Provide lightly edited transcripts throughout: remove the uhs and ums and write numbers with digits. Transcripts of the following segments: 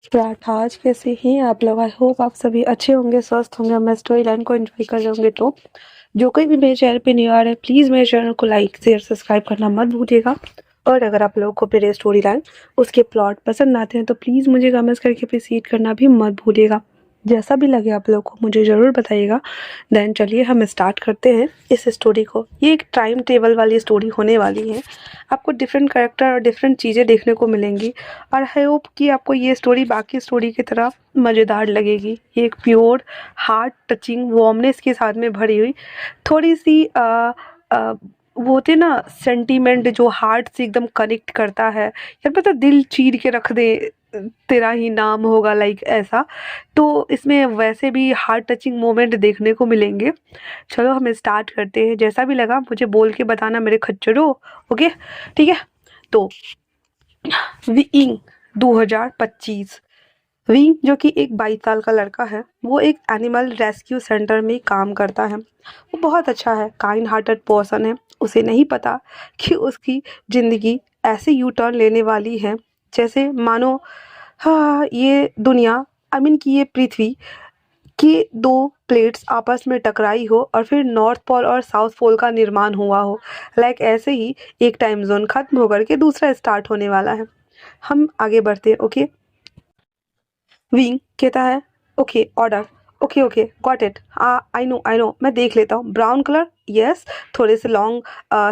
राठाज कैसे हैं आप लोग। आई होप आप सभी अच्छे होंगे, स्वस्थ होंगे। मैं स्टोरी लाइन को एंजॉय कर रहे होंगे। तो जो कोई भी मेरे चैनल पे न्यू आ रहा है, प्लीज़ मेरे चैनल को लाइक शेयर सब्सक्राइब करना मत भूलिएगा। और अगर आप लोगों को मेरे स्टोरी लाइन उसके प्लॉट पसंद आते हैं तो प्लीज़ मुझे कमेंट्स करके अप्रिशिएट करना भी मत भूलिएगा। जैसा भी लगे आप लोगों को मुझे ज़रूर बताइएगा। देन चलिए हम स्टार्ट करते हैं इस स्टोरी को। ये एक टाइम टेबल वाली स्टोरी होने वाली है। आपको डिफरेंट कैरेक्टर और डिफरेंट चीज़ें देखने को मिलेंगी। और आई होप कि आपको ये स्टोरी बाकी स्टोरी की तरह मज़ेदार लगेगी। ये एक प्योर हार्ट टचिंग वार्मनेस के साथ में भरी हुई थोड़ी सी वो होते ना सेंटीमेंट जो हार्ट से एकदम कनेक्ट करता है, यार पता दिल चीर के रख दे, तेरा ही नाम होगा, लाइक ऐसा। तो इसमें वैसे भी हार्ट टचिंग मोमेंट देखने को मिलेंगे। चलो हम स्टार्ट करते हैं। जैसा भी लगा मुझे बोल के बताना मेरे खच्चरों। ओके, ठीक है। तो विंग 2025। विंग जो कि एक 22 साल का लड़का है, वो एक एनिमल रेस्क्यू सेंटर में काम करता है। वो बहुत अच्छा है, काइंड हार्टेड पर्सन है। उसे नहीं पता कि उसकी ज़िंदगी ऐसे यू टर्न लेने वाली है जैसे मानो हाँ ये दुनिया, आई मीन कि ये पृथ्वी की दो प्लेट्स आपस में टकराई हो और फिर नॉर्थ पोल और साउथ पोल का निर्माण हुआ हो। लाइक ऐसे ही एक टाइम जोन खत्म होकर के दूसरा स्टार्ट होने वाला है। हम आगे बढ़ते हैं। ओके, विंग कहता है okay order. Okay okay got it. I know मैं देख लेता हूँ। Brown colour, yes. थोड़े से लॉन्ग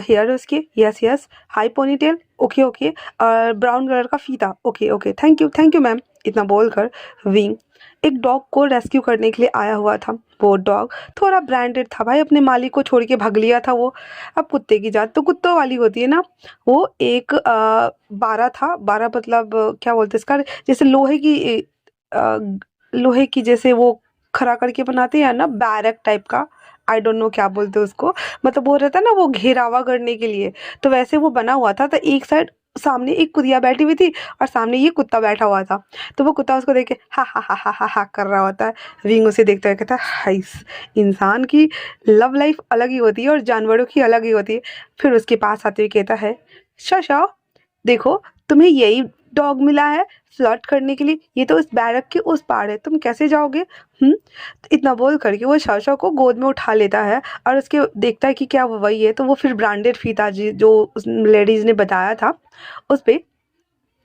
हेयर उसके, yes yes. High ponytail, okay okay. और ब्राउन कलर का फीता, okay okay. Thank you ma'am. इतना बोलकर विंग एक डॉग को रेस्क्यू करने के लिए आया हुआ था। वो डॉग थोड़ा ब्रांडेड था भाई, अपने मालिक को छोड़ के भाग लिया था वो। अब कुत्ते की जात तो कुत्तों वाली होती है ना। वो एक 12 था। 12 मतलब क्या बोलते हैं इसका, जैसे अ, लोहे की जैसे वो खड़ा करके बनाते हैं ना, बैरक टाइप का। आई डोंट नो क्या बोलते हैं उसको। मतलब वो रहता है ना वो घेरावा करने के लिए। तो वैसे वो बना हुआ था। तो एक साइड सामने एक कुतिया बैठी हुई थी और सामने ये कुत्ता बैठा हुआ था। तो वो कुत्ता उसको देख के हा हा हा हा हा हा कर रहा होता है। विंग उसे देखते हुए कहता है हाइस, इंसान की लव लाइफ अलग ही होती है और जानवरों की अलग ही होती है। फिर उसके पास आते हुए कहता है शशा, देखो तुम्हें यही डॉग मिला है फ्लर्ट करने के लिए। ये तो इस बैरक के उस पार है, तुम कैसे जाओगे। तो इतना बोल करके वो शशा को गोद में उठा लेता है और उसके देखता है कि क्या वो वही है। तो वो फिर ब्रांडेड फीता जो उस लेडीज ने बताया था उस पे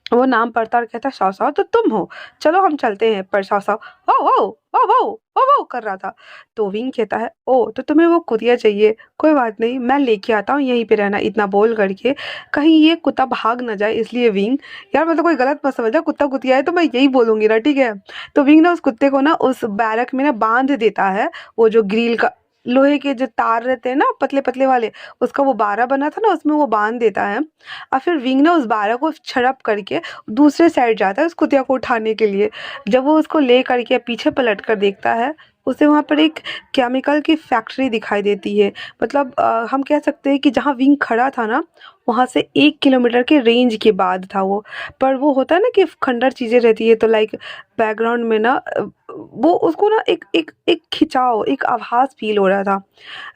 वो नाम पढ़ता और कहता सौ सौ तो तुम हो, चलो हम चलते हैं। पर सौ सौ वो वो वो वो वो कर रहा था। तो विंग कहता है ओ तो तुम्हें वो कुतिया चाहिए, कोई बात नहीं मैं लेके आता हूँ, यहीं पे रहना। इतना बोल करके कहीं ये कुत्ता भाग ना जाए इसलिए विंग, यार मतलब कोई गलत मत समझना, कुत्ता कुतिया है तो मैं यही बोलूंगी ना, ठीक है। तो विंग ना उस कुत्ते को ना उस बैरक में ना बांध देता है। वो जो ग्रिल का लोहे के जो तार रहते हैं ना पतले पतले वाले, उसका वो बारह बना था ना, उसमें वो बांध देता है। और फिर विंग ना उस बारह को छड़प करके दूसरे साइड जाता है उस कुतिया को उठाने के लिए। जब वो उसको ले करके पीछे पलट कर देखता है, उसे वहाँ पर एक केमिकल की फैक्ट्री दिखाई देती है। मतलब हम कह सकते हैं कि जहाँ विंग खड़ा था ना, वहाँ से 1 किलोमीटर के रेंज के बाद था वो। पर वो होता है ना कि खंडर चीज़ें रहती है तो लाइक बैकग्राउंड में ना वो उसको ना एक एक एक खिंचाव, एक आभास फील हो रहा था।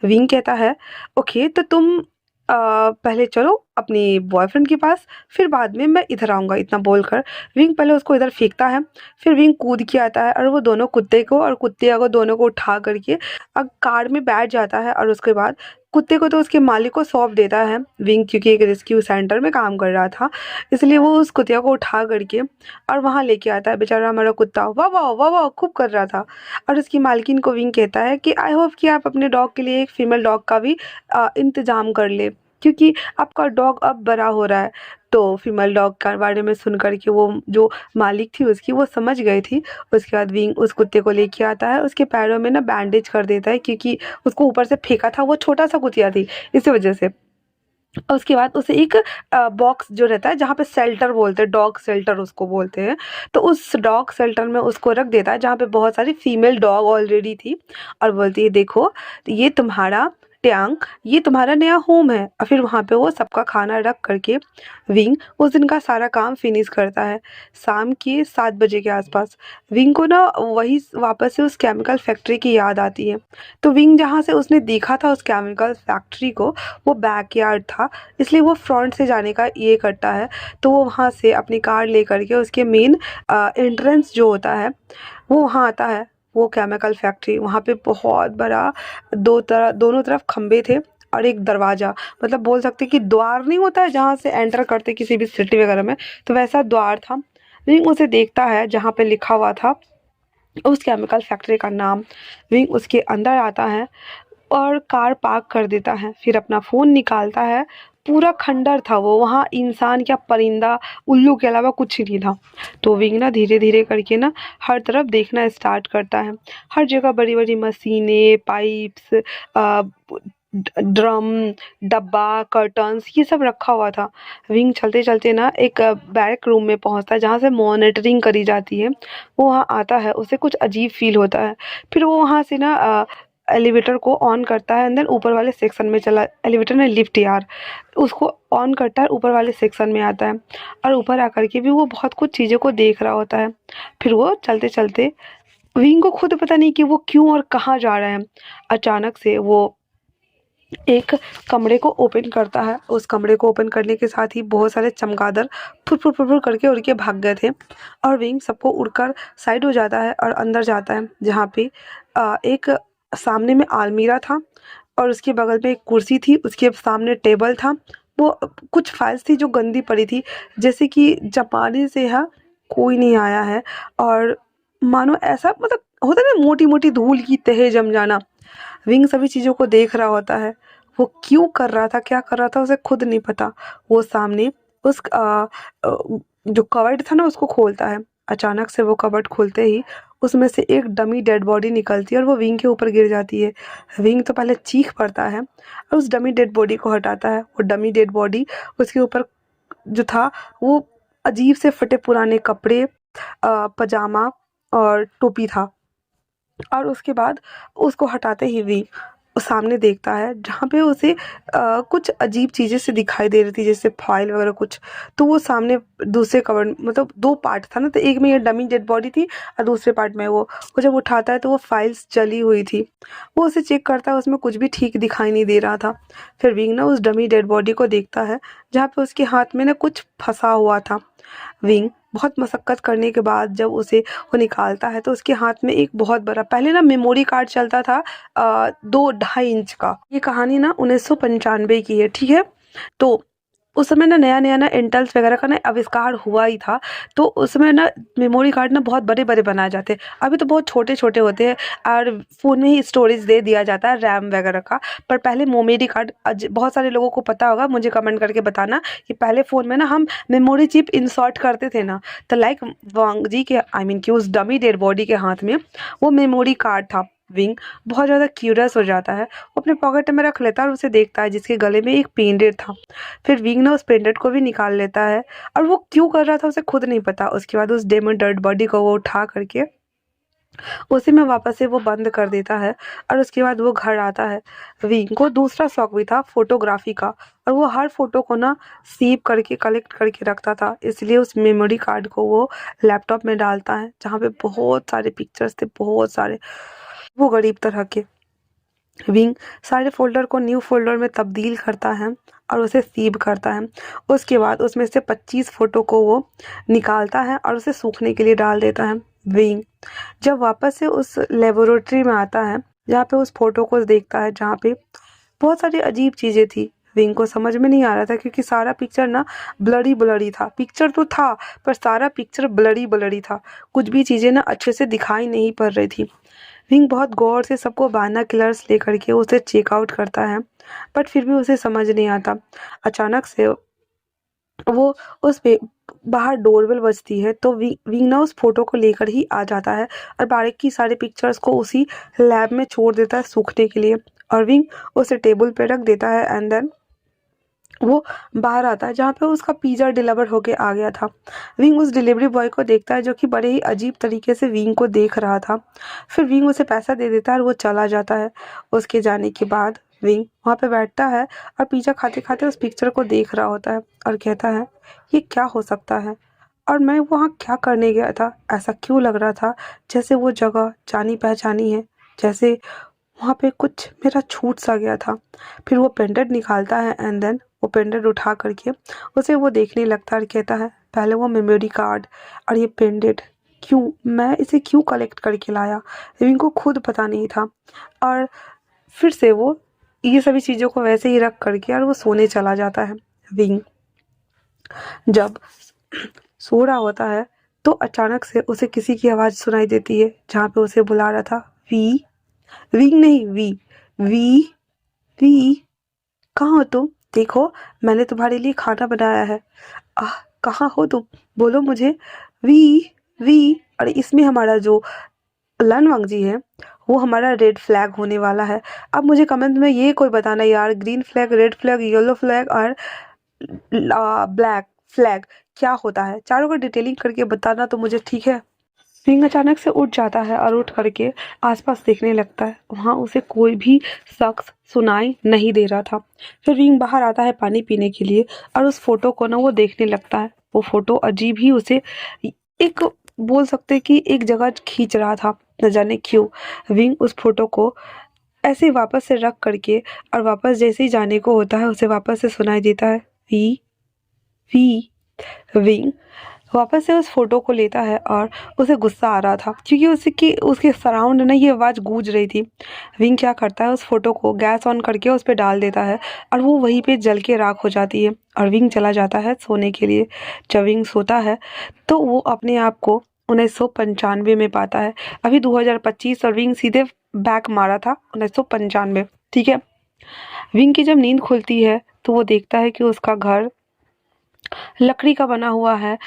विंग कहता है ओके तो तुम पहले चलो अपनी बॉयफ्रेंड के पास, फिर बाद में मैं इधर आऊँगा। इतना बोलकर विंग पहले उसको इधर फेंकता है। फिर विंग कूद के आता है और वो दोनों कुत्ते को और कुत्तिया को दोनों को उठा करके कार में बैठ जाता है। और उसके बाद कुत्ते को तो उसके मालिक को सौंप देता है विंग, क्योंकि एक रेस्क्यू सेंटर में काम कर रहा था इसलिए वो उस कुतिया को उठा करके और वहाँ लेके आता है। बेचारा हमारा कुत्ता वाह वाह वाह वाह खूब कर रहा था। और उसकी मालकिन को विंग कहता है कि आई होप कि आप अपने डॉग के लिए एक फीमेल डॉग का भी इंतज़ाम कर ले, क्योंकि आपका डॉग अब बड़ा हो रहा है। तो फीमेल डॉग के बारे में सुन कर के वो जो मालिक थी उसकी, वो समझ गई थी। उसके बाद विंग उस कुत्ते को लेके आता है, उसके पैरों में ना बैंडेज कर देता है क्योंकि उसको ऊपर से फेंका था, वो छोटा सा कुतिया थी इसी वजह से। और उसके बाद उसे एक बॉक्स जो रहता है जहाँ पे शेल्टर बोलते हैं, डॉग शेल्टर उसको बोलते हैं, तो उस डॉग शेल्टर में उसको रख देता है जहाँ पे बहुत सारी फीमेल डॉग ऑलरेडी थी। और बोलती है देखो ये तुम्हारा ट्यांग, ये तुम्हारा नया होम है। और फिर वहाँ पे वो सबका खाना रख करके विंग उस दिन का सारा काम फिनिश करता है। शाम के 7 बजे के आसपास विंग को ना वही वापस से उस केमिकल फैक्ट्री की याद आती है। तो विंग जहाँ से उसने देखा था उस केमिकल फैक्ट्री को, वो बैकयार्ड था, इसलिए वो फ्रंट से जाने का ये करता है। तो वो वहाँ से अपनी कार लेकर के उसके मेन एंट्रेंस जो होता है वो वहाँ आता है। वो केमिकल फैक्ट्री, वहाँ पे बहुत बड़ा दोनों तरफ खंबे थे और एक दरवाज़ा, मतलब बोल सकते हैं कि द्वार नहीं होता है जहाँ से एंटर करते किसी भी सिटी वगैरह में, तो वैसा द्वार था। विंग उसे देखता है जहाँ पे लिखा हुआ था उस केमिकल फैक्ट्री का नाम। विंग उसके अंदर आता है और कार पार्क कर देता है, फिर अपना फ़ोन निकालता है। पूरा खंडर था वो, वहाँ इंसान या परिंदा, उल्लू के अलावा कुछ नहीं था। तो विंग ना धीरे धीरे करके ना हर तरफ देखना स्टार्ट करता है। हर जगह बड़ी बड़ी मशीनें, पाइप्स, ड्रम, डब्बा, कर्टन्स, ये सब रखा हुआ था। विंग चलते चलते ना एक बैरक रूम में पहुंचता है जहाँ से मॉनिटरिंग करी जाती है। वो वहाँ आता है, उसे कुछ अजीब फील होता है। फिर वो वहाँ से ना एलिवेटर को ऑन करता है, अंदर ऊपर वाले सेक्शन में चला, एलिवेटर ने लिफ्ट यार, उसको ऑन करता है, ऊपर वाले सेक्शन में आता है और ऊपर आकर के भी वो बहुत कुछ चीज़ों को देख रहा होता है। फिर वो चलते चलते, विंग को खुद पता नहीं कि वो क्यों और कहाँ जा रहा है, अचानक से वो एक कमरे को ओपन करता है। उस कमरे को ओपन करने के साथ ही बहुत सारे चमगादड़ फुर फुर फुर फुर करके उड़ के भाग गए थे और विंग सबको उड़कर साइड हो जाता है और अंदर जाता है, जहाँ पे एक सामने में अलमीरा था और उसके बगल में एक कुर्सी थी, उसके सामने टेबल था। वो कुछ फाइल्स थी जो गंदी पड़ी थी, जैसे कि जमाने से यहाँ कोई नहीं आया है, और मानो ऐसा, मतलब होता है ना मोटी मोटी धूल की तह जम जाना। विंग सभी चीज़ों को देख रहा होता है। वो क्यों कर रहा था, क्या कर रहा था, उसे खुद नहीं पता। वो सामने उस जो कवर्ड था ना उसको खोलता है। अचानक से वो कवर्ड खोलते ही उसमें से एक डमी डेड बॉडी निकलती है और वो विंग के ऊपर गिर जाती है। विंग तो पहले चीख पड़ता है और उस डमी डेड बॉडी को हटाता है। वो डमी डेड बॉडी, उसके ऊपर जो था वो अजीब से फटे पुराने कपड़े, पजामा और टोपी था। और उसके बाद उसको हटाते ही भी सामने देखता है जहाँ पे उसे कुछ अजीब चीज़ें से दिखाई दे रही थी, जैसे फाइल वगैरह कुछ। तो वो सामने दूसरे कवर, मतलब दो पार्ट था ना, तो एक में ये डमी डेड बॉडी थी और दूसरे पार्ट में वो जब उठाता है तो वो फाइल्स जली हुई थी। वो उसे चेक करता है, उसमें कुछ भी ठीक दिखाई नहीं दे रहा था। फिर विंग ना उस डमी डेड बॉडी को देखता है जहाँ पे उसके हाथ में ना कुछ फंसा हुआ था। विंग बहुत मशक्कत करने के बाद जब उसे वो निकालता है तो उसके हाथ में एक बहुत बड़ा, पहले ना मेमोरी कार्ड चलता था 2-2.5 इंच का। ये कहानी ना 1995 की है, ठीक है। तो उस समय ना नया नया ना इंटेल्स वगैरह का ना आविष्कार हुआ ही था। तो उस समय ना मेमोरी कार्ड ना बहुत बड़े बड़े बनाए जाते हैं, अभी तो बहुत छोटे छोटे होते हैं और फ़ोन में ही स्टोरेज दे दिया जाता है, रैम वगैरह का। पर पहले मेमोरी कार्ड, बहुत सारे लोगों को पता होगा, मुझे कमेंट करके बताना कि पहले फ़ोन में ना हम मेमोरी चिप इंसर्ट करते थे ना, तो लाइक वांग जी के, आई मीन कि उस डमी डेड बॉडी के हाथ में वो मेमोरी कार्ड था। विंग बहुत ज़्यादा क्यूरियस हो जाता है, वो अपने पॉकेट में रख लेता है और उसे देखता है जिसके गले में एक पेंडेंट था। फिर विंग ना उस पेंडेंट को भी निकाल लेता है और वो क्यों कर रहा था उसे खुद नहीं पता। उसके बाद उस डेमन डेड बॉडी को वो उठा करके उसी में वापस से वो बंद कर देता है और उसके बाद वो घर आता है। विंग को दूसरा शौक भी था फोटोग्राफी का, और वो हर फोटो को ना सेव करके कलेक्ट करके रखता था, इसलिए उस मेमोरी कार्ड को वो लैपटॉप में डालता है जहाँ पे बहुत सारे पिक्चर्स थे, बहुत सारे, वो गरीब तरह के। विंग सारे फोल्डर को न्यू फोल्डर में तब्दील करता है और उसे सेव करता है। उसके बाद उसमें से 25 फ़ोटो को वो निकालता है और उसे सूखने के लिए डाल देता है। विंग जब वापस से उस लेबोरेटरी में आता है जहाँ पे उस फोटो को देखता है जहाँ पे बहुत सारी अजीब चीज़ें थी। विंग को समझ में नहीं आ रहा था क्योंकि सारा पिक्चर ना ब्लरी ब्लरी था। पिक्चर तो था पर सारा पिक्चर ब्लरी ब्लरी था, कुछ भी चीज़ें ना अच्छे से दिखाई नहीं पड़ रही थी। विंग बहुत गौर से सबको बायनोकुलर्स लेकर के उसे चेकआउट करता है, बट फिर भी उसे समझ नहीं आता। अचानक से वो उस पे बाहर डोरबेल बजती है, तो विंग ना उस फोटो को लेकर ही आ जाता है और बारीकी सारे पिक्चर्स को उसी लैब में छोड़ देता है सूखने के लिए, और विंग उसे टेबल पे रख देता है। एंड देन वो बाहर आता है जहाँ पे उसका पिज़्ज़ा डिलीवर होके आ गया था। विंग उस डिलीवरी बॉय को देखता है जो कि बड़े ही अजीब तरीके से विंग को देख रहा था। फिर विंग उसे पैसा दे देता है और वो चला जाता है। उसके जाने के बाद विंग वहाँ पे बैठता है और पिज़्ज़ा खाते खाते उस पिक्चर को देख रहा होता है और कहता है ये क्या हो सकता है, और मैं वहाँ क्या करने गया था, ऐसा क्यों लग रहा था जैसे वो जगह जानी पहचानी है, जैसे वहाँ पे कुछ मेरा छूट सा गया था। फिर वो पेंडेंट निकालता है एंड देन वो पेंडेंट उठा करके उसे वो देखने लगता है और कहता है पहले वो मेमोरी कार्ड और ये पेंडेंट क्यों, मैं इसे क्यों कलेक्ट करके लाया, इनको खुद पता नहीं था। और फिर से वो ये सभी चीज़ों को वैसे ही रख करके और वो सोने चला जाता है। विंग जब सो रहा होता है तो अचानक से उसे किसी की आवाज़ सुनाई देती है जहाँ पे उसे बुला रहा था। वी, विंग नहीं, वी, वी, वी, कहाँ हो तुम, देखो मैंने तुम्हारे लिए खाना बनाया है। आह, कहाँ हो तुम, बोलो मुझे। वी, वी, और इसमें हमारा जो लनवंग जी है वो हमारा रेड फ्लैग होने वाला है। अब मुझे कमेंट में ये कोई बताना यार, green flag, red flag, yellow flag और ब्लैक फ्लैग क्या होता है, चारों का डिटेलिंग करके बताना तो मुझे, ठीक है। सिंह अचानक से उठ जाता है और उठ करके आसपास देखने लगता है, वहाँ उसे कोई भी शख्स सुनाई नहीं दे रहा था। फिर रिंग बाहर आता है पानी पीने के लिए और उस फोटो को ना वो देखने लगता है। वो फोटो अजीब ही उसे एक, बोल सकते कि एक जगह खींच रहा था, न जाने क्यों। विंग उस फोटो को ऐसे ही वापस से रख करके और वापस जैसे ही जाने को होता है उसे वापस से सुनाई देता है वी, वी। विंग वापस से उस फोटो को लेता है और उसे गुस्सा आ रहा था क्योंकि उसके सराउंड ना ये आवाज़ गूंज रही थी। विंग क्या करता है, उस फोटो को गैस ऑन करके उस पर डाल देता है और वो वहीं पे जल के राख हो जाती है और विंग चला जाता है सोने के लिए। जब विंग सोता है तो वो अपने आप को 1995 में पाता है। अभी 2025 और विंग सीधे बैक मारा था 1995, ठीक है। विंग की जब नींद खुलती है तो वो देखता है कि उसका घर लकड़ी का बना हुआ है,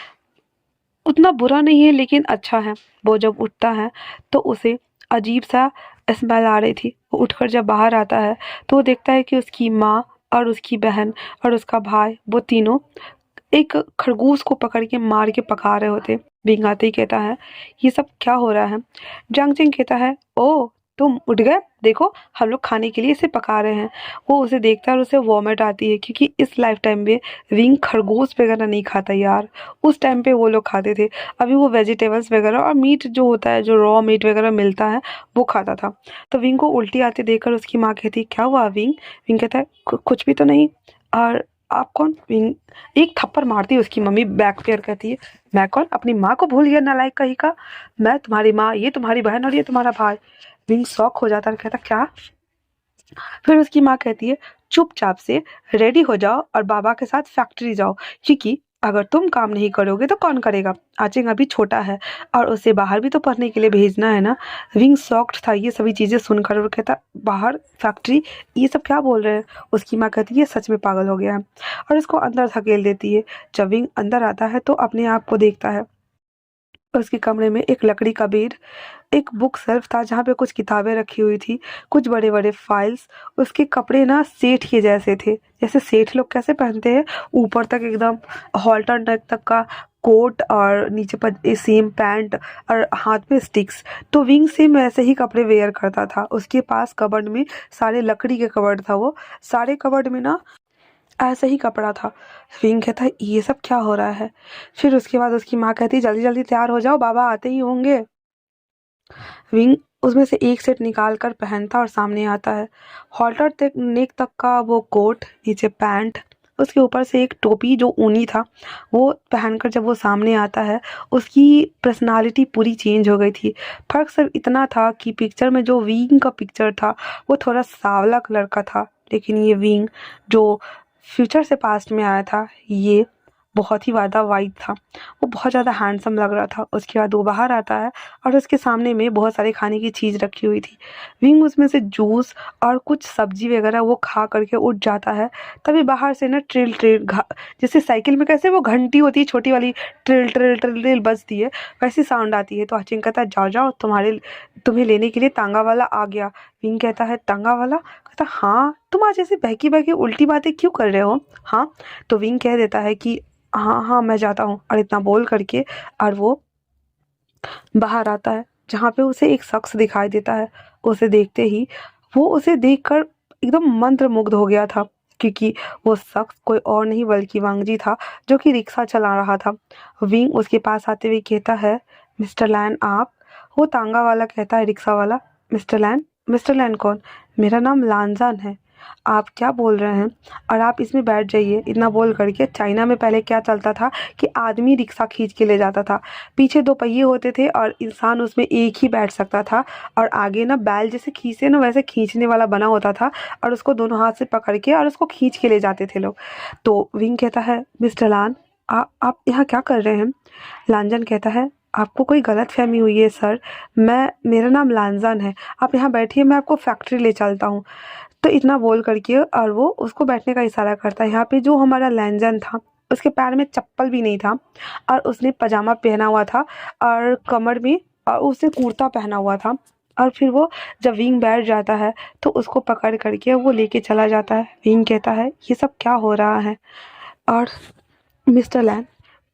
उतना बुरा नहीं है लेकिन अच्छा है। वो जब उठता है तो उसे अजीब सा स्मेल आ रही थी। वो उठकर जब बाहर आता है तो वो देखता है कि उसकी माँ और उसकी बहन और उसका भाई वो तीनों एक खरगोश को पकड़ के मार के पका रहे होते। बिंग आते ही कहता है ये सब क्या हो रहा है। जंग चिंग कहता है ओ तुम उठ गए, देखो हम लोग खाने के लिए इसे पका रहे हैं। वो उसे देखता है और उसे वॉमिट आती है क्योंकि इस लाइफ टाइम में विंग खरगोश वगैरह नहीं खाता यार, उस टाइम पे वो लोग खाते थे। अभी वो वेजिटेबल्स वगैरह और मीट जो होता है, जो रॉ मीट वगैरह मिलता है वो खाता था। तो विंग को उल्टी आते देखकर उसकी माँ कहती है क्या हुआ विंग। विंग कहता है कुछ भी तो नहीं। और आप कौन। विंग एक थप्पड़ मारती है उसकी मम्मी बैक पे और कहती है मैं कौन, अपनी माँ को भूल गया नालायक कहीं का, मैं तुम्हारी माँ, ये तुम्हारी बहन और ये तुम्हारा भाई। विंग शॉक हो जाता है और कहता क्या। फिर उसकी माँ कहती है चुपचाप से रेडी हो जाओ और बाबा के साथ फैक्ट्री जाओ क्योंकि अगर तुम काम नहीं करोगे तो कौन करेगा, आचिंग अभी छोटा है और उसे बाहर भी तो पढ़ने के लिए भेजना है ना। विंग शॉक्ड था ये सभी चीज़ें सुनकर और कहता बाहर फैक्ट्री, ये सब क्या बोल रहे हैं। उसकी माँ कहती है ये सच में पागल हो गया है और उसको अंदर धकेल देती है। जब विंग अंदर आता है तो अपने आप को देखता है, उसके कमरे में एक लकड़ी का बेड, एक बुक शेल्फ था जहाँ पे कुछ किताबें रखी हुई थी, कुछ बड़े बड़े फाइल्स। उसके कपड़े ना सेठ के जैसे थे, जैसे सेठ लोग कैसे पहनते हैं, ऊपर तक एकदम हॉल्टर नेक तक का कोट और नीचे पर सेम पैंट और हाथ में स्टिक्स। तो विंग सेम वैसे ही कपड़े वेयर करता था। उसके पास कबर्ड में सारे लकड़ी के कबर्ड था, वो सारे कबर्ड में ना ऐसा ही कपड़ा था। विंग कहता है ये सब क्या हो रहा है। फिर उसके बाद उसकी माँ कहती है जल्दी जल्दी तैयार हो जाओ बाबा आते ही होंगे। विंग उसमें से एक सेट निकाल कर पहनता और सामने आता है। हॉल्टर तक नेक तक का वो कोट, नीचे पैंट, उसके ऊपर से एक टोपी जो ऊनी था वो पहनकर जब वो सामने आता है उसकी पर्सनालिटी पूरी चेंज हो गई थी। फर्क सिर्फ इतना था कि पिक्चर में जो विंग का पिक्चर था वो थोड़ा सांवला कलर का था, लेकिन ये विंग जो फ्यूचर से पास्ट में आया था ये बहुत ही ज़्यादा वाइट था। वो बहुत ज़्यादा हैंडसम लग रहा था। उसके बाद वो बाहर आता है और उसके सामने में बहुत सारी खाने की चीज़ रखी हुई थी। विंग उसमें से जूस और कुछ सब्जी वगैरह वो खा करके उठ जाता है। तभी बाहर से ना ट्रिल ट्रिल जैसे साइकिल में कैसे वो घंटी होती है छोटी वाली, ट्रिल ट्रिल ट्रिल ट्रिल बजती है, वैसी साउंड आती है। तो अचिंग कहता है जाओ जाओ तुम्हें लेने के लिए तांगा वाला आ गया। विंग कहता है तांगा वाला, कहता हाँ तुम आज ऐसे बहकी बहकी उल्टी बातें क्यों कर रहे हो। हाँ, तो विंग कह देता है कि हाँ हाँ मैं जाता हूँ, और इतना बोल करके और वो बाहर आता है जहाँ पे उसे एक शख्स दिखाई देता है। उसे देखते ही वो उसे देखकर एकदम मंत्रमुग्ध हो गया था, क्योंकि वो शख्स कोई और नहीं बल्कि वांगजी था, जो कि रिक्शा चला रहा था। विंग उसके पास आते हुए कहता है, मिस्टर लैन आप? वो तांगा वाला कहता है, रिक्शा वाला, मिस्टर लैन? मिस्टर लैन कौन? मेरा नाम लानजान है। आप क्या बोल रहे हैं? और आप इसमें बैठ जाइए। इतना बोल करके, चाइना में पहले क्या चलता था कि आदमी रिक्शा खींच के ले जाता था। पीछे 2 पहिए होते थे और इंसान उसमें एक ही बैठ सकता था, और आगे ना बैल जैसे खींचते ना, वैसे खींचने वाला बना होता था, और उसको दोनों हाथ से पकड़ के और उसको खींच के ले जाते थे लोग। तो विंग कहता है, मिस्टर लान, आप यहाँ क्या कर रहे हैं? लांजन कहता है, आपको कोई गलतफहमी हुई है सर। मेरा नाम लांजन है। आप यहाँ बैठिए, मैं आपको फैक्ट्री ले चलता हूँ। तो इतना बोल करके और वो उसको बैठने का इशारा करता है। यहाँ पे जो हमारा लैंजन था, उसके पैर में चप्पल भी नहीं था, और उसने पजामा पहना हुआ था, और कमर में और उसने कुर्ता पहना हुआ था। और फिर वो जब विंग बैठ जाता है तो उसको पकड़ करके वो लेके चला जाता है। विंग कहता है, ये सब क्या हो रहा है? और मिस्टर लैन,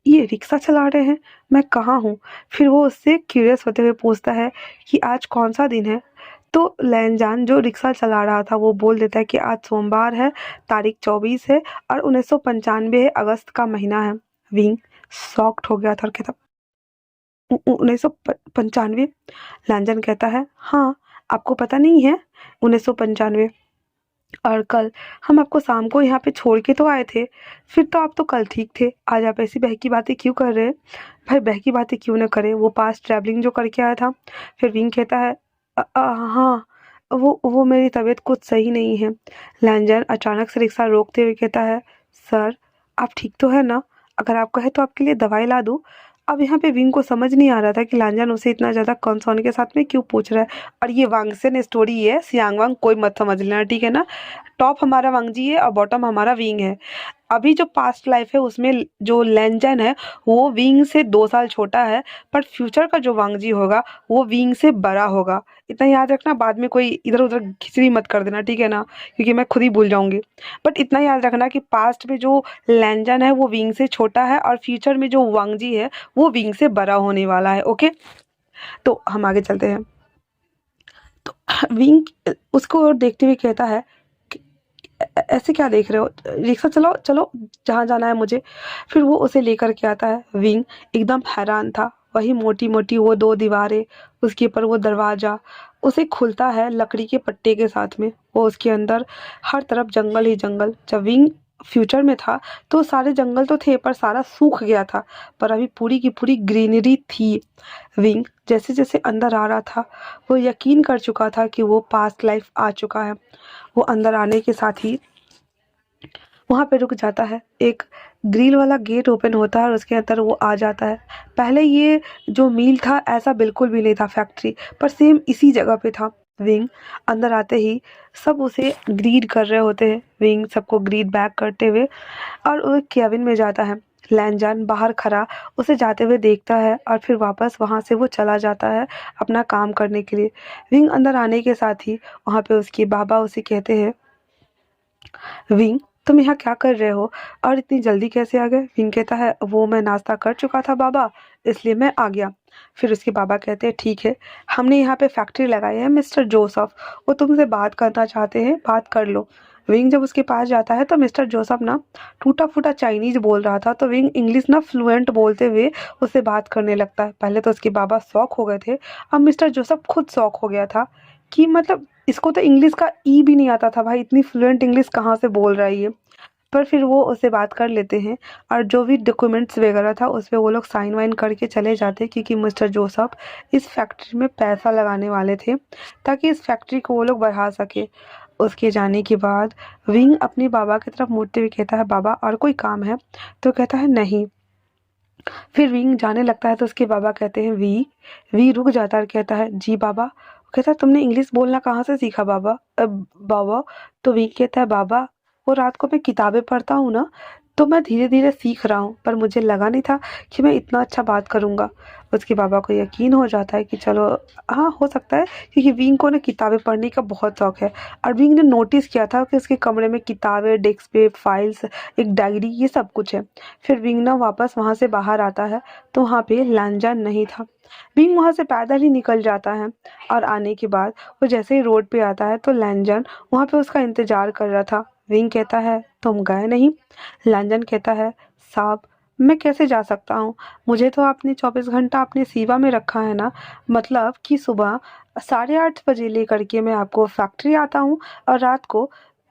ये रिक्शा चला रहे हैं, मैं कहाँ हूँ? फिर वो उससे क्यूरियस होते हुए पूछता है कि आज कौन सा दिन है? तो लैनजान जो रिक्शा चला रहा था वो बोल देता है कि आज सोमवार है, तारीख 24 है, और 1995 है, अगस्त का महीना है। विंग शॉक्ड हो गया था और कहता, 1995? लैनजान कहता है, हाँ, आपको पता नहीं है? 1995। और कल हम आपको शाम को यहाँ पे छोड़ के तो आए थे। फिर तो आप तो कल ठीक थे, आज आप ऐसी बहकी बातें क्यों कर रहे हैं? भाई बहकी बातें क्यों ना करे, वो पास ट्रैवलिंग जो करके आया था। फिर विंग कहता है, हाँ, वो मेरी तबीयत कुछ सही नहीं है। लैंजन अचानक से रिक्शा रोकते हुए कहता है, सर, आप ठीक तो है ना? अगर आप कहे तो आपके लिए दवाई ला दूँ? अब यहाँ पे विंग को समझ नहीं आ रहा था कि लांजन उसे इतना ज़्यादा कंसर्न के साथ में क्यों पूछ रहा है। और ये वांगसेन स्टोरी है, सियांग वांग कोई मत समझ लेना, ठीक है ना? टॉप हमारा वांगजी है और बॉटम हमारा विंग है। अभी जो पास्ट लाइफ है उसमें जो लैंजन है वो विंग से 2 साल छोटा है, पर फ्यूचर का जो वांगजी होगा वो विंग से बड़ा होगा। इतना याद रखना, बाद में कोई इधर उधर खिचड़ी मत कर देना, ठीक है ना? क्योंकि मैं खुद ही भूल जाऊंगी। बट इतना याद रखना कि पास्ट में जो लैंजन है वो विंग से छोटा है, और फ्यूचर में जो वांगजी है वो विंग से बड़ा होने वाला है। ओके, तो हम आगे चलते हैं। तो विंग उसको और देखते हुए कहता है, ऐसे क्या देख रहे हो? रिक्शा चलाओ, चलो, जहाँ जाना है मुझे। फिर वो उसे लेकर के आता है। विंग एकदम हैरान था। वही मोटी मोटी वो 2 दीवारें, उसके ऊपर वो दरवाजा, उसे खुलता है लकड़ी के पट्टे के साथ में। वो उसके अंदर हर तरफ जंगल ही जंगल। जब विंग फ्यूचर में था तो सारे जंगल तो थे, पर सारा सूख गया था, पर अभी पूरी की पूरी ग्रीनरी थी। विंग जैसे जैसे अंदर आ रहा था वो यकीन कर चुका था कि वो पास्ट लाइफ आ चुका है। वो अंदर आने के साथ ही वहाँ पे रुक जाता है। एक ग्रिल वाला गेट ओपन होता है और उसके अंदर वो आ जाता है। पहले ये जो मील था ऐसा बिल्कुल भी नहीं था फैक्ट्री, पर सेम इसी जगह पे था। विंग अंदर आते ही सब उसे ग्रीड कर रहे होते हैं। विंग सबको ग्रीड बैक करते हुए और वो केबिन में जाता है। लैनजान बाहर खड़ा उसे जाते हुए देखता है और फिर वापस वहाँ से वो चला जाता है अपना काम करने के लिए। विंग अंदर आने के साथ ही वहाँ पे उसके बाबा उसे कहते हैं, विंग तुम यहाँ क्या कर रहे हो और इतनी जल्दी कैसे आ गए? विंग कहता है, वो मैं नाश्ता कर चुका था बाबा, इसलिए मैं आ गया। फिर उसके बाबा कहते हैं, ठीक है, हमने यहाँ पे फैक्ट्री लगाई है, मिस्टर जोसफ, वो तुमसे बात करना चाहते हैं, बात कर लो। विंग जब उसके पास जाता है तो मिस्टर जोसफ ना टूटा फूटा चाइनीज बोल रहा था, तो विंग इंग्लिश ना फ्लुएंट बोलते हुए उससे बात करने लगता है। पहले तो उसके बाबा शौक हो गए थे, अब मिस्टर जोसफ खुद शौक हो गया था कि मतलब इसको तो इंग्लिश का ई भी नहीं आता था, भाई इतनी फ्लुएंट इंग्लिश कहाँ से बोल रहा है ये। पर फिर वो उससे बात कर लेते हैं और जो भी डॉक्यूमेंट्स वगैरह था उस पर वो लोग साइन वाइन करके चले जाते हैं, क्योंकि मिस्टर जोसफ इस फैक्ट्री में पैसा लगाने वाले थे ताकि इस फैक्ट्री को वो लोग बढ़ा सके। उसके जाने के बाद विंग अपने बाबा की तरफ मुड़ते हुए कहता है, बाबा और कोई काम है? तो कहता है नहीं। फिर विंग जाने लगता है तो उसके बाबा कहते हैं, वी रुक जाता है और कहता है, जी बाबा। वो कहता है, तुमने इंग्लिश बोलना कहाँ से सीखा बाबा? बाबा। तो विंग कहता है, बाबा वो रात को मैं किताबें पढ़ता हूँ ना, तो मैं धीरे धीरे सीख रहा हूँ, पर मुझे लगा नहीं था कि मैं इतना अच्छा बात करूँगा। उसके पापा को यकीन हो जाता है कि चलो हाँ हो सकता है, क्योंकि विंग को ना किताबें पढ़ने का बहुत शौक है। और विंग ने नोटिस किया था कि उसके कमरे में किताबें, डेस्क पे फाइल्स, एक डायरी, ये सब कुछ है। फिर विंग ना वापस वहाँ से बाहर आता है तो वहाँ पे लैनजान नहीं था। विंग वहाँ से पैदल ही निकल जाता है और आने के बाद वो जैसे ही रोड पे आता है तो लैनजान वहाँ पे उसका इंतजार कर रहा था। विंग कहता है तुम गए नहीं? लैनजान कहता है साहब मैं कैसे जा सकता हूँ, मुझे तो आपने 24 घंटा अपने सेवा में रखा है ना। मतलब कि सुबह 8:30 बजे लेकर के मैं आपको फैक्ट्री आता हूँ और रात को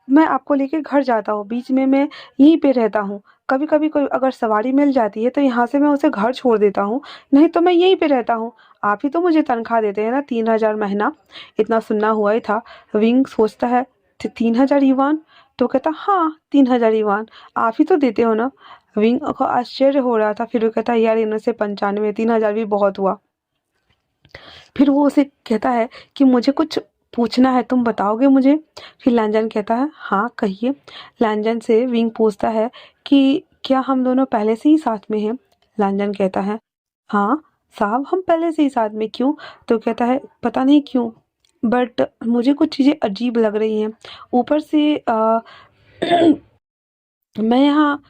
मैं आपको लेके घर जाता हूँ, बीच में मैं यहीं पे रहता हूँ। कभी कभी कोई अगर सवारी मिल जाती है तो यहाँ से मैं उसे घर छोड़ देता हूँ, नहीं तो मैं यहीं पे रहता हूँ। आप ही तो मुझे तनख्वाह देते हैं ना, 3,000 महीना। इतना सुनना हुआ ही था। विंग सोचता है 3,000 युवान? तो कहता हाँ 3,000 युवान आप ही तो देते हो ना। विंग को आश्चर्य हो रहा था, फिर वो कहता यार इनमें से 95, 3,000 भी बहुत हुआ। फिर वो उसे कहता है कि मुझे कुछ पूछना है, तुम बताओगे मुझे? फिर लैंजन कहता है हाँ कहिए। लैंजन से विंग पूछता है कि क्या हम दोनों पहले से ही साथ में हैं? लैंजन कहता है हाँ साहब हम पहले से ही साथ में। क्यों? तो कहता है पता नहीं क्यों, बट मुझे कुछ चीज़ें अजीब लग रही हैं। ऊपर से मैं यहाँ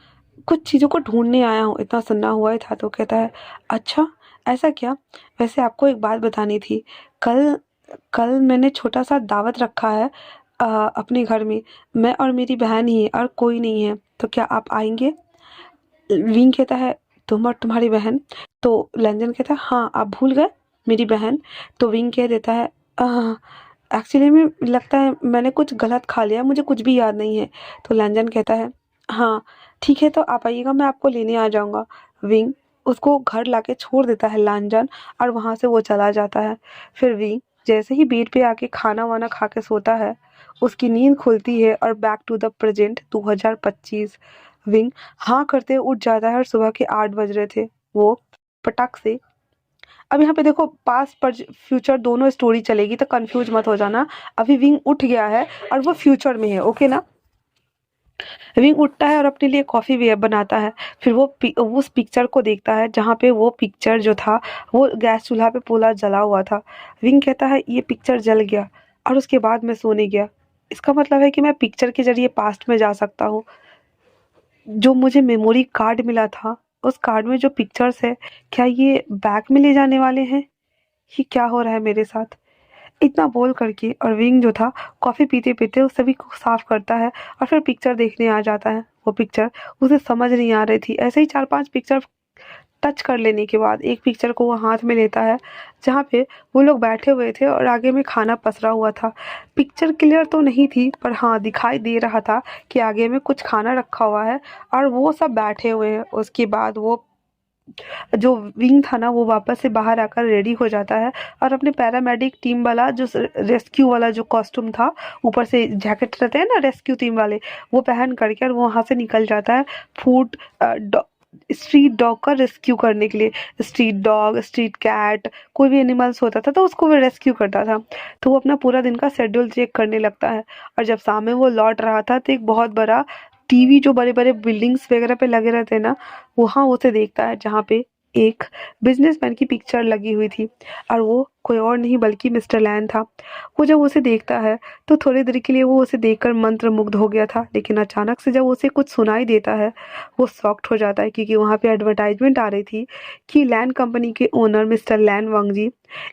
कुछ चीज़ों को ढूँढने आया हूँ। इतना सुना हुआ ही था। तो कहता है अच्छा ऐसा क्या? वैसे आपको एक बात बतानी थी। कल कल मैंने छोटा-सा दावत रखा है अपने घर में। मैं और मेरी बहन ही हैं और कोई नहीं है। तो क्या आप आएँगे? विंग कहता है तुम और तुम्हारी बहन? तो लैंजन कहता है हाँ आप भूल गए मेरी बहन। तो विंग कह देता है एक्चुअली में लगता है मैंने कुछ गलत खा लिया, मुझे कुछ भी याद नहीं है। तो लैंजन कहता है हाँ ठीक है तो आप आइएगा, मैं आपको लेने आ जाऊंगा। विंग उसको घर लाके छोड़ देता है लैंजन, और वहां से वो चला जाता है। फिर विंग जैसे ही बेड पे आके खाना वाना खा के सोता है, उसकी नींद खुलती है और back to the present 2025। Wing हाँ करते उठ जाता है और सुबह के 8 बज रहे थे। वो पटक से, अब यहाँ पे देखो पास्ट पर फ्यूचर दोनों स्टोरी चलेगी तो कंफ्यूज मत हो जाना। अभी विंग उठ गया है और वो फ्यूचर में है, ओके ना। विंग उठता है और अपने लिए कॉफ़ी वे बनाता है। फिर वो उस पिक्चर को देखता है जहाँ पे वो पिक्चर जो था वो गैस चूल्हा पे पूरा जला हुआ था। विंग कहता है ये पिक्चर जल गया और उसके बाद मैं सोने गया। इसका मतलब है कि मैं पिक्चर के जरिए पास्ट में जा सकता हूँ। जो मुझे मेमोरी कार्ड मिला था उस कार्ड में जो पिक्चर्स है, क्या ये बैग में ले जाने वाले हैं? ये क्या हो रहा है मेरे साथ? इतना बोल करके और विंग जो था कॉफ़ी पीते पीते उस सभी को साफ करता है और फिर पिक्चर देखने आ जाता है। वो पिक्चर उसे समझ नहीं आ रही थी। ऐसे ही 4-5 पिक्चर टच कर लेने के बाद एक पिक्चर को वो हाथ में लेता है जहाँ पे वो लोग बैठे हुए थे और आगे में खाना पसरा हुआ था। पिक्चर क्लियर तो नहीं थी पर हाँ दिखाई दे रहा था कि आगे में कुछ खाना रखा हुआ है और वो सब बैठे हुए हैं। उसके बाद वो जो विंग था ना वो वापस से बाहर आकर रेडी हो जाता है और अपने पैरामेडिक टीम वाला जो रेस्क्यू वाला जो कॉस्ट्यूम था, ऊपर से जैकेट रहते हैं ना रेस्क्यू टीम वाले, वो पहन करके और वो वहाँ से निकल जाता है फूड स्ट्रीट डॉग का रेस्क्यू करने के लिए। स्ट्रीट डॉग, स्ट्रीट कैट, कोई भी एनिमल्स होता था तो उसको वो रेस्क्यू करता था। तो वो अपना पूरा दिन का शेड्यूल चेक करने लगता है और जब शाम में वो लौट रहा था तो एक बहुत बड़ा टीवी जो बड़े बड़े बिल्डिंग्स वगैरह पे लगे रहते हैं ना, वहाँ उसे देखता है जहाँ पे एक बिजनेसमैन की पिक्चर लगी हुई थी और वो कोई और नहीं बल्कि मिस्टर लैन था। वो जब उसे देखता है तो थोड़ी देर के लिए वो उसे देखकर मंत्रमुग्ध हो गया था, लेकिन अचानक से जब उसे कुछ सुनाई देता है वो शॉक्ड हो जाता है क्योंकि वहाँ पे एडवर्टाइजमेंट आ रही थी कि लैन कंपनी के ओनर मिस्टर लैन वांगजी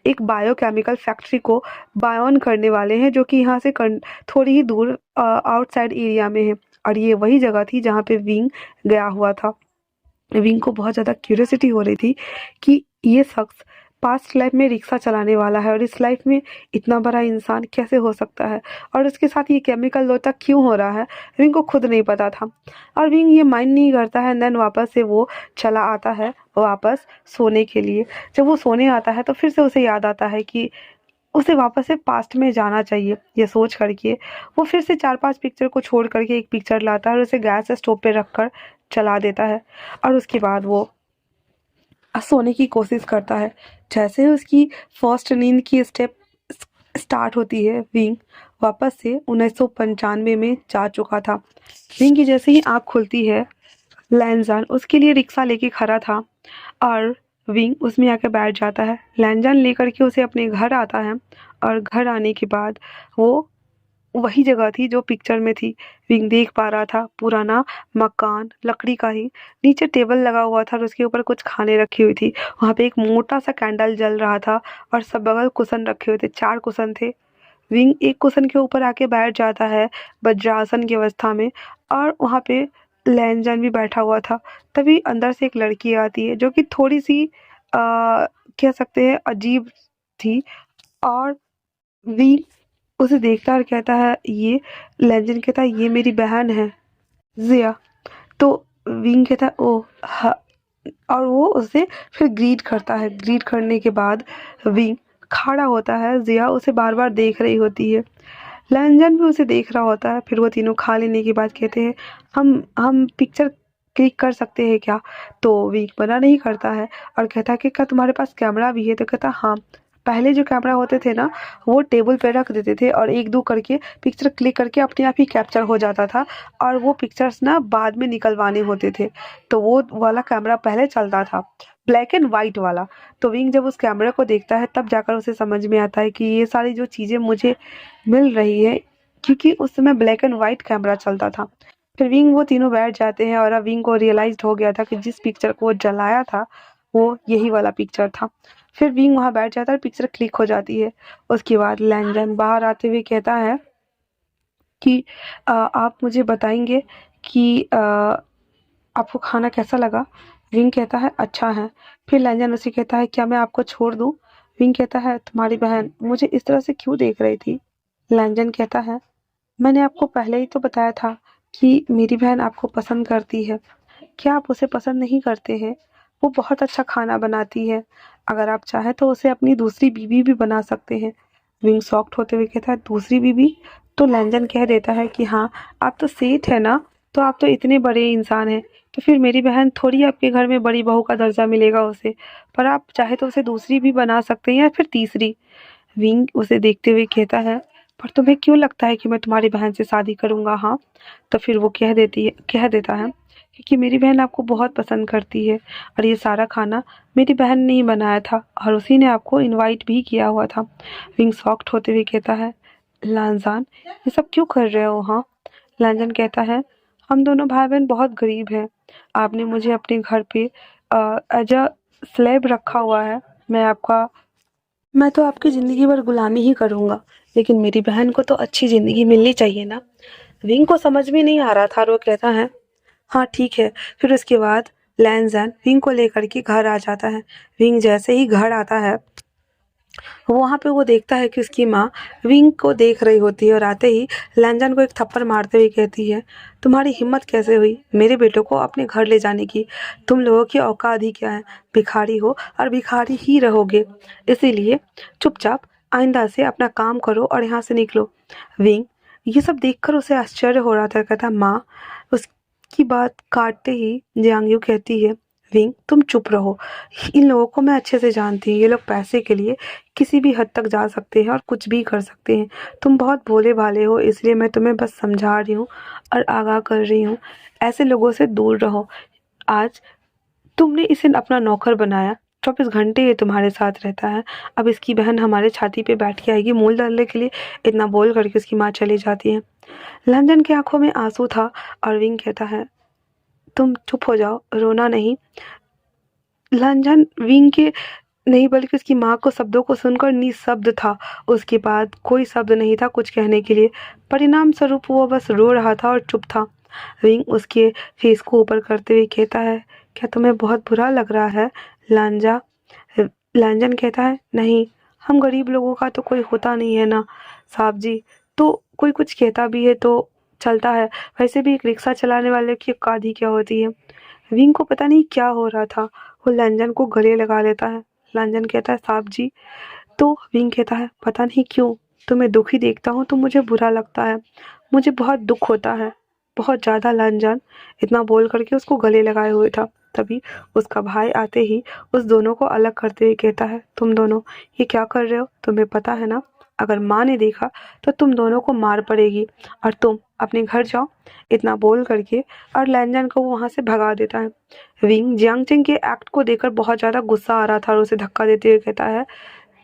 एक बायोकेमिकल फैक्ट्री को बायोन करने वाले हैं जो कि यहाँ से थोड़ी ही दूर आउटसाइड एरिया में है। और ये वही जगह थी जहाँ पे विंग गया हुआ था। विंग को बहुत ज़्यादा क्यूरियोसिटी हो रही थी कि ये शख्स पास्ट लाइफ में रिक्शा चलाने वाला है और इस लाइफ में इतना बड़ा इंसान कैसे हो सकता है और उसके साथ ये केमिकल लोचा क्यों हो रहा है, विंग को खुद नहीं पता था। और विंग ये माइंड नहीं करता है। देन वापस से वो चला आता है वापस सोने के लिए। जब वो सोने आता है तो फिर से उसे याद आता है कि उसे वापस से पास्ट में जाना चाहिए। ये सोच करके वो फिर से 4-5 पिक्चर को छोड़ करके एक पिक्चर लाता है और उसे गैस स्टोव पे रख कर चला देता है और उसके बाद वो सोने की कोशिश करता है। जैसे ही उसकी फर्स्ट नींद की स्टेप स्टार्ट होती है, विंग वापस से 1995 में जा चुका था। विंग की जैसे ही आँख खुलती है, लैंजान उसके लिए रिक्शा लेके खड़ा था और विंग उसमें आके बैठ जाता है। लैंजन लेकर के उसे अपने घर आता है और घर आने के बाद वो वही जगह थी जो पिक्चर में थी। विंग देख पा रहा था पुराना मकान लकड़ी का ही, नीचे टेबल लगा हुआ था और उसके ऊपर कुछ खाने रखी हुई थी। वहां पे एक मोटा सा कैंडल जल रहा था और सब बगल कुशन रखे हुए थे, 4 कुशन थे। विंग एक कुशन के ऊपर आके बैठ जाता है वज्रासन की अवस्था में, और वहां पे लैनजन भी बैठा हुआ था। तभी अंदर से एक लड़की आती है जो कि थोड़ी सी कह सकते हैं अजीब थी, और विंग उसे देखता है और कहता है ये, लैंजन कहता है ये मेरी बहन है जिया। तो विंग कहता है ओ हाँ, और वो उसे फिर ग्रीट करता है। ग्रीट करने के बाद विंग खड़ा होता है, जिया उसे बार बार देख रही होती है, लैंजन भी उसे देख रहा होता है। फिर वो तीनों खा लेने के बाद कहते हैं हम पिक्चर क्लिक कर सकते हैं क्या? तो विंग मना नहीं करता है और कहता है कि क्या तुम्हारे पास कैमरा भी है? तो कहता हाँ, पहले जो कैमरा होते थे ना वो टेबल पे रख देते थे और एक दो करके पिक्चर क्लिक करके अपने आप ही कैप्चर हो जाता था, और वो पिक्चर्स ना बाद में निकलवाने होते थे। तो वो वाला कैमरा पहले चलता था, ब्लैक एंड वाइट वाला। तो विंग जब उस कैमरे को देखता है तब जाकर उसे समझ में आता है कि ये सारी जो चीज़ें मुझे मिल रही है क्योंकि उस समय ब्लैक एंड वाइट कैमरा चलता था। फिर विंग वो तीनों बैठ जाते हैं और अब विंग को रियलाइज हो गया था कि जिस पिक्चर को वो जलाया था वो यही वाला पिक्चर था। फिर विंग वहां बैठ जाता है और पिक्चर क्लिक हो जाती है। उसके बाद लैंजन बाहर आते हुए कहता है कि आप मुझे बताएंगे कि आपको खाना कैसा लगा? विंग कहता है अच्छा है। फिर लैंजन उसे कहता है क्या मैं आपको छोड़ दूं? विंग कहता है तुम्हारी बहन मुझे इस तरह से क्यों देख रही थी? लैंजन कहता है मैंने आपको पहले ही तो बताया था कि मेरी बहन आपको पसंद करती है। क्या आप उसे पसंद नहीं करते हैं? वो बहुत अच्छा खाना बनाती है, अगर आप चाहें तो उसे अपनी दूसरी बीवी भी बना सकते हैं। विंग शॉक्ड होते हुए कहता है दूसरी बीवी? तो लैंजन कह देता है कि हाँ, आप तो सेठ है ना, तो आप तो इतने बड़े इंसान हैं, तो फिर मेरी बहन थोड़ी आपके घर में बड़ी बहू का दर्जा मिलेगा उसे, पर आप चाहे तो उसे दूसरी भी बना सकते हैं या फिर तीसरी। विंग उसे देखते हुए कहता है पर तुम्हें क्यों लगता है कि मैं तुम्हारी बहन से शादी करूंगा? हाँ, तो फिर वो कह देता है क्योंकि मेरी बहन आपको बहुत पसंद करती है और ये सारा खाना मेरी बहन ने ही बनाया था और उसी ने आपको इनवाइट भी किया हुआ था। विंग शॉक्ड होते हुए कहता है लांजान ये सब क्यों कर रहे हो? हाँ, लांजन कहता है हम दोनों भाई बहन बहुत गरीब हैं, आपने मुझे अपने घर पे एज अ स्लेब रखा हुआ है, मैं तो आपकी ज़िंदगी भर गुलामी ही करूँगा, लेकिन मेरी बहन को तो अच्छी ज़िंदगी मिलनी चाहिए ना। विंग को समझ में नहीं आ रहा था और वो कहता है हाँ ठीक है। फिर उसके बाद लैंजन विंग को लेकर के घर आ जाता है। विंग जैसे ही घर आता है वहाँ पे वो देखता है कि उसकी माँ विंग को देख रही होती है और आते ही लैंजन को एक थप्पड़ मारते हुए कहती है तुम्हारी हिम्मत कैसे हुई मेरे बेटों को अपने घर ले जाने की? तुम लोगों की औकात ही क्या है? भिखारी हो और भिखारी ही रहोगे, इसीलिए चुपचाप आइंदा से अपना काम करो और यहाँ से निकलो। विंग ये सब देखकर उसे आश्चर्य हो रहा था, कहता माँ। उसकी बात काटते ही जियांग कहती है विंग तुम चुप रहो, इन लोगों को मैं अच्छे से जानती हूँ, ये लोग पैसे के लिए किसी भी हद तक जा सकते हैं और कुछ भी कर सकते हैं। तुम बहुत भोले भाले हो, इसलिए मैं तुम्हें बस समझा रही हूँ और आगाह कर रही हूँ, ऐसे लोगों से दूर रहो। आज तुमने इसे अपना नौकर बनाया, 24 घंटे ये तुम्हारे साथ रहता है, अब इसकी बहन हमारे छाती पे बैठ के आएगी मूल डालने के लिए? इतना बोल करके उसकी माँ चली जाती है। लंदन की आंखों में आंसू था और विंग कहता है तुम चुप हो जाओ, रोना नहीं। लंदन विंग के नहीं बल्कि उसकी माँ को शब्दों को सुनकर निशब्द था, उसके बाद कोई शब्द नहीं था कुछ कहने के लिए। परिणाम स्वरूप वो बस रो रहा था और चुप था। विंग उसके फेस को ऊपर करते हुए कहता है क्या तुम्हें बहुत बुरा लग रहा है लांजा? लांजन कहता है नहीं, हम गरीब लोगों का तो कोई होता नहीं है ना साहब जी, तो कोई कुछ कहता भी है तो चलता है, वैसे भी एक रिक्शा चलाने वाले की औकात ही क्या होती है। विंग को पता नहीं क्या हो रहा था, वो लांजन को गले लगा लेता है। लांजन कहता है साहब जी, तो विंग कहता है पता नहीं क्यों तुम्हें दुखी देखता हूँ तो मुझे बुरा लगता है, मुझे बहुत दुख होता है, बहुत ज़्यादा। लांजन इतना बोल करके उसको गले लगाए हुए था, तभी उसका भाई आते ही उस दोनों को अलग करते हुए कहता है तुम दोनों ये क्या कर रहे हो? तुम्हें पता है ना अगर माँ ने देखा तो तुम दोनों को मार पड़ेगी और तुम अपने घर जाओ। इतना बोल करके और लैंजन को वहाँ से भगा देता है। विंग जियांगचेंग के एक्ट को देखकर बहुत ज़्यादा गुस्सा आ रहा था और उसे धक्का देते हुए कहता है,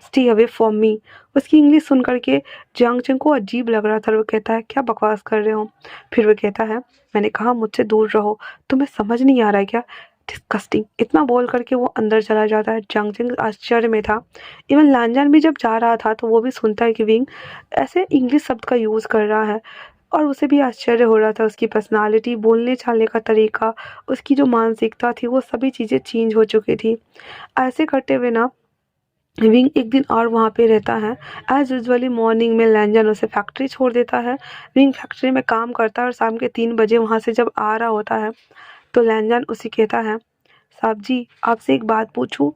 स्टे अवे फ्रॉम मी। उसकी इंग्लिश सुन करके जियांगचेंग को अजीब लग रहा था और वो कहता है, क्या बकवास कर रहे हो। फिर वो कहता है, मैंने कहा मुझसे दूर रहो, तुम्हें समझ नहीं आ रहा है क्या। डिस्कस्टिंग। इतना बोल करके वो अंदर चला जाता है। जियांगचेंग आश्चर्य में था। इवन लांजान भी जब जा रहा था तो वो भी सुनता है कि विंग ऐसे इंग्लिश शब्द का यूज़ कर रहा है और उसे भी आश्चर्य हो रहा था। उसकी पर्सनालिटी, बोलने चालने का तरीका, उसकी जो मानसिकता थी, वो सभी चीज़ें चेंज हो चुकी थी। ऐसे करते हुए ना विंग एक दिन और वहाँ पे रहता है। एज यूजुअली मॉर्निंग में लैंजन उसे फैक्ट्री छोड़ देता है। विंग फैक्ट्री में काम करता है और शाम के 3 बजे वहाँ से जब आ रहा होता है तो लैंजन उसे कहता है, साहब जी आपसे एक बात पूछूं।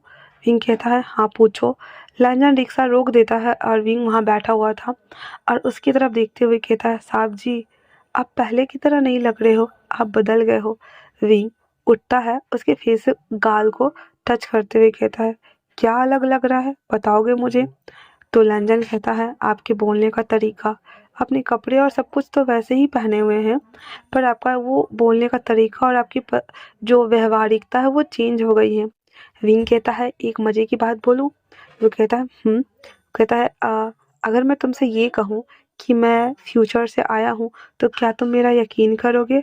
विंग कहता है, हाँ पूछो। लैंजन रिक्शा रोक देता है और विंग वहाँ बैठा हुआ था और उसकी तरफ देखते हुए कहता है, साहब जी आप पहले की तरह नहीं लग रहे हो, आप बदल गए हो। विंग उठता है, उसके फेस से गाल को टच करते हुए कहता है, क्या अलग लग रहा है, बताओगे मुझे। तो लैंजन कहता है, आपके बोलने का तरीका, अपने कपड़े और सब कुछ तो वैसे ही पहने हुए हैं, पर आपका वो बोलने का तरीका और आपकी जो व्यवहारिकता है वो चेंज हो गई है। विंग कहता है, एक मज़े की बात बोलूं। वो कहता है, कहता है, अगर मैं तुमसे ये कहूँ कि मैं फ्यूचर से आया हूँ तो क्या तुम मेरा यकीन करोगे।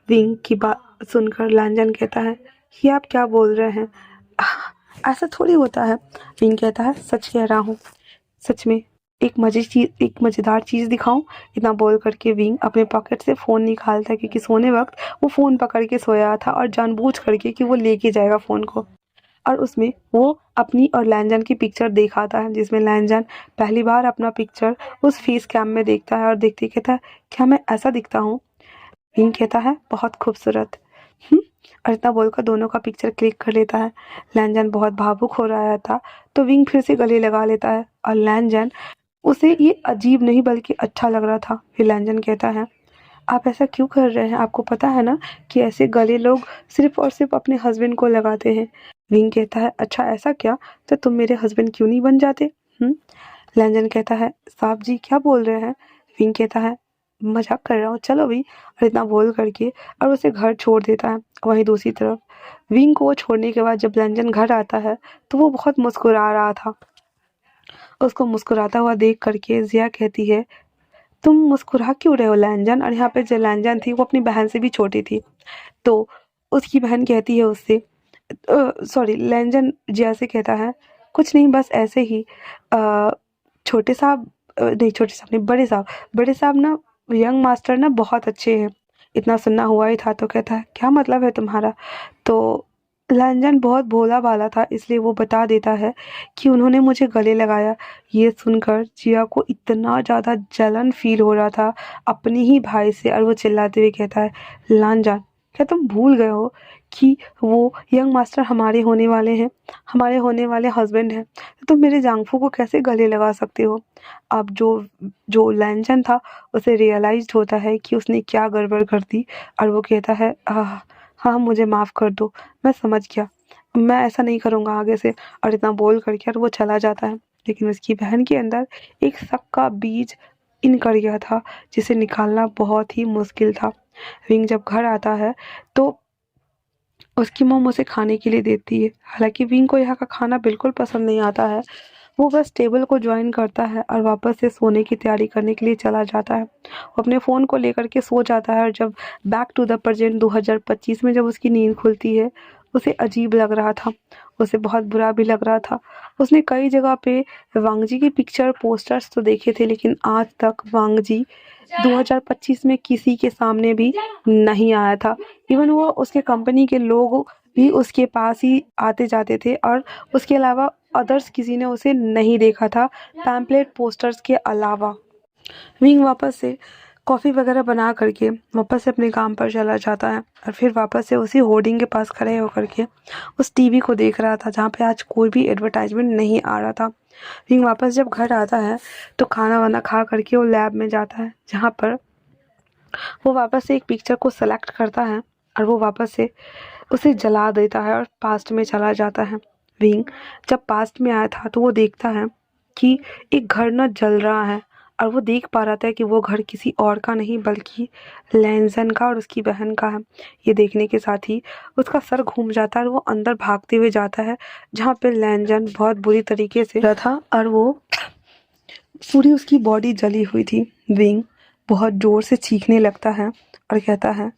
विंग की बात सुनकर लैंजन कहता है, ये आप क्या बोल रहे हैं, ऐसा थोड़ी होता है। विंग कहता है, सच कह रहा हूँ, सच में। एक मज़ेदार चीज़ दिखाऊं। इतना बोल करके विंग अपने पॉकेट से फ़ोन निकालता है, क्योंकि सोने वक्त वो फ़ोन पकड़ के सोया था और जानबूझ करके कि वो लेके जाएगा फ़ोन को। और उसमें वो अपनी और लैंजन की पिक्चर दिखाता है, जिसमें लैंजन पहली बार अपना पिक्चर उस फेस कैम में देखता है और देखते ही कहता है, क्या मैं ऐसा दिखता हूँ। विंग कहता है, बहुत खूबसूरत। और इतना बोलकर दोनों का पिक्चर क्लिक कर लेता है। लैंजन बहुत भावुक हो रहा था तो विंग फिर से गले लगा लेता है और लैंजन उसे ये अजीब नहीं बल्कि अच्छा लग रहा था। फिर लैंजन कहता है, आप ऐसा क्यों कर रहे हैं, आपको पता है ना कि ऐसे गले लोग सिर्फ और सिर्फ अपने हस्बैंड को लगाते हैं। विंग कहता है, अच्छा ऐसा क्या, तो तुम मेरे हस्बैंड क्यों नहीं बन जाते। लैंजन कहता है, साहब जी क्या बोल रहे हैं। विंग कहता है, मजाक कर रहा हूँ, चलो भी। और इतना बोल करके और उसे घर छोड़ देता है। वहीं दूसरी तरफ विंग को छोड़ने के बाद जब लैंजन घर आता है तो वो बहुत मुस्कुरा रहा था। उसको मुस्कुराता हुआ देख करके जिया कहती है, तुम मुस्कुरा क्यों रहे हो लैंजन। और यहाँ पे जो लैंजन थी वो अपनी बहन से भी छोटी थी। तो उसकी बहन कहती है उससे, सॉरी लैंजन जिया से कहता है, कुछ नहीं बस ऐसे ही, छोटे साहब, नहीं छोटे साहब नहीं, बड़े साहब ना, यंग मास्टर ना बहुत अच्छे हैं। इतना सुनना हुआ ही था तो कहता है, क्या मतलब है तुम्हारा। तो लैंजन बहुत भोला भाला था इसलिए वो बता देता है कि उन्होंने मुझे गले लगाया। ये सुनकर जिया को इतना ज़्यादा जलन फील हो रहा था अपने ही भाई से और वो चिल्लाते हुए कहता है, लांजान क्या तुम भूल गए हो कि वो यंग मास्टर हमारे होने वाले हैं, हमारे होने वाले हस्बैंड हैं, तो तुम मेरे जांगफू को कैसे गले लगा सकते हो। अब जो जो लैंजन था उसे रियलाइज्ड होता है कि उसने क्या गड़बड़ कर दी और वो कहता है, हाँ मुझे माफ़ कर दो, मैं समझ गया, मैं ऐसा नहीं करूँगा आगे से। और इतना बोल करके और वो चला जाता है। लेकिन उसकी बहन के अंदर एक शक का बीज इन कर गया था जिसे निकालना बहुत ही मुश्किल था। विंग जब घर आता है तो उसकी मॉम उसे खाने के लिए देती है। हालांकि विंग को यहाँ का खाना बिल्कुल पसंद नहीं आता है। वो बस टेबल को ज्वाइन करता है और वापस से सोने की तैयारी करने के लिए चला जाता है। वो अपने फ़ोन को लेकर के सो जाता है और जब बैक टू द प्रेजेंट 2025 में जब उसकी नींद खुलती है उसे अजीब लग रहा था, उसे बहुत बुरा भी लग रहा था। उसने कई जगह पे वांगजी की पिक्चर पोस्टर्स तो देखे थे लेकिन आज तक वांगजी 2025 में किसी के सामने भी नहीं आया था। इवन वो उसके कंपनी के लोग भी उसके पास ही आते जाते थे और उसके अलावा अदर्स किसी ने उसे नहीं देखा था पैम्पलेट पोस्टर्स के अलावा। विंग वापस से कॉफ़ी वगैरह बना करके वापस से अपने काम पर चला जाता है और फिर वापस से उसी होर्डिंग के पास खड़े होकर के उस टीवी को देख रहा था जहाँ पे आज कोई भी एडवर्टाइजमेंट नहीं आ रहा था। विंग वापस जब घर आता है तो खाना वाना खा करके वो लैब में जाता है जहाँ पर वो वापस से एक पिक्चर को सेलेक्ट करता है और वो वापस से उसे जला देता है और पास्ट में चला जाता है। विंग जब पास्ट में आया था तो वो देखता है कि एक घर ना जल रहा है और वो देख पा रहा था कि वो घर किसी और का नहीं बल्कि लैंजन का और उसकी बहन का है। ये देखने के साथ ही उसका सर घूम जाता है और वो अंदर भागते हुए जाता है जहाँ पे लैंजन बहुत बुरी तरीके से रहा था और वो पूरी उसकी बॉडी जली हुई थी। विंग बहुत जोर से चीखने लगता है और कहता है,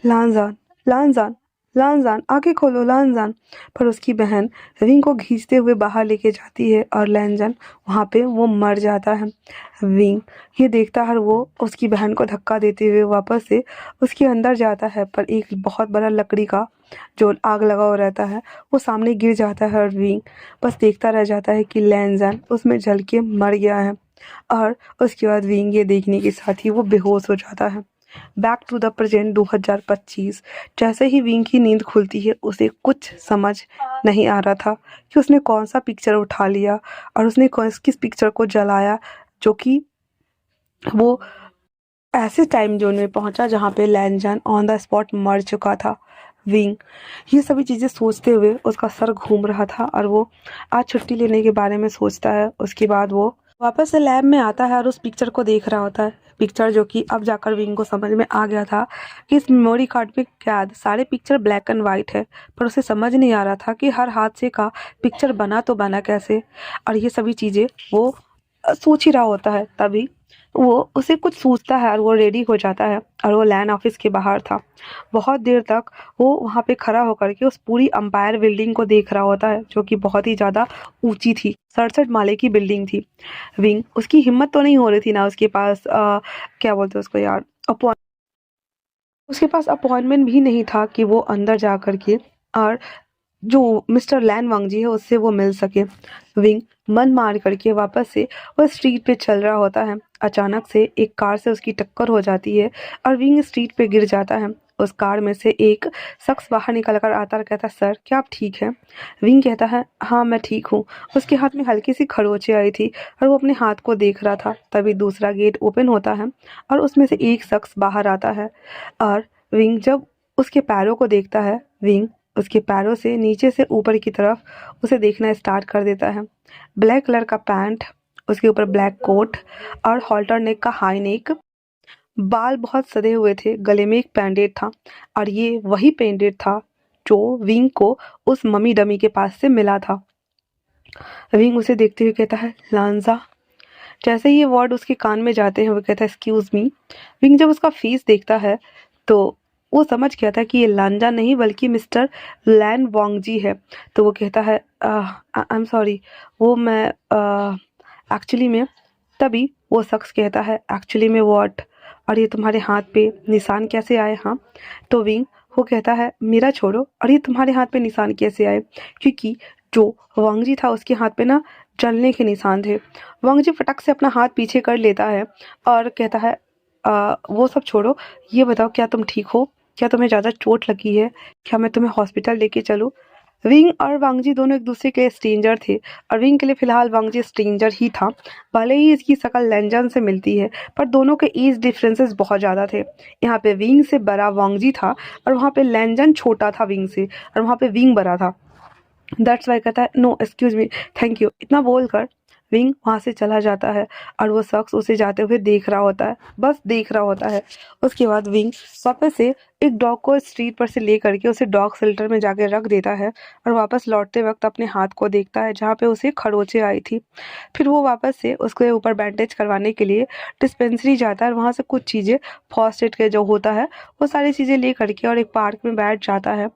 लांजान, लांजान, लांजान, आंखें खोलो लांजान। पर उसकी बहन विंग को खींचते हुए बाहर लेके जाती है और लैंजन वहाँ पे वो मर जाता है। विंग ये देखता है और वो उसकी बहन को धक्का देते हुए वापस से उसके अंदर जाता है, पर एक बहुत बड़ा लकड़ी का जो आग लगा हुआ रहता है वो सामने गिर जाता है और विंग बस देखता रह जाता है कि लैंजन उसमें जल के मर गया है। और उसके बाद विंग ये देखने के साथ ही वो बेहोश हो जाता है। Back to the present 2025। जैसे ही विंग की नींद खुलती है उसे कुछ समझ नहीं आ रहा था कि उसने कौन सा पिक्चर उठा लिया और उसने किस पिक्चर को जलाया, जो कि वो ऐसे टाइम जोन में पहुंचा जहां पे लैंजन ऑन द स्पॉट मर चुका था। विंग ये सभी चीज़ें सोचते हुए उसका सर घूम रहा था और वो आज छुट्टी लेने के बारे में सोचता है। उसके बाद वो वापस से लैब में आता है और उस पिक्चर को देख रहा होता है। पिक्चर जो कि अब जाकर विंग को समझ में आ गया था कि इस मेमोरी कार्ड में कैद सारे पिक्चर ब्लैक एंड वाइट है, पर उसे समझ नहीं आ रहा था कि हर हादसे का पिक्चर बना तो बना कैसे। और ये सभी चीज़ें वो सोच ही रहा होता है। तभी वो उसे कुछ सूझता है और वो रेडी हो जाता है और वो लैंड ऑफिस के बाहर था। बहुत देर तक वो वहाँ पे खड़ा होकर के उस पूरी अंपायर बिल्डिंग को देख रहा होता है, जो कि बहुत ही ज़्यादा ऊंची थी। 67 माले की बिल्डिंग थी। विंग उसकी हिम्मत तो नहीं हो रही थी ना, उसके पास क्या बोलते हैं उसको यार, उसके पास अपॉइंटमेंट भी नहीं था कि वो अंदर जा कर के और जो मिस्टर लैन वांगजी है उससे वो मिल सके। विंग मन मार करके वापस से वो स्ट्रीट पे चल रहा होता है। अचानक से एक कार से उसकी टक्कर हो जाती है और विंग स्ट्रीट पे गिर जाता है। उस कार में से एक शख्स बाहर निकल कर आता है और कहता है, सर क्या आप ठीक हैं? विंग कहता है, हाँ मैं ठीक हूँ। उसके हाथ में हल्की सी खरोंचे आई थी और वो अपने हाथ को देख रहा था। तभी दूसरा गेट ओपन होता है और उसमें से एक शख्स बाहर आता है और विंग जब उसके पैरों को देखता है, विंग उसके पैरों से नीचे से ऊपर की तरफ उसे देखना स्टार्ट कर देता है। ब्लैक कलर का पैंट, उसके ऊपर ब्लैक कोट और हॉल्टर नेक का हाई नेक, बाल बहुत सदे हुए थे, गले में एक बैंडेड था और ये वही बैंडेड था जो विंग को उस मम्मी डमी के पास से मिला था। विंग उसे देखते हुए कहता है, लांजा। जैसे ही ये वर्ड उसके कान में जाते हैं वो कहता है, एक्सक्यूज मी। विंग जब उसका फेस देखता है तो वो समझ गया था कि ये लांजा नहीं बल्कि मिस्टर लैन वांगजी है। तो वो कहता है, आई एम सॉरी, वो मैं एक्चुअली में। तभी वो शख्स कहता है, एक्चुअली में व्हाट, और ये तुम्हारे हाथ पे निशान कैसे आए? हाँ। तो विंग वो कहता है, मेरा छोड़ो, और ये तुम्हारे हाथ पे निशान कैसे आए? क्योंकि जो वांगजी था उसके हाथ पे ना जलने के निशान थे। वांगजी फटक से अपना हाथ पीछे कर लेता है और कहता है, वो सब छोड़ो, ये बताओ क्या तुम ठीक हो? क्या तुम्हें ज़्यादा चोट लगी है? क्या मैं तुम्हें हॉस्पिटल लेके चलूँ? विंग और वांगजी दोनों एक दूसरे के स्ट्रेंजर थे और विंग के लिए फिलहाल वांगजी स्ट्रेंजर ही था। भले ही इसकी शक्ल लैंजन से मिलती है, पर दोनों के एज डिफरेंसेस बहुत ज़्यादा थे। यहाँ पे विंग से बड़ा वांगजी था और वहाँ पे लैंजन छोटा था विंग से, और वहाँ पे विंग बड़ा था। दैट्स वाई कहता है, no excuse me, thank you. इतना बोलकर विंग वहाँ से चला जाता है और वो शख्स उसे जाते हुए देख रहा होता है, बस देख रहा होता है। उसके बाद विंग वापस से एक डॉग को स्ट्रीट पर से ले करके उसे डॉग शेल्टर में जाके रख देता है और वापस लौटते वक्त अपने हाथ को देखता है जहाँ पे उसे खरोंचे आई थी। फिर वो वापस से उसके ऊपर बैंडेज करवाने के लिए डिस्पेंसरी जाता है और वहाँ से कुछ चीज़ें फर्स्ट एड के जो होता है वो सारी चीज़ें ले करके और एक पार्क में बैठ जाता है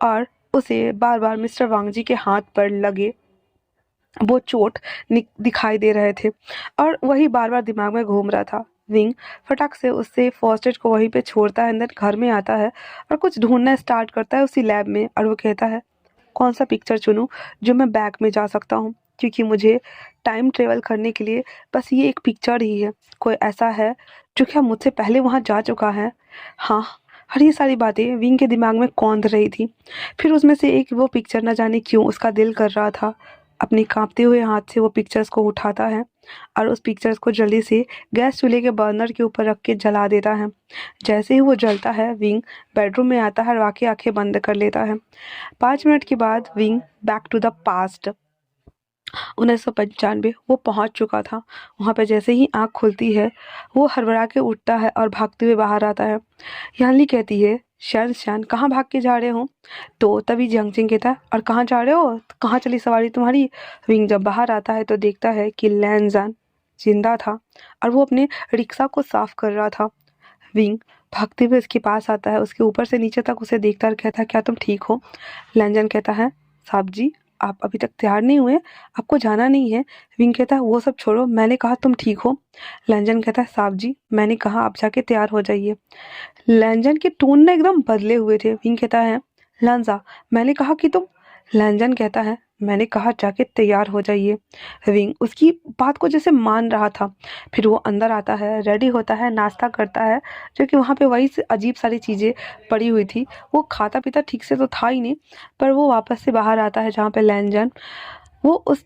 और उसे बार बार मिस्टर वांगजी के हाथ पर लगे वो चोट दिखाई दे रहे थे और वही बार बार दिमाग में घूम रहा था। विंग फटक से उससे फर्स्ट एड को वहीं पे छोड़ता है, अंदर घर में आता है और कुछ ढूंढना स्टार्ट करता है उसी लैब में, और वो कहता है, कौन सा पिक्चर चुनूं जो मैं बैग में जा सकता हूँ, क्योंकि मुझे टाइम ट्रेवल करने के लिए बस ये एक पिक्चर ही है। कोई ऐसा है जो क्या मुझसे पहले वहाँ जा चुका है? हाँ। और ये सारी बातें विंग के दिमाग में कौंध रही थी। फिर उसमें से एक वो पिक्चर न जाने क्यों उसका दिल कर रहा था। अपने कांपते हुए हाथ से वो पिक्चर्स को उठाता है और उस पिक्चर्स को जल्दी से गैस चूल्हे के बर्नर के ऊपर रख के जला देता है। जैसे ही वो जलता है विंग बेडरूम में आता है और आके आंखें बंद कर लेता है। 5 मिनट के बाद Wing back to the past 1995 वो पहुंच चुका था। वहां पे जैसे ही आंख खुलती है वो हड़बड़ा के उठता है और भागते हुए बाहर आता है। यानली कहती है, शान शान कहाँ भाग के जा रहे हो? तो तभी जियांगचिंग कहता है, और कहाँ जा रहे हो, कहाँ चली सवारी तुम्हारी? विंग जब बाहर आता है तो देखता है कि लैनजान जिंदा था और वो अपने रिक्शा को साफ कर रहा था। विंग भागते हुए उसके पास आता है, उसके ऊपर से नीचे तक उसे देखता और कहता है, क्या तुम ठीक हो? लैंजन कहता है, साहब जी आप अभी तक तैयार नहीं हुए, आपको जाना नहीं है। विंग कहता है, वो सब छोड़ो, मैंने कहा तुम ठीक हो। लैंजन कहता है, साहब जी मैंने कहा आप जाके तैयार हो जाइए। लैंजन के टोन ना एकदम बदले हुए थे। विंग कहता है, लांजा मैंने कहा कि तुम। लैंजन कहता है, मैंने कहा जाके तैयार हो जाइए। विंग उसकी बात को जैसे मान रहा था। फिर वो अंदर आता है, रेडी होता है, नाश्ता करता है, जो कि वहाँ पे वही से अजीब सारी चीज़ें पड़ी हुई थी। वो खाता पीता ठीक से तो था ही नहीं, पर वो वापस से बाहर आता है जहाँ पे लैंजन वो उस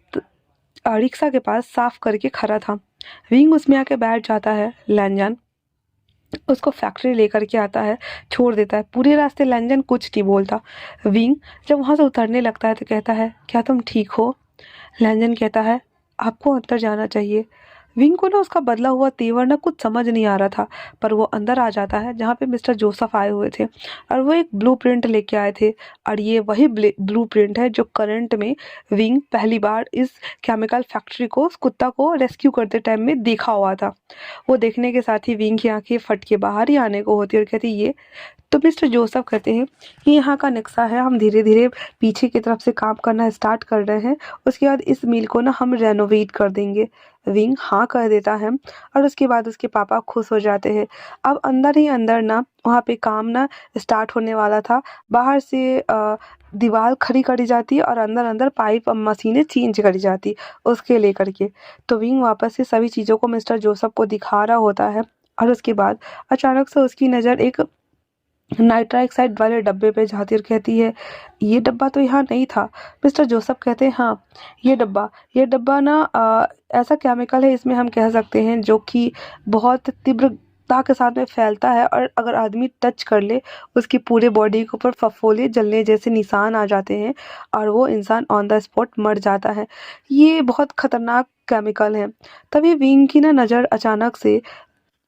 रिक्शा के पास साफ करके खड़ा था। विंग उसमें आके बैठ जाता है। लैंजन उसको फैक्ट्री लेकर के आता है, छोड़ देता है। पूरे रास्ते लैंजन कुछ नहीं बोलता। विंग जब वहाँ से उतरने लगता है तो कहता है, क्या तुम ठीक हो? लैंजन कहता है, आपको अंदर जाना चाहिए। विंग को ना उसका बदला हुआ तेवर ना कुछ समझ नहीं आ रहा था, पर वो अंदर आ जाता है जहाँ पे मिस्टर जोसेफ आए हुए थे और वो एक ब्लूप्रिंट लेके आए थे। और ये वही ब्लूप्रिंट है जो करंट में विंग पहली बार इस केमिकल फैक्ट्री को, उस कुत्ता को रेस्क्यू करते टाइम में देखा हुआ था। वो देखने के साथ ही विंग की आंखें फट के बाहर ही आने को होती है और कहती, ये तो मिस्टर जोसेफ कहते हैं, ये यहाँ का नक्शा है, हम धीरे धीरे पीछे की तरफ से काम करना स्टार्ट कर रहे हैं, उसके बाद इस मिल को ना हम रेनोवेट कर देंगे। विंग हाँ कर देता है और उसके बाद उसके पापा खुश हो जाते हैं। अब अंदर ही अंदर ना वहाँ पे काम ना स्टार्ट होने वाला था। बाहर से दीवार खड़ी करी जाती है और अंदर अंदर पाइप और मशीनें चेंज करी जाती उसके लेकर के। तो विंग वापस से सभी चीज़ों को मिस्टर जोसेफ को दिखा रहा होता है और उसके बाद अचानक से उसकी नज़र एक नाइट्राइक वाले डब्बे पे जाती और कहती है, ये डब्बा तो यहाँ नहीं था। मिस्टर जोसेफ कहते हैं, हाँ ये डब्बा ना ऐसा केमिकल है, इसमें हम कह सकते हैं जो कि बहुत तीव्रता के साथ में फैलता है और अगर आदमी टच कर ले उसकी पूरे बॉडी के ऊपर फफोले जलने जैसे निशान आ जाते हैं और वो इंसान ऑन द स्पॉट मर जाता है। ये बहुत खतरनाक केमिकल है। तभी विंग की ना नज़र अचानक से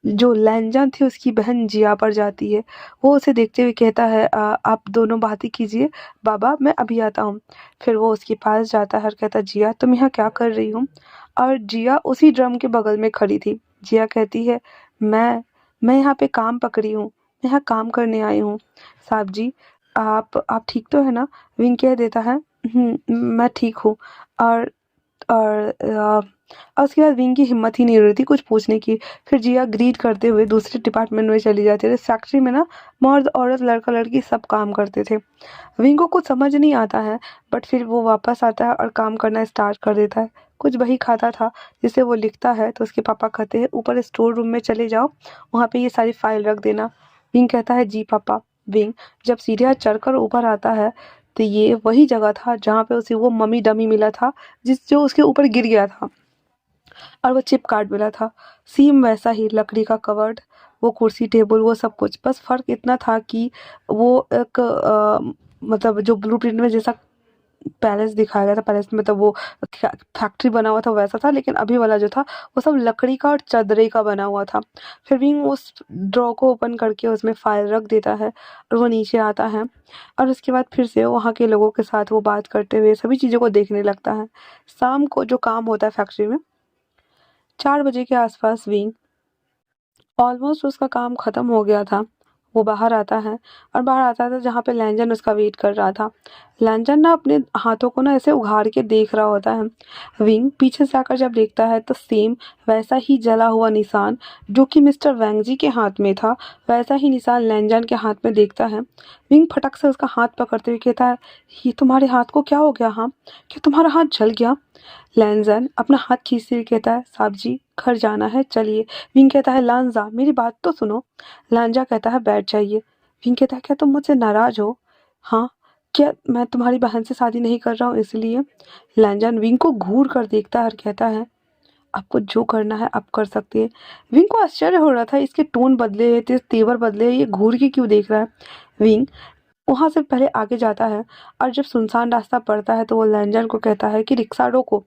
जो लैंजन थी उसकी बहन जिया पर जाती है। वो उसे देखते हुए कहता है, आप दोनों बातें कीजिए, बाबा मैं अभी आता हूँ। फिर वो उसके पास जाता है और कहता है, जिया तुम यहाँ क्या कर रही हो? और जिया उसी ड्रम के बगल में खड़ी थी। जिया कहती है, मैं यहाँ पे काम पकड़ी हूँ, मैं यहाँ काम करने आई हूँ। साहब जी आप ठीक तो है ना? विंग कह देता है, मैं ठीक हूँ। और और उसके बाद विंग की हिम्मत ही नहीं हो रही थी कुछ पूछने की। फिर जिया ग्रीड करते हुए दूसरे डिपार्टमेंट में चली जाती है। फैक्ट्री में ना मर्द औरत लड़का लड़की सब काम करते थे। विंग को कुछ समझ नहीं आता है, बट फिर वो वापस आता है और काम करना स्टार्ट कर देता है। कुछ बही खाता था जिसे वो लिखता है, तो उसके पापा कहते हैं ऊपर स्टोर रूम में चले जाओ, वहाँ पे ये सारी फाइल रख देना। विंग कहता है, जी पापा। विंग जब सीढ़ियाँ चढ़कर ऊपर आता है तो ये वही जगह था जहाँ पे उसे वो मम्मी डमी मिला था, जो उसके ऊपर गिर गया था और वो चिप कार्ड मिला था। सेम वैसा ही लकड़ी का कवर्ड, वो कुर्सी टेबल वो सब कुछ, बस फ़र्क इतना था कि वो एक मतलब जो ब्लूप्रिंट में जैसा पैलेस दिखाया गया था, पैलेस मतलब वो फैक्ट्री बना हुआ था वैसा था, लेकिन अभी वाला जो था वो सब लकड़ी का और चदरे का बना हुआ था। फिर भी उस ड्रॉ को ओपन करके उसमें फाइल रख देता है और वो नीचे आता है और उसके बाद फिर से वहाँ के लोगों के साथ वो बात करते हुए सभी चीज़ों को देखने लगता है। शाम को जो काम होता है फैक्ट्री में 4 बजे के आसपास विंग ऑलमोस्ट उसका काम ख़त्म हो गया था। वो बाहर आता है और बाहर आता था जहाँ पे लैंजन उसका वेट कर रहा था। लैंजन ना अपने हाथों को ना ऐसे उघाड़ के देख रहा होता है। विंग पीछे से आकर जब देखता है तो सेम वैसा ही जला हुआ निशान जो कि मिस्टर वैंगजी के हाथ में था, वैसा ही निशान लैंजन के हाथ में देखता है। विंग फटक से उसका हाथ पकड़ते हुए कहता है, ये तुम्हारे हाथ को क्या हो गया? हाँ, क्या तुम्हारा हाथ जल गया? लैंजन अपना हाथ खींचते हुए कहता है, साहब जी घर जाना है, चलिए। विंग कहता है, लांजा मेरी बात तो सुनो। लांजा कहता है, बैठ जाइए। विंग कहता है, क्या तुम मुझसे नाराज हो? हाँ, क्या मैं तुम्हारी बहन से शादी नहीं कर रहा हूँ इसलिए? लांजन विंग को घूर कर देखता है और कहता है, आपको जो करना है आप कर सकते हैं। विंग को आश्चर्य हो रहा था, इसके टोन बदले, तेवर बदले, ये घूर के क्यों देख रहा है? विंग वहां से पहले आगे जाता है और जब सुनसान रास्ता पड़ता है तो वो लैंजन को कहता है कि रिक्शा रोको।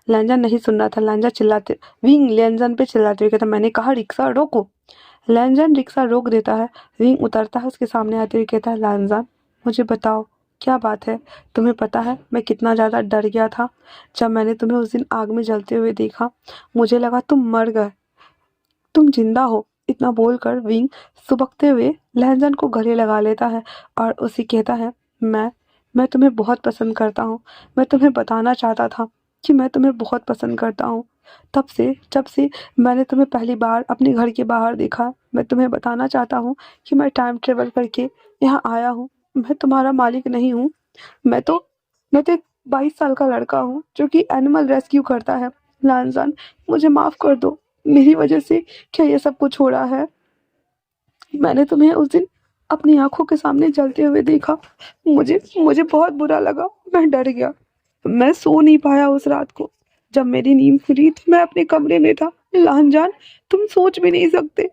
लैंजन नहीं सुन रहा था। लैंजन चिल्लाते विंग लैंजन पे चिल्लाते हुए कहता, मैंने कहा रिक्शा रोको। लैंजन रिक्शा रोक देता है। विंग उतरता है उसके सामने आते हुए कहता है, लैंजन मुझे बताओ क्या बात है। तुम्हें पता है मैं कितना ज़्यादा डर गया था जब मैंने तुम्हें उस दिन आग में जलते हुए देखा। मुझे लगा तुम मर गए, तुम जिंदा हो। इतना बोलकर विंग सुबकते हुए लहजन को गले लगा लेता है और उसे कहता है, मैं तुम्हें बहुत पसंद करता हूँ। मैं तुम्हें बताना चाहता था कि मैं तुम्हें बहुत पसंद करता हूँ। तब से जब से मैंने तुम्हें पहली बार अपने घर के बाहर देखा, मैं तुम्हें बताना चाहता हूँ कि मैं टाइम ट्रेवल करके यहाँ आया हूँ। मैं तुम्हारा मालिक नहीं हूँ। मैं तो मैं तो एक 22 साल का लड़का हूँ जो कि एनिमल रेस्क्यू करता है। लांजान, मुझे माफ कर दो। मेरी वजह से क्या ये सब कुछ हो रहा है। मैंने तुम्हें उस दिन अपनी आंखों के सामने जलते हुए देखा। मुझे मुझे बहुत बुरा लगा। मैं डर गया। मैं सो नहीं पाया उस रात को। जब मेरी नींद खुली तो मैं अपने कमरे में था। लांजान, तुम सोच भी नहीं सकते।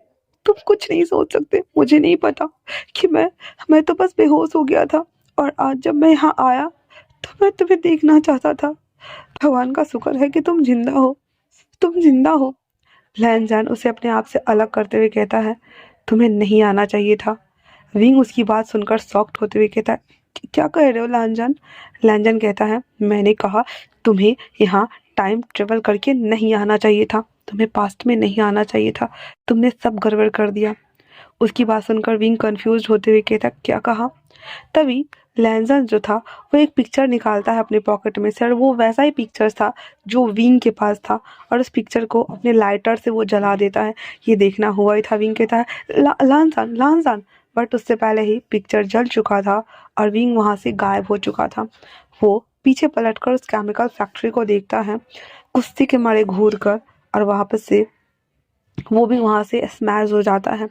तुम कुछ नहीं सोच सकते। मुझे नहीं पता कि मैं तो बस बेहोश हो गया था। और आज जब मैं यहाँ आया तो मैं तुम्हें देखना चाहता था। भगवान का शुक्र है कि तुम जिंदा हो। तुम जिंदा हो। लैनजान उसे अपने आप से अलग करते हुए कहता है, तुम्हें नहीं आना चाहिए था। विंग उसकी बात सुनकर शॉक्ड होते हुए कहता है, क्या कह रहे हो लैनजान?" लैनजान कहता है, मैंने कहा तुम्हें यहाँ टाइम ट्रेवल करके नहीं आना चाहिए था। तुम्हें पास्ट में नहीं आना चाहिए था। तुमने सब गड़बड़ कर दिया। उसकी बात सुनकर विंग कंफ्यूज होते हुए कहता, क्या कहा? तभी लैंजन जो था वो एक पिक्चर निकालता है अपने पॉकेट में से और वो वैसा ही पिक्चर था जो विंग के पास था। और उस पिक्चर को अपने लाइटर से वो जला देता है। ये देखना हुआ ही था। विंग कहता है, लांजान लांजान, बट उससे पहले ही पिक्चर जल चुका था और विंग वहाँ से गायब हो चुका था। वो पीछे पलटकर उस केमिकल फैक्ट्री को देखता है, कुश्ती के मारे घूर कर, और वापस से वो भी वहां से स्मैश हो जाता है।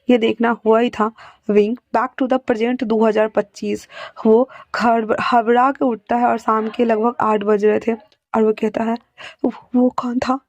ये देखना हुआ ही था। Wing back to the present 2025। वो घर हबड़ा के उठता है और शाम के लगभग 8 बज रहे थे और वो कहता है, वो कौन था?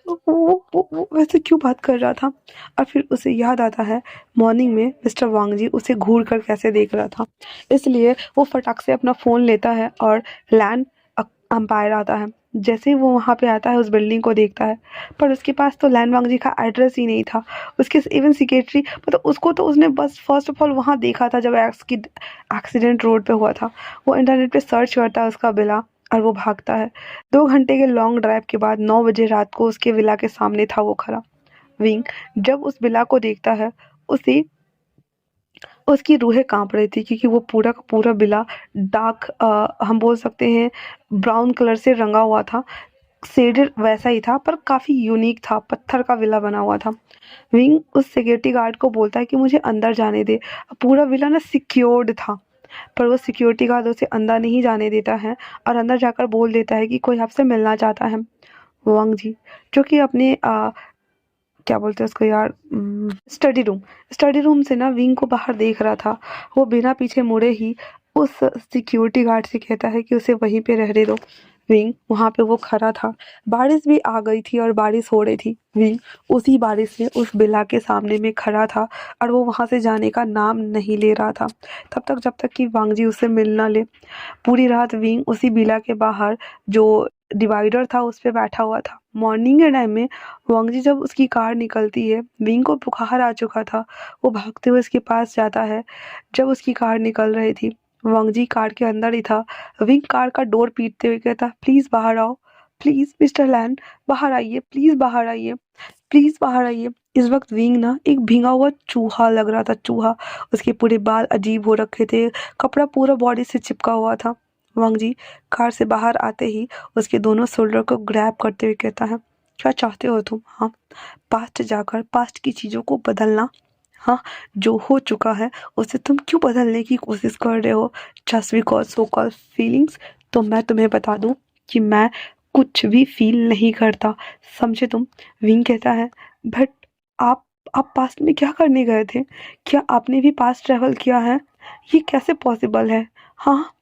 वो वैसे क्यों बात कर रहा था? और फिर उसे याद आता है मॉर्निंग में मिस्टर वांग जी उसे घूर कर कैसे देख रहा था। इसलिए वो फटाक से अपना फ़ोन लेता है और लैंड अंपायर आता है। जैसे ही वो वहाँ पे आता है उस बिल्डिंग को देखता है, पर उसके पास तो लैन वांग जी का एड्रेस ही नहीं था। उसके इवन सेक्रेटरी, मतलब उसको तो उसने बस फर्स्ट ऑफ ऑल वहाँ देखा था जब एक्सीडेंट रोड पे हुआ था। वो इंटरनेट पे सर्च करता है उसका विला और वो भागता है। 2 घंटे के लॉन्ग ड्राइव के बाद 9 बजे रात को उसके विला के सामने था वो खड़ा। विंग जब उस विला को देखता है, उसे उसकी रूहें कांप रही थी क्योंकि वो पूरा का पूरा विला डार्क, हम बोल सकते हैं ब्राउन कलर से रंगा हुआ था। शेडेड वैसा ही था पर काफ़ी यूनिक था। पत्थर का विला बना हुआ था। विंग उस सिक्योरिटी गार्ड को बोलता है कि मुझे अंदर जाने दे। पूरा विला ना सिक्योर्ड था, पर वो सिक्योरिटी गार्ड उसे अंदर नहीं जाने देता है और अंदर जाकर बोल देता है कि कोई आपसे मिलना चाहता है। वांग जी जो कि अपने क्या बोलते हैं उसको यार, स्टडी रूम से ना विंग को बाहर देख रहा था। वो बिना पीछे मुड़े ही उस सिक्योरिटी गार्ड से कहता है कि उसे वहीं पे रहने दो। विंग वहां पे वो खड़ा था। बारिश भी आ गई थी और बारिश हो रही थी। विंग उसी बारिश में उस बिला के सामने में खड़ा था और वो वहां से जाने का नाम नहीं ले रहा था तब तक जब तक कि वांग जी उसे मिल ना ले। पूरी रात विंग उसी बिला के बाहर जो डिवाइडर था उस पे बैठा हुआ था। मॉर्निंग के टाइम में वांग जी जब उसकी कार निकलती है, विंग को बुखार आ चुका था। वो भागते हुए उसके पास जाता है। जब उसकी कार निकल रही थी, वांग जी कार के अंदर ही था। विंग कार का डोर पीटते हुए कहता, प्लीज बाहर आओ, प्लीज मिस्टर लैन, बाहर आइए, प्लीज बाहर आइए, प्लीज बाहर आइए। इस वक्त विंग ना एक भीगा हुआ चूहा लग रहा था। चूहा, उसके पूरे बाल अजीब हो रखे थे, कपड़ा पूरा बॉडी से चिपका हुआ था। वांग जी कार से बाहर आते ही उसके दोनों शोल्डर को ग्रैब करते हुए कहता है, क्या चाहते हो तुम? हाँ, पास्ट जाकर पास्ट की चीज़ों को बदलना। हाँ, जो हो चुका है उसे तुम क्यों बदलने की कोशिश कर रहे हो? Just because so call feelings. तो मैं तुम्हें बता दूं कि मैं कुछ भी फील नहीं करता, समझे तुम? विंग कहता है, बट आप आप पास्ट में क्या करने गए थे? क्या आपने भी पास्ट ट्रैवल किया है? ये कैसे पॉसिबल है? हाँ,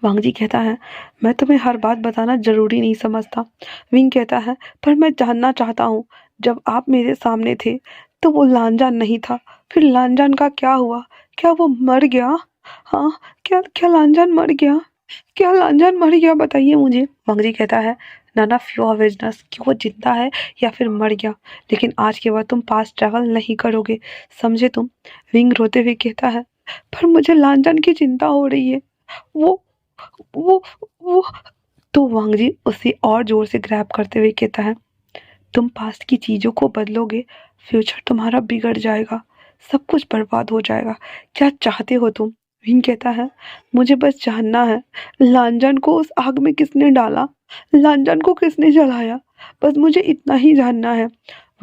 वांग जी कहता है, मैं तुम्हें हर बात बताना जरूरी नहीं समझता। विंग कहता है, पर मैं जानना चाहता हूँ, जब आप मेरे सामने थे तो वो लांजान नहीं था, फिर लांजान का क्या हुआ? क्या वो मर गया? हाँ, क्या क्या लांजान मर गया? क्या लांजान मर गया, बताइए मुझे। मंगजी कहता है, नन ऑफ योर बिजनेस कि वो जिंदा है या फिर मर गया, लेकिन आज के बाद तुम पास ट्रैवल नहीं करोगे, समझे तुम? विंग रोते हुए कहता है, पर मुझे लांजान की चिंता हो रही है। वो वो वो तो वांग जी उसे और जोर से ग्रैब करते हुए कहता है, तुम पास्ट की चीजों को बदलोगे, फ्यूचर तुम्हारा बिगड़ जाएगा, सब कुछ बर्बाद हो जाएगा। क्या चाहते हो तुम? विंग कहता है, मुझे बस जानना है, लांजन को उस आग में किसने डाला, लांजन को किसने जलाया, बस मुझे इतना ही जानना है।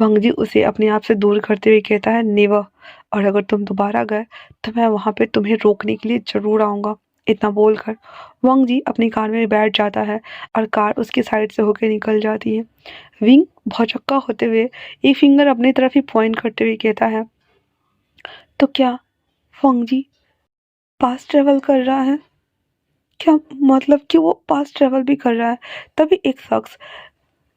वांग जी उसे अपने आप से दूर करते हुए कहता है, नेवर, और अगर तुम दोबारा गए तो मैं वहां पे तुम्हें रोकने के लिए जरूर आऊंगा। इतना बोलकर वांग जी अपनी कार में बैठ जाता है और कार उसकी साइड से होकर निकल जाती है। विंग भौचक्का होते हुए एक फिंगर अपनी तरफ ही पॉइंट करते हुए कहता है, तो क्या वांग जी पास्ट ट्रेवल कर रहा है? क्या मतलब कि वो पास्ट ट्रेवल भी कर रहा है? तभी एक शख्स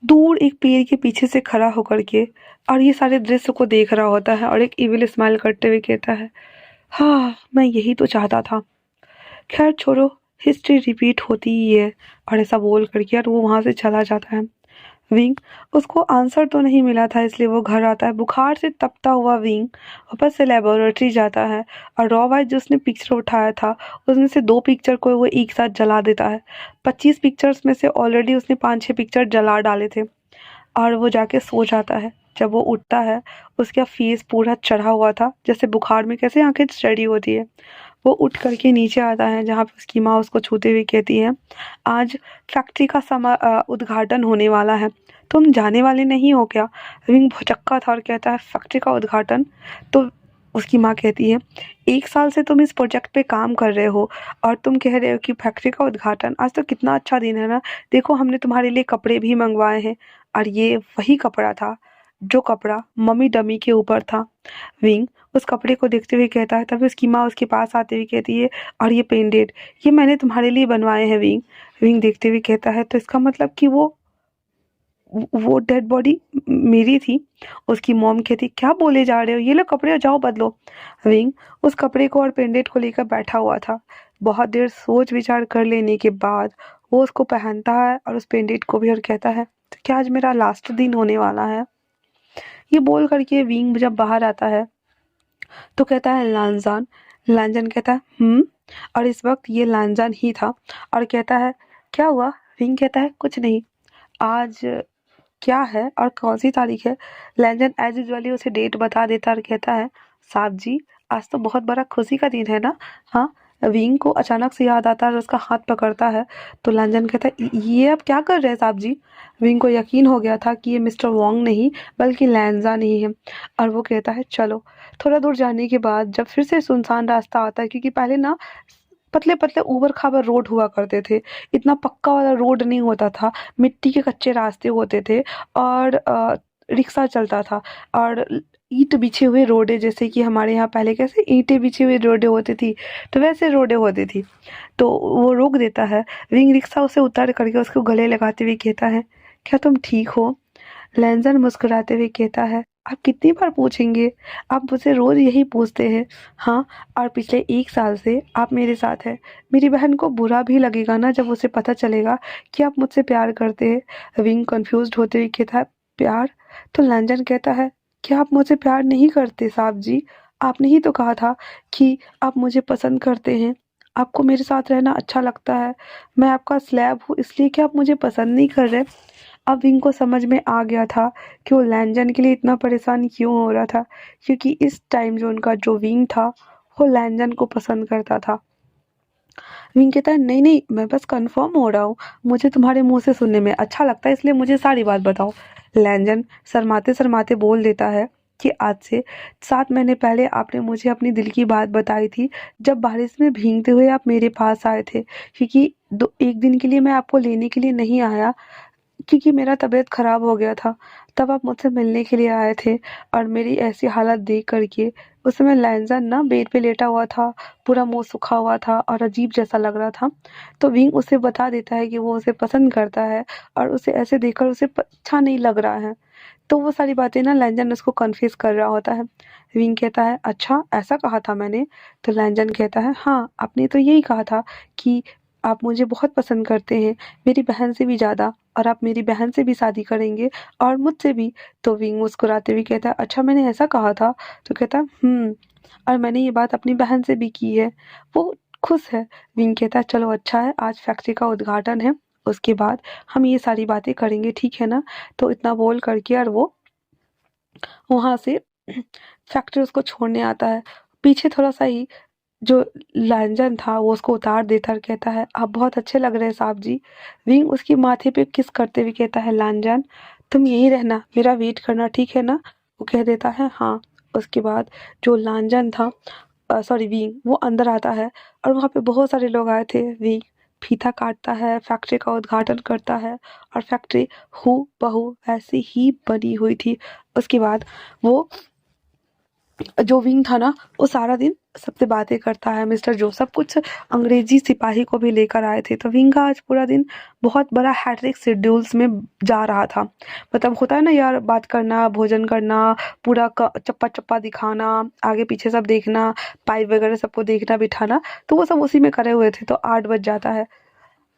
दूर एक पेड़ के पीछे से खड़ा होकर के और ये सारे दृश्य को देख रहा होता है और एक इविल स्माइल करते हुए कहता है, हाँ मैं यही तो चाहता था। खैर छोड़ो, हिस्ट्री रिपीट होती ही है। और ऐसा बोल करके और वो वहां से चला जाता है। विंग, उसको आंसर तो नहीं मिला था इसलिए वो घर आता है। बुखार से तपता हुआ विंग वापस से लेबोरेटरी जाता है और रॉ वाइट जो उसने पिक्चर उठाया था उसमें से 2 पिक्चर को वो एक साथ जला देता है। 25 पिक्चर्स में से ऑलरेडी उसने 5-6 पिक्चर जला डाले थे और वो जाके सो जाता है। जब वो उठता है उसका फेस पूरा चढ़ा हुआ था, जैसे बुखार में कैसे आंखें स्टडी होती है। वो उठ करके नीचे आता है जहाँ पे उसकी माँ उसको छूते हुए कहती है, आज फैक्ट्री का उद्घाटन होने वाला है, तुम जाने वाले नहीं हो क्या? विंग भौचक्का था और कहता है, फैक्ट्री का उद्घाटन? तो उसकी माँ कहती है, 1 साल से तुम इस प्रोजेक्ट पे काम कर रहे हो और तुम कह रहे हो कि फैक्ट्री का उद्घाटन? आज तो कितना अच्छा दिन है ना, देखो हमने तुम्हारे लिए कपड़े भी मंगवाए हैं। और ये वही कपड़ा था जो कपड़ा मम्मी डमी के ऊपर था। विंग उस कपड़े को देखते हुए कहता है, तभी उसकी माँ उसके पास आते हुए कहती है, और ये पेंडेंट ये मैंने तुम्हारे लिए बनवाए हैं विंग। विंग देखते हुए कहता है, तो इसका मतलब कि वो डेड बॉडी मेरी थी? उसकी मॉम कहती, क्या बोले जा रहे हो, ये लो कपड़े और जाओ बदलो। विंग उस कपड़े को और पेंडेंट को लेकर बैठा हुआ था। बहुत देर सोच विचार कर लेने के बाद वो उसको पहनता है और उस पेंडेंट को भी, और कहता है, तो क्या आज मेरा लास्ट दिन होने वाला है? ये बोल करके विंग जब बाहर आता है तो कहता है, लांजान। लांजान कहता है, और इस वक्त ये लांजान ही था और कहता है, क्या हुआ? विंग कहता है, कुछ नहीं। आज क्या है और कौन सी तारीख है? लैंजन एज यूजुअली उसे डेट बता देता और कहता है, साहब जी आज तो बहुत बड़ा खुशी का दिन है ना? हाँ। विंग को अचानक से याद आता है और उसका हाथ पकड़ता है। तो लैंजन कहता है, ये आप क्या कर रहे हैं साहब जी? विंग को यकीन हो गया था कि ये मिस्टर वोंग नहीं बल्कि लैंजा नहीं है और वो कहता है, चलो। थोड़ा दूर जाने के बाद जब फिर से सुनसान रास्ता आता है, क्योंकि पहले ना पतले पतले ऊबड़ खाबड़ रोड हुआ करते थे, इतना पक्का वाला रोड नहीं होता था, मिट्टी के कच्चे रास्ते होते थे और रिक्शा चलता था और ईंट बिछे हुए रोडे, जैसे कि हमारे यहाँ पहले कैसे ईंटें बिछी हुई रोडे होती थी, तो वैसे रोडे होती थी। तो वो रोक देता है। विंग रिक्शा उसे उतार करके उसको गले लगाते हुए कहता है, क्या तुम ठीक हो? लैंजन मुस्कुराते हुए कहता है, आप कितनी बार पूछेंगे, आप मुझसे रोज यही पूछते हैं। हाँ, और पिछले 1 साल से आप मेरे साथ हैं। मेरी बहन को बुरा भी लगेगा ना जब उसे पता चलेगा कि आप मुझसे प्यार करते हैं। विंग कंफ्यूज्ड होते हुए कहता है, प्यार? तो लैंजन कहता है, क्या आप मुझसे प्यार नहीं करते साहब जी? आपने ही तो कहा था कि आप मुझे पसंद करते हैं, आपको मेरे साथ रहना अच्छा लगता है। मैं आपका स्लैब हूँ, इसलिए क्या आप मुझे पसंद नहीं कर रहे? अब विंग को समझ में आ गया था कि वो लैंजन के लिए इतना परेशान क्यों हो रहा था, क्योंकि इस टाइम जो उनका जो विंग था वो लैंजन को पसंद करता था। विंग कहता है, नहीं नहीं, मैं बस कंफर्म हो रहा हूँ, मुझे तुम्हारे मुंह से सुनने में अच्छा लगता है, इसलिए मुझे सारी बात बताओ। लैंजन शर्माते शर्माते बोल देता है कि आज से 7 महीने पहले आपने मुझे अपनी दिल की बात बताई थी, जब बारिश में भीगते हुए आप मेरे पास आए थे, क्योंकि 1 दिन के लिए मैं आपको लेने के लिए नहीं आया, क्योंकि मेरा तबीयत ख़राब हो गया था, तब आप मुझसे मिलने के लिए आए थे और मेरी ऐसी हालत देख कर के उस समय लैंज़न ना बेड पे लेटा हुआ था, पूरा मुँह सूखा हुआ था और अजीब जैसा लग रहा था। तो विंग उसे बता देता है कि वो उसे पसंद करता है और उसे ऐसे देखकर उसे अच्छा नहीं लग रहा है। तो वो सारी बातें ना लैंजन उसको कन्फेस कर रहा होता है। विंग कहता है, अच्छा ऐसा कहा था मैंने? तो लैंजन कहता है, हाँ, आपने तो यही कहा था कि आप मुझे बहुत पसंद करते हैं, मेरी बहन से भी ज़्यादा, और आप मेरी बहन से भी शादी करेंगे और मुझसे भी। तो विंग मुस्कुराते हुए कहता है, अच्छा मैंने ऐसा कहा था? तो कहता है, और मैंने ये बात अपनी बहन से भी की है। वो खुश है। विंग कहता है, चलो अच्छा है, आज फैक्ट्री का उद्घाटन है, उसके बाद हम ये सारी बातें करेंगे, ठीक है ना? तो इतना बोल करके और वो वहाँ से फैक्ट्री उसको छोड़ने आता है। पीछे थोड़ा-सा ही जो लांछन था वो उसको उतार देता और कहता है, आप बहुत अच्छे लग रहे हैं साहब जी। विंग उसके माथे पे किस करते हुए कहता है, लांछन तुम यहीं रहना, मेरा वेट करना, ठीक है ना? वो कह देता है, हाँ। उसके बाद जो लांछन था, सॉरी विंग, वो अंदर आता है और वहाँ पे बहुत सारे लोग आए थे। विंग फीता काटता है, फैक्ट्री का उद्घाटन करता है और फैक्ट्री हूबहू वैसी ही बनी हुई थी। उसके बाद वो जो विंग था ना, वो सारा दिन सबसे बातें करता है। मिस्टर जोसेफ कुछ अंग्रेजी सिपाही को भी लेकर आए थे, तो विंग का आज पूरा दिन बहुत बड़ा हैट्रिक शेड्यूल्स में जा रहा था। मतलब होता है ना यार, बात करना, भोजन करना, पूरा चप्पा चप्पा दिखाना, आगे पीछे सब देखना, पाइप वगैरह सबको देखना बिठाना, तो वो सब उसी में करे हुए थे। तो 8 बज जाता है।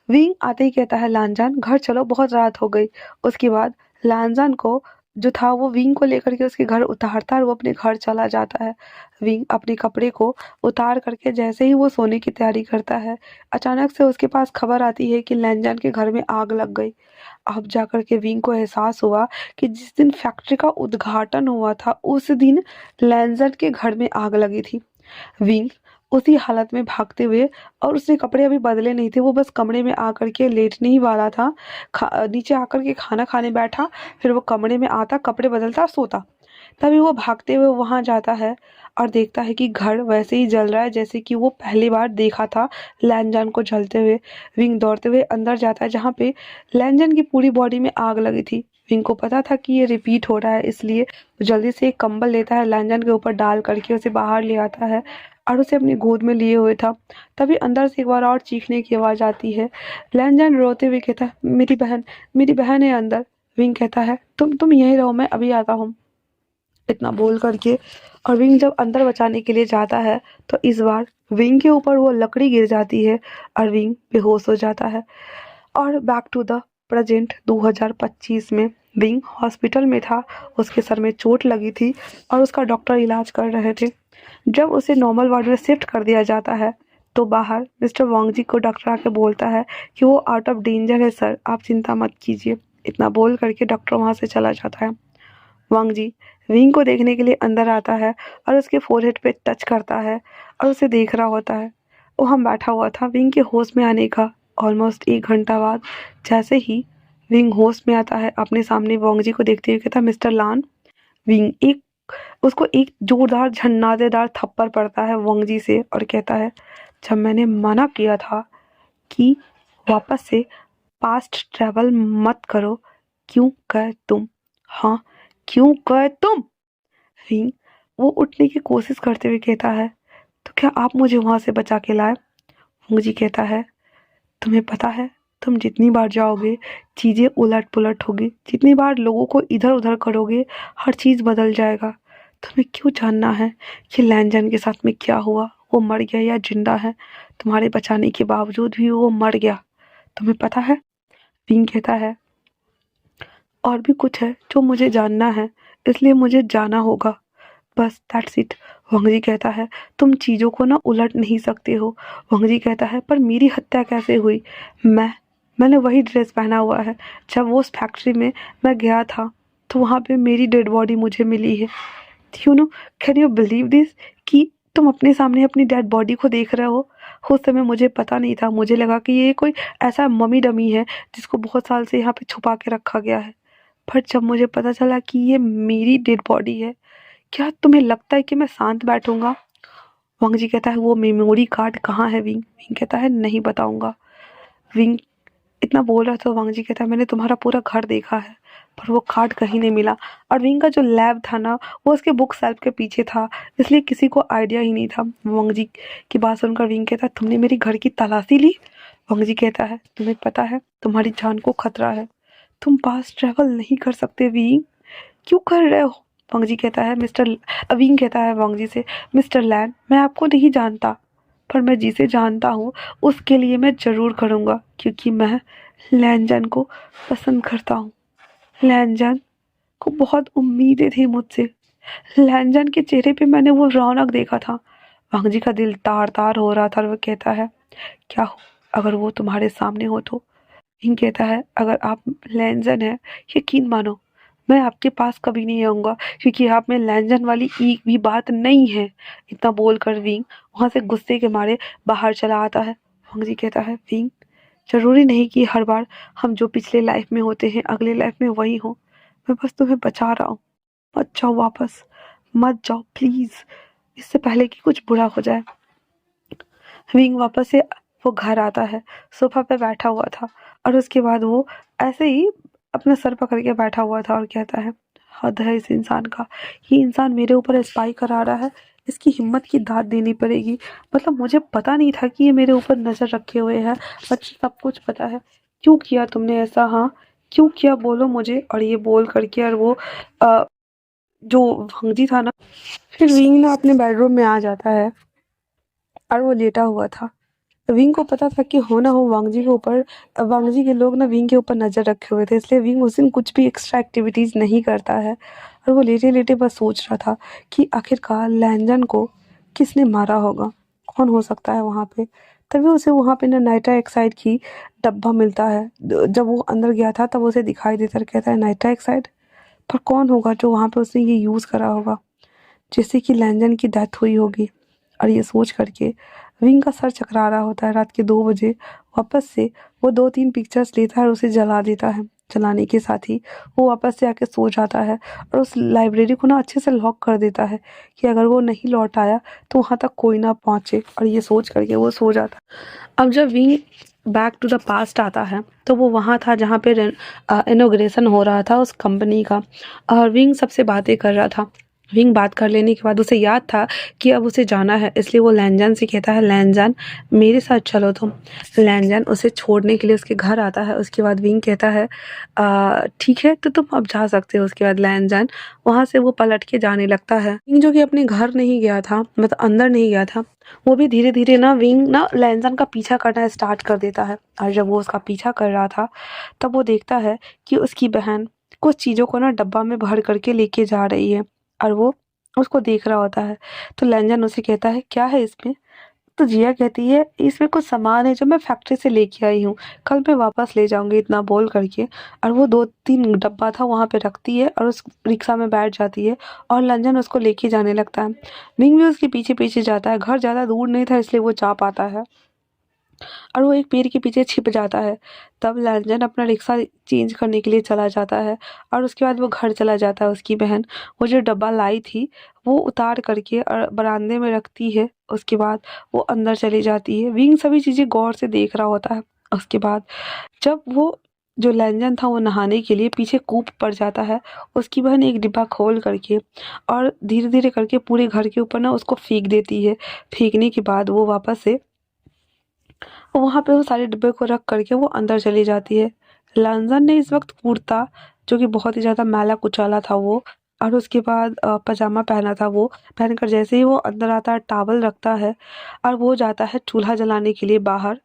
विंग आते ही कहता है, लांजान घर चलो, बहुत रात हो गई। उसके बाद लांजान को जो था वो विंग को लेकर के उसके घर उतारता है और वो अपने घर चला जाता है। विंग अपने कपड़े को उतार करके जैसे ही वो सोने की तैयारी करता है, अचानक से उसके पास खबर आती है कि लांजान के घर में आग लग गई। अब जाकर के विंग को एहसास हुआ कि जिस दिन फैक्ट्री का उद्घाटन हुआ था उस दिन लांजान के घर में आग लगी थी। विंग उसी हालत में भागते हुए, और उसने कपड़े अभी बदले नहीं थे, वो बस कमरे में आकर के लेटने ही वाला था। नीचे आकर के खाना खाने बैठा, फिर वो कमरे में आता, कपड़े बदलता और सोता। तभी वो भागते हुए वहाँ जाता है और देखता है कि घर वैसे ही जल रहा है जैसे कि वो पहली बार देखा था लैनजान को जलते हुए। विंग दौड़ते हुए अंदर जाता है जहाँ पे लैनजान की पूरी बॉडी में आग लगी थी। विंग को पता था कि ये रिपीट हो रहा है, इसलिए वो जल्दी से एक कंबल लेता है, लैनजान के ऊपर डाल करके उसे बाहर ले आता है और उसे अपनी गोद में लिए हुए था। तभी अंदर से एक बार और चीखने की आवाज़ आती है। लैनजान रोते हुए कहता है, मेरी बहन है अंदर। विंग कहता है, तुम यहीं रहो, मैं अभी आता हूँ। इतना बोल करके और विंग जब अंदर बचाने के लिए जाता है, तो इस बार विंग के ऊपर वो लकड़ी गिर जाती है और विंग बेहोश हो जाता है। और बैक टू द प्रेजेंट 2025 में विंग हॉस्पिटल में था। उसके सर में चोट लगी थी और उसका डॉक्टर इलाज कर रहे थे। जब उसे नॉर्मल वार्ड में शिफ्ट कर दिया जाता है, तो बाहर मिस्टर वांगजी को डॉक्टर आके बोलता है कि वो आउट ऑफ डेंजर है सर, आप चिंता मत कीजिए। इतना बोल करके डॉक्टर वहाँ से चला जाता है। वांग जी विंग को देखने के लिए अंदर आता है और उसके फोरहेड पे टच करता है और उसे देख रहा होता है। वो हम बैठा हुआ था विंग के होश में आने का ऑलमोस्ट 1 घंटा बाद। जैसे ही विंग होश में आता है, अपने सामने वांग जी को देखते हुए कहता है, मिस्टर लान। विंग एक उसको एक जोरदार झन्नादेदार थप्पड़ पड़ता है वांग जी से और कहता है, जब मैंने मना किया था कि वापस से पास्ट ट्रैवल मत करो, क्यों गए तुम? हाँ, क्यों गए तुम? विंग वो उठने की कोशिश करते हुए कहता है, तो क्या आप मुझे वहां से बचा के लाए? मुझे कहता है, तुम्हें पता है, तुम जितनी बार जाओगे चीजें उलट पुलट होगी, जितनी बार लोगों को इधर उधर करोगे हर चीज बदल जाएगा। तुम्हें क्यों जानना है कि लैंजन के साथ में क्या हुआ? वो मर गया या जिंदा है? तुम्हारे बचाने के बावजूद भी वो मर गया, तुम्हें पता है? विंग कहता है, और भी कुछ है जो मुझे जानना है, इसलिए मुझे जाना होगा, बस दैट्स इट। वंगजी कहता है, तुम चीज़ों को ना उलट नहीं सकते हो। वंगजी कहता है, पर मेरी हत्या कैसे हुई? मैंने वही ड्रेस पहना हुआ है जब वो उस फैक्ट्री में मैं गया था, तो वहाँ पे मेरी डेड बॉडी मुझे मिली है। You know, can you believe this कि तुम अपने सामने अपनी डेड बॉडी को देख रहे हो? उस समय मुझे पता नहीं था, मुझे लगा कि ये कोई ऐसा मम्मी डमी है जिसको बहुत साल से यहाँ पे छुपा के रखा गया है। पर जब मुझे पता चला कि ये मेरी डेड बॉडी है, क्या तुम्हें लगता है कि मैं शांत बैठूंगा? वांग जी कहता है, वो मेमोरी कार्ड कहाँ है विंग? विंग कहता है, नहीं बताऊंगा। विंग इतना बोल रहा था वांग जी कहता है मैंने तुम्हारा पूरा घर देखा है पर वो कार्ड कहीं नहीं मिला। और विंग का जो लैब था ना वो उसके बुक शेल्फ के पीछे था, इसलिए किसी को आइडिया ही नहीं था। वांग जी की बात सुनकर विंग कहता है तुमने मेरी घर की तलाशी ली। वांग जी कहता है तुम्हें पता है तुम्हारी जान को खतरा है, तुम पास ट्रेवल नहीं कर सकते विंग, क्यों कर रहे हो। वांग जी कहता है मिस्टर विंग कहता है वांग जी से मिस्टर लैन मैं आपको नहीं जानता पर मैं जिसे जानता हूँ उसके लिए मैं जरूर करूँगा क्योंकि मैं लैनजन को पसंद करता हूँ। लैनजन को बहुत उम्मीदें थी मुझसे, लैनजन के चेहरे पे मैंने वो रौनक देखा था। वांग जी का दिल तार तार हो रहा था और वो कहता है क्या हो अगर वो तुम्हारे सामने हो तो। विंग कहता है अगर आप लैनजन है यकीन मानो मैं आपके पास कभी नहीं आऊंगा क्योंकि आप में लैंजन वाली एक भी बात नहीं है। इतना बोलकर विंग वहां से गुस्से के मारे बाहर चला आता है। वांग जी कहता है विंग जरूरी नहीं कि हर बार हम जो पिछले लाइफ में होते हैं अगले लाइफ में वही हो, मैं बस तुम्हें बचा रहा हूँ, मत जाओ वापस, मत जाओ प्लीज, इससे पहले कि कुछ बुरा हो जाए। विंग वापस से वो घर आता है, सोफा पे बैठा हुआ था और उसके बाद वो ऐसे ही अपना सर पकड़ के बैठा हुआ था और कहता है हद है इस इंसान का, ये इंसान मेरे ऊपर स्पाई करा रहा है, इसकी हिम्मत की दाद देनी पड़ेगी। मतलब मुझे पता नहीं था कि ये मेरे ऊपर नजर रखे हुए है, बट सब कुछ पता है। क्यों किया तुमने ऐसा, हाँ क्यों किया बोलो मुझे। और ये बोल करके और वो जो भंगजी था ना, फिर विंग ना अपने बेडरूम में आ जाता है और वो लेटा हुआ था। विंग को पता था कि हो ना हो वांग जी के ऊपर, वांग जी के लोग ना विंग के ऊपर नजर रखे हुए थे, इसलिए विंग उस दिन कुछ भी एक्स्ट्रा एक्टिविटीज नहीं करता है। और वो लेटे लेटे बस सोच रहा था कि आखिरकार लैंजन को किसने मारा होगा, कौन हो सकता है वहाँ पे। तभी उसे वहाँ पे ना नाइट्रा एक्साइड की डब्बा मिलता है। जब वो अंदर गया था तब उसे दिखाई देता और कहता है नाइट्रा एक्साइड, पर कौन होगा जो वहाँ पे उसने ये यूज़ करा होगा जिससे कि लैंजन की डेथ हुई होगी। और ये सोच करके विंग का सर चकरा रहा होता है। रात के 2 बजे वापस से वो 2-3 पिक्चर्स लेता है और उसे जला देता है। जलाने के साथ ही वो वापस से आके सो जाता है और उस लाइब्रेरी को ना अच्छे से लॉक कर देता है कि अगर वो नहीं लौट आया तो वहाँ तक कोई ना पहुँचे। और ये सोच करके वो सो जाता है। अब जब Wing back to the past आता है तो वो वहाँ था जहाँ पे इनॉग्रेशन हो रहा था उस कंपनी का, और विंग सबसे बातें कर रहा था। विंग बात कर लेने के बाद उसे याद था कि अब उसे जाना है, इसलिए वो लैंजन से कहता है लैंजन मेरे साथ चलो तुम। लैंजन उसे छोड़ने के लिए उसके घर आता है। उसके बाद विंग कहता है ठीक है तो तुम अब जा सकते हो। उसके बाद लैंजन वहाँ से वो पलट के जाने लगता है। विंग जो कि अपने घर नहीं गया था, मतलब अंदर नहीं गया था, वो भी धीरे धीरे ना विंग ना लैंजन का पीछा करना स्टार्ट कर देता है। और जब वो उसका पीछा कर रहा था तब वो देखता है कि उसकी बहन कुछ चीज़ों को ना डब्बा में भर करके लेके जा रही है और वो उसको देख रहा होता है। तो लैंजन उसे कहता है क्या है इसमें। तो जिया कहती है इसमें कुछ सामान है जो मैं फैक्ट्री से लेके आई हूँ, कल मैं वापस ले जाऊंगी, इतना बोल करके और वो 2-3 डब्बा था वहाँ पे रखती है और उस रिक्शा में बैठ जाती है और लंजन उसको लेके जाने लगता है। मिंग भी उसके पीछे पीछे जाता है। घर ज़्यादा दूर नहीं था इसलिए वो जा पाता है और वो एक पेड़ के पीछे छिप जाता है। तब लैंजन अपना रिक्शा चेंज करने के लिए चला जाता है और उसके बाद वो घर चला जाता है। उसकी बहन वो जो डब्बा लाई थी वो उतार करके और बरामदे में रखती है। उसके बाद वो अंदर चली जाती है। विंग सभी चीज़ें गौर से देख रहा होता है। उसके बाद जब वो जो लैंजन था वो नहाने के लिए पीछे कूप पड़ जाता है, उसकी बहन एक डिब्बा खोल करके और धीरे धीरे करके पूरे घर के ऊपर ना उसको फेंक देती है। फेंकने के बाद वो वापस से वहाँ पे वो सारे डिब्बे को रख करके वो अंदर चली जाती है। लंदन ने इस वक्त कुर्ता जो कि बहुत ही ज़्यादा मैला कुचैला था वो, और उसके बाद पजामा पहना था वो पहनकर जैसे ही वो अंदर आता है टॉवल रखता है और वो जाता है चूल्हा जलाने के लिए बाहर,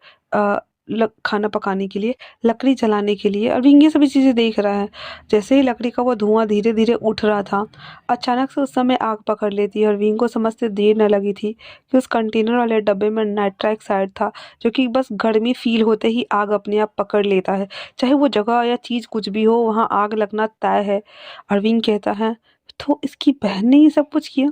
खाना पकाने के लिए, लकड़ी जलाने के लिए। और विंग ये सभी चीज़ें देख रहा है। जैसे ही लकड़ी का वो धुआं धीरे धीरे उठ रहा था अचानक से उस समय आग पकड़ लेती है और विंग को समझते देर न लगी थी कि उस कंटेनर वाले डब्बे में नाइट्रिक साइड था जो कि बस गर्मी फील होते ही आग अपने आप पकड़ लेता है। चाहे वो जगह या चीज़ कुछ भी हो वहाँ आग लगना तय है। और विंग कहता है तो इसकी बहन ने ये सब कुछ किया।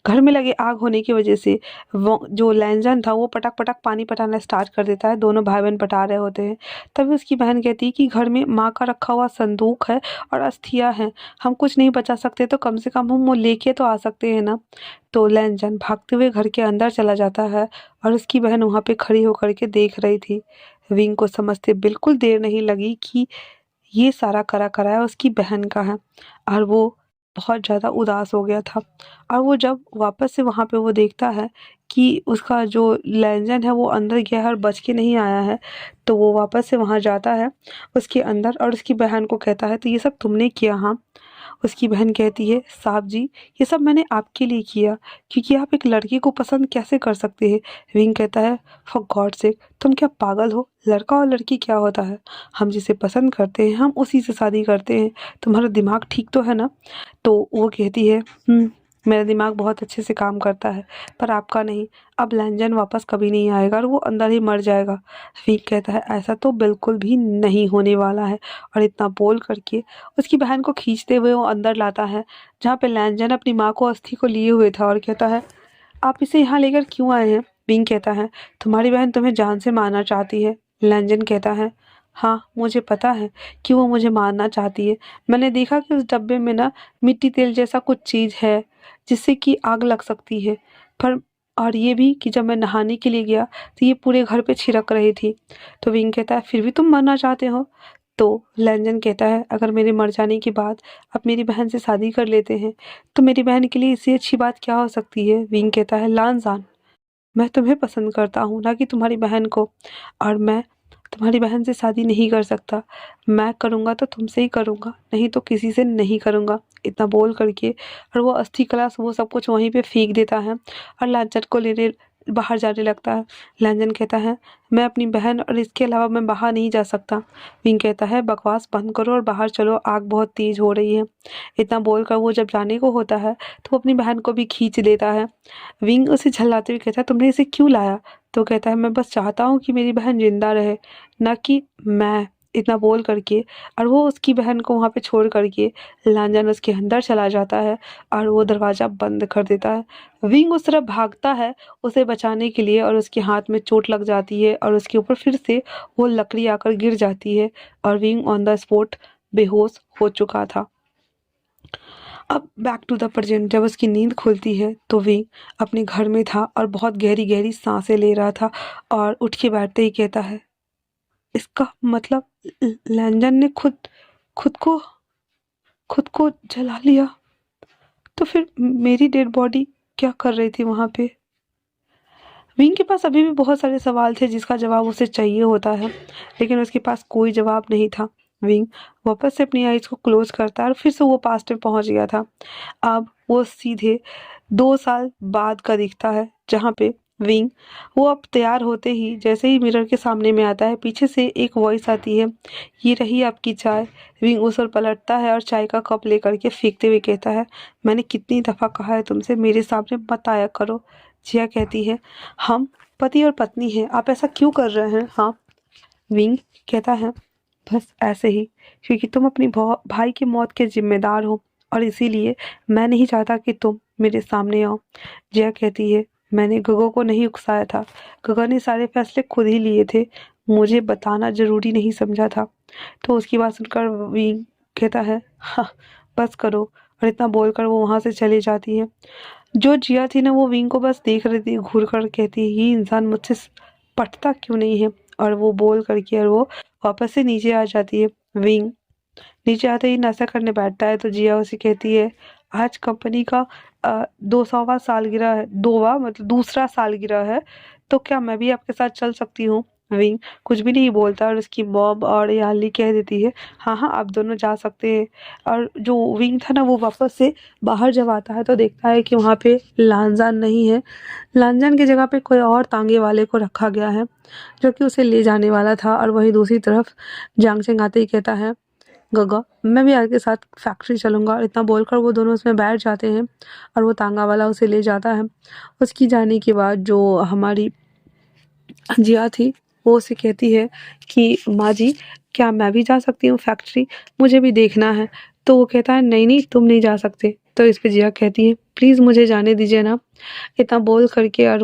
घर में लगे आग होने की वजह से वो जो लैंजन था वो पटक पटक पानी पटाना स्टार्ट कर देता है। दोनों भाई बहन पटा रहे होते हैं। तभी उसकी बहन कहती है कि घर में माँ का रखा हुआ संदूक है और अस्थियाँ हैं, हम कुछ नहीं बचा सकते तो कम से कम हम वो लेके तो आ सकते हैं ना। तो लैंजन भागते हुए घर के अंदर चला जाता है और उसकी बहन वहाँ पे खड़ी होकर के देख रही थी। विंग को समझते बिल्कुल देर नहीं लगी कि ये सारा करा कराया उसकी बहन का है, और वो बहुत ज़्यादा उदास हो गया था। और वो जब वापस से वहाँ पे वो देखता है कि उसका जो लैंजन है वो अंदर गया है और बच के नहीं आया है, तो वो वापस से वहाँ जाता है उसके अंदर और उसकी बहन को कहता है, तो ये सब तुमने किया हाँ? उसकी बहन कहती है, साहब जी ये सब मैंने आपके लिए किया, क्योंकि आप एक लड़की को पसंद कैसे कर सकते हैं। विंग कहता है, फॉर गॉड सेक तुम क्या पागल हो, लड़का और लड़की क्या होता है, हम जिसे पसंद करते हैं हम उसी से शादी करते हैं, तुम्हारा दिमाग ठीक तो है ना। तो वो कहती है, मेरा दिमाग बहुत अच्छे से काम करता है, पर आपका नहीं। अब लैंजन वापस कभी नहीं आएगा और वो अंदर ही मर जाएगा। विंग कहता है, ऐसा तो बिल्कुल भी नहीं होने वाला है। और इतना बोल करके उसकी बहन को खींचते हुए वो अंदर लाता है, जहाँ पे लैंजन अपनी माँ को अस्थि को लिए हुए था, और कहता है, आप इसे यहाँ लेकर क्यों आए हैं। विंग कहता है, तुम्हारी बहन तुम्हें जान से मारना चाहती है। लैंजन कहता है, हाँ मुझे पता है कि वो मुझे मारना चाहती है। मैंने देखा कि उस डब्बे में ना मिट्टी तेल जैसा कुछ चीज़ है जिससे कि आग लग सकती है, पर और ये भी कि जब मैं नहाने के लिए गया तो ये पूरे घर पे छिड़क रही थी। तो विंग कहता है, फिर भी तुम मरना चाहते हो। तो लैंजन कहता है, अगर मेरे मर जाने के बाद आप मेरी बहन से शादी कर लेते हैं तो मेरी बहन के लिए इससे अच्छी बात क्या हो सकती है। विंग कहता है, लानजान, मैं तुम्हें पसंद करता हूँ ना कि तुम्हारी बहन को, और मैं तुम्हारी बहन से शादी नहीं कर सकता। मैं करूँगा तो तुमसे ही करूँगा, नहीं तो किसी से नहीं करूँगा। इतना बोल करके और वो अस्थि कलश वो सब कुछ वहीं पे फेंक देता है और लांछन को लेने बाहर जाने लगता है। लांछन कहता है, मैं अपनी बहन और इसके अलावा मैं बाहर नहीं जा सकता। विंग कहता है, बकवास बंद करो और बाहर चलो, आग बहुत तेज हो रही है। इतना बोलकर वो जब जाने को होता है तो वो अपनी बहन को भी खींच लेता है। विंग उसे झल्लाते हुए कहता है, तुमने इसे क्यों लाया। तो कहता है, मैं बस चाहता हूँ कि मेरी बहन जिंदा रहे, ना कि मैं। इतना बोल करके और वो उसकी बहन को वहाँ पे छोड़ करके लांजन उसके अंदर चला जाता है और वो दरवाज़ा बंद कर देता है। विंग उस तरफ भागता है उसे बचाने के लिए और उसके हाथ में चोट लग जाती है और उसके ऊपर फिर से वो लकड़ी आकर गिर जाती है और विंग ऑन द स्पॉट बेहोश हो चुका था। अब बैक टू द प्रेजेंट, जब उसकी नींद खुलती है तो विंग अपने घर में था और बहुत गहरी गहरी सांसें ले रहा था और उठ के बैठते ही कहता है, इसका मतलब लैंजन ने खुद खुद को खुद को जला लिया, तो फिर मेरी डेड बॉडी क्या कर रही थी वहाँ पे। विंग के पास अभी भी बहुत सारे सवाल थे जिसका जवाब उसे चाहिए होता है, लेकिन उसके पास कोई जवाब नहीं था। विंग वापस से अपनी आईज को क्लोज करता है और फिर से वो पास्ट में पहुंच गया था। अब वो सीधे 2 साल बाद का दिखता है, जहाँ पे विंग वो अब तैयार होते ही जैसे ही मिरर के सामने में आता है, पीछे से एक वॉइस आती है, ये रही आपकी चाय। विंग उस ओर पलटता है और चाय का कप लेकर के फेंकते हुए कहता है, मैंने कितनी दफ़ा कहा है तुमसे मेरे सामने मत आया करो। जिया कहती है, हम पति और पत्नी हैं, आप ऐसा क्यों कर रहे हैं। हाँ, विंग कहता है, बस ऐसे ही, क्योंकि तुम अपनी भाई की मौत के जिम्मेदार हो और इसीलिए मैं नहीं चाहता कि तुम मेरे सामने आओ। जया कहती है, मैंने गगो को नहीं उकसाया था, गगो ने सारे फैसले खुद ही लिए थे, मुझे बताना जरूरी नहीं समझा था। तो उसकी बात सुनकर विंग कहता है, हाँ बस करो, और इतना बोलकर वो वहाँ से चली जाती है। जो जिया थी ना वो विंग को बस देख रही थी घूर कर, कहती है, ये इंसान मुझसे पटता क्यों नहीं है। और वो बोल करके और वो वापस से नीचे आ जाती है। विंग नीचे आते ही नशा करने बैठता है तो जिया उसे कहती है, आज कंपनी का 200वां सालगिरह है, दोवा मतलब दूसरा सालगिरह है, तो क्या मैं भी आपके साथ चल सकती हूँ। विंग कुछ भी नहीं बोलता और उसकी मॉम और याली कह देती है, हाँ हाँ आप दोनों जा सकते हैं। और जो विंग था ना वो वापस से बाहर जब आता है तो देखता है कि वहाँ पे लांजान नहीं है। लांजान की जगह पे कोई और तांगे वाले को रखा गया है जो कि उसे ले जाने वाला था। और वहीं दूसरी तरफ जांगचेंग आते ही कहता है, गगा मैं भी आपके साथ फैक्ट्री चलूँगा। और इतना बोलकर वो दोनों उसमें बैठ जाते हैं और वो तांगा वाला उसे ले जाता है। उसकी जाने के बाद जो हमारी जिया थी वो उसे कहती है कि माँ जी क्या मैं भी जा सकती हूँ फैक्ट्री, मुझे भी देखना है। तो वो कहता है, नहीं नहीं तुम नहीं जा सकते, तो इस पे जिया कहती है प्लीज़ मुझे जाने दीजिए ना। इतना बोल करके और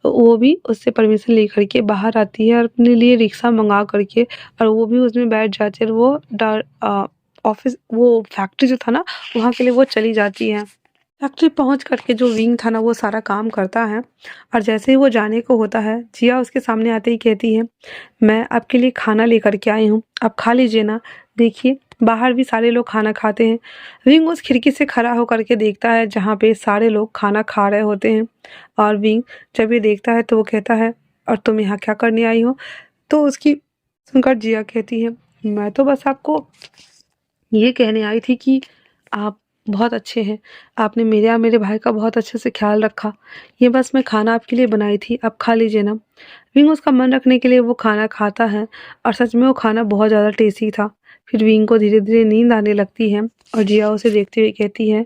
वो भी उससे परमिशन ले करके बाहर आती है और अपने लिए रिक्शा मंगा करके और वो भी उसमें बैठ जाती है और ऑफिस वो फैक्ट्री जो था ना वहाँ के लिए वो चली जाती है। फैक्ट्री पहुँच कर के जो विंग था ना वो सारा काम करता है और जैसे ही वो जाने को होता है जिया उसके सामने आते ही कहती है मैं आपके लिए खाना लेकर के आई हूँ, आप खा लीजिए ना। देखिए बाहर भी सारे लोग खाना खाते हैं। विंग उस खिड़की से खड़ा होकर के देखता है जहाँ पे सारे लोग खाना खा रहे होते हैं और विंग जब ये देखता है तो वो कहता है और तुम यहाँ क्या करने आई हो? तो उसकी सुनकर जिया कहती है मैं तो बस आपको ये कहने आई थी कि आप बहुत अच्छे हैं। आपने मेरे और मेरे भाई का बहुत अच्छे से ख़्याल रखा। ये बस मैं खाना आपके लिए बनाई थी, आप खा लीजिए ना। विंग उसका मन रखने के लिए वो खाना खाता है और सच में वो खाना बहुत ज़्यादा टेस्टी था। फिर विंग को धीरे-धीरे नींद आने लगती है और जिया उसे देखते हुए कहती है,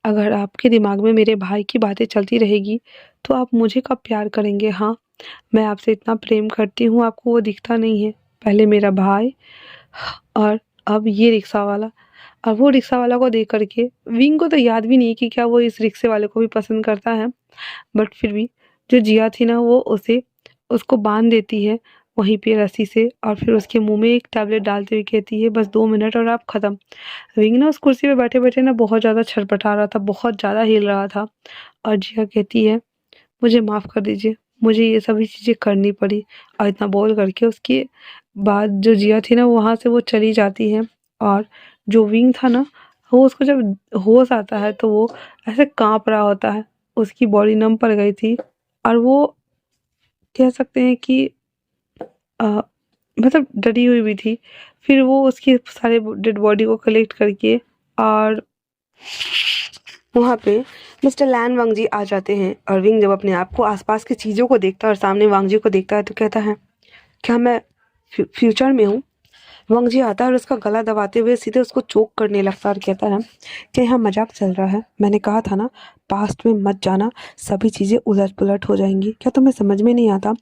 "अगर आपके दिमाग में मेरे भाई की बातें चलती रहेगी, तो आप मुझे कब प्यार करेंगे? हाँ, मैं आपसे इतना प्रेम करती हूँ, आपको वो दिखता नहीं है। पहले मेरा भाई और अब ये रिक्शा वाला।" और वो रिक्शा वाला को देख कर के विंग को तो याद भी नहीं कि क्या वो इस रिक्शे वाले को भी पसंद करता है। बट फिर भी जो जिया थी ना वो उसे उसको बाँध देती है वहीं पे रस्सी से और फिर उसके मुँह में एक टैबलेट डालते हुए कहती है बस 2 मिनट और आप ख़त्म। विंग ना उस कुर्सी पे बैठे-बैठे ना बहुत ज़्यादा छटपटा रहा था, बहुत ज़्यादा हिल रहा था और जिया कहती है मुझे माफ़ कर दीजिए, मुझे ये सभी चीज़ें करनी पड़ी। और इतना बोल करके उसके बाद जो जिया थी ना वहाँ से वो चली जाती है और जो विंग था ना वो उसको जब होश आता है तो वो ऐसे काँप रहा होता है। उसकी बॉडी नम पड़ गई थी और वो कह सकते हैं कि अ, मतलब डरी हुई भी थी। फिर वो उसकी सारे डेड बॉडी को कलेक्ट करके और वहाँ पे मिस्टर लैन वांगजी आ जाते हैं और विंग जब अपने आप को आसपास की चीज़ों को देखता है और सामने वांगजी को देखता है तो कहता है क्या मैं फ्यूचर में हूँ? वांगजी आता है और उसका गला दबाते हुए सीधे उसको चोक करने लगता है और कहता है कि यहाँ मजाक चल रहा है। मैंने कहा था ना पास्ट में मत जाना, सभी चीज़ें उलट पुलट हो जाएंगी। क्या तुम्हें समझ में नहीं आता?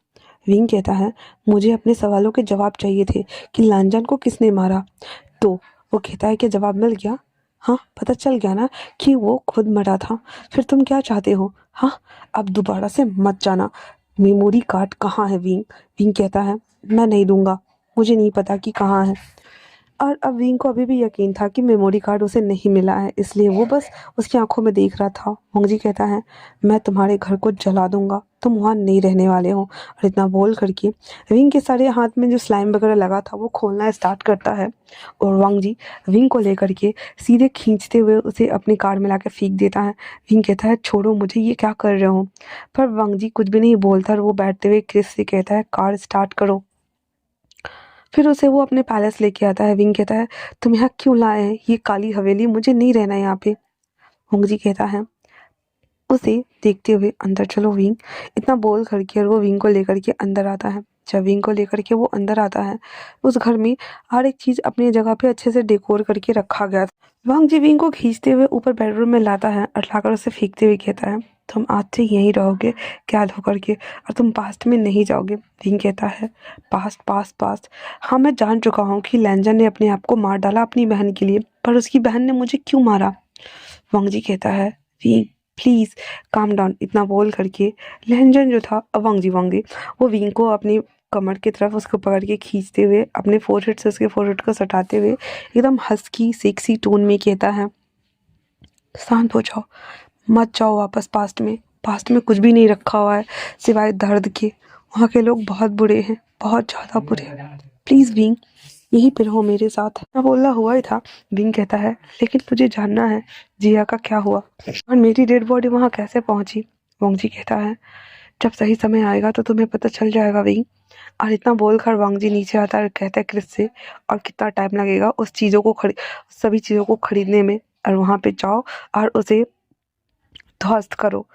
विंग कहता है मुझे अपने सवालों के जवाब चाहिए थे कि लांजन को किसने मारा। तो वो कहता है कि जवाब मिल गया। हाँ पता चल गया ना कि वो खुद मरा था। फिर तुम क्या चाहते हो? हाँ अब दोबारा से मत जाना। मेमोरी कार्ड कहाँ है विंग? विंग कहता है मैं नहीं दूंगा, मुझे नहीं पता कि कहाँ है। और अब विंग को अभी भी यकीन था कि मेमोरी कार्ड उसे नहीं मिला है, इसलिए वो बस उसकी आंखों में देख रहा था। होंगजी कहता है मैं तुम्हारे घर को जला दूंगा, तुम वहाँ नहीं रहने वाले हो। और इतना बोल करके विंग के सारे हाथ में जो स्लाइम वगैरह लगा था वो खोलना स्टार्ट करता है और वांगजी विंग को लेकर के सीधे खींचते हुए उसे अपनी कार में लाकर फेंक देता है। विंग कहता है छोड़ो मुझे, ये क्या कर रहे हो? पर वांगजी कुछ भी नहीं बोलता और वो बैठते हुए क्रिस से कहता है कार स्टार्ट करो। फिर उसे वो अपने पैलेस लेके आता है। विंग कहता है तुम यहाँ क्यों लाए हैं? ये काली हवेली, मुझे नहीं रहना यहाँ पे। होंगजी कहता है उसे देखते हुए अंदर चलो विंग। इतना बोल करके और वो विंग को लेकर के अंदर आता है। जब विंग को लेकर के वो अंदर आता है उस घर में हर एक चीज़ अपनी जगह पे अच्छे से डेकोर करके रखा गया था। वांग जी विंग को खींचते हुए ऊपर बेडरूम में लाता है और लाकर उसे फेंकते हुए कहता है तुम आज से यहीं रहोगे कैद होकर के और तुम पास्ट में नहीं जाओगे। विंग कहता है पास्ट पास्ट पास्ट, हाँ मैं जान चुका हूँ कि लैंजन ने अपने आप को मार डाला अपनी बहन के लिए, पर उसकी बहन ने मुझे क्यों मारा? वांग जी कहता है विंग प्लीज़ काम डाउन। इतना बोल करके लहंजन जो था वांगजी वो विंग को अपनी कमर की तरफ उसको पकड़ के खींचते हुए अपने फोरहेड से उसके फोरहेड को सटाते हुए एकदम हस्की सेक्सी टोन में कहता है शांत हो जाओ, मत जाओ वापस पास्ट में। पास्ट में कुछ भी नहीं रखा हुआ है सिवाय दर्द के। वहाँ के लोग बहुत बुरे हैं, बहुत ज़्यादा बुरे। प्लीज़ विंग यहीं पे रहो मेरे साथ। मैं बोला हुआ ही था। विंग कहता है लेकिन तुझे जानना है जिया का क्या हुआ और मेरी डेड बॉडी वहाँ कैसे पहुँची। वांगजी कहता है जब सही समय आएगा तो तुम्हें पता चल जाएगा विंग। और इतना बोलकर वांगजी नीचे आता है, कहता है क्रिस से और कितना टाइम लगेगा उस चीज़ों को सभी चीज़ों को खरीदने में, और वहाँ पे जाओ और उसे ध्वस्त करो।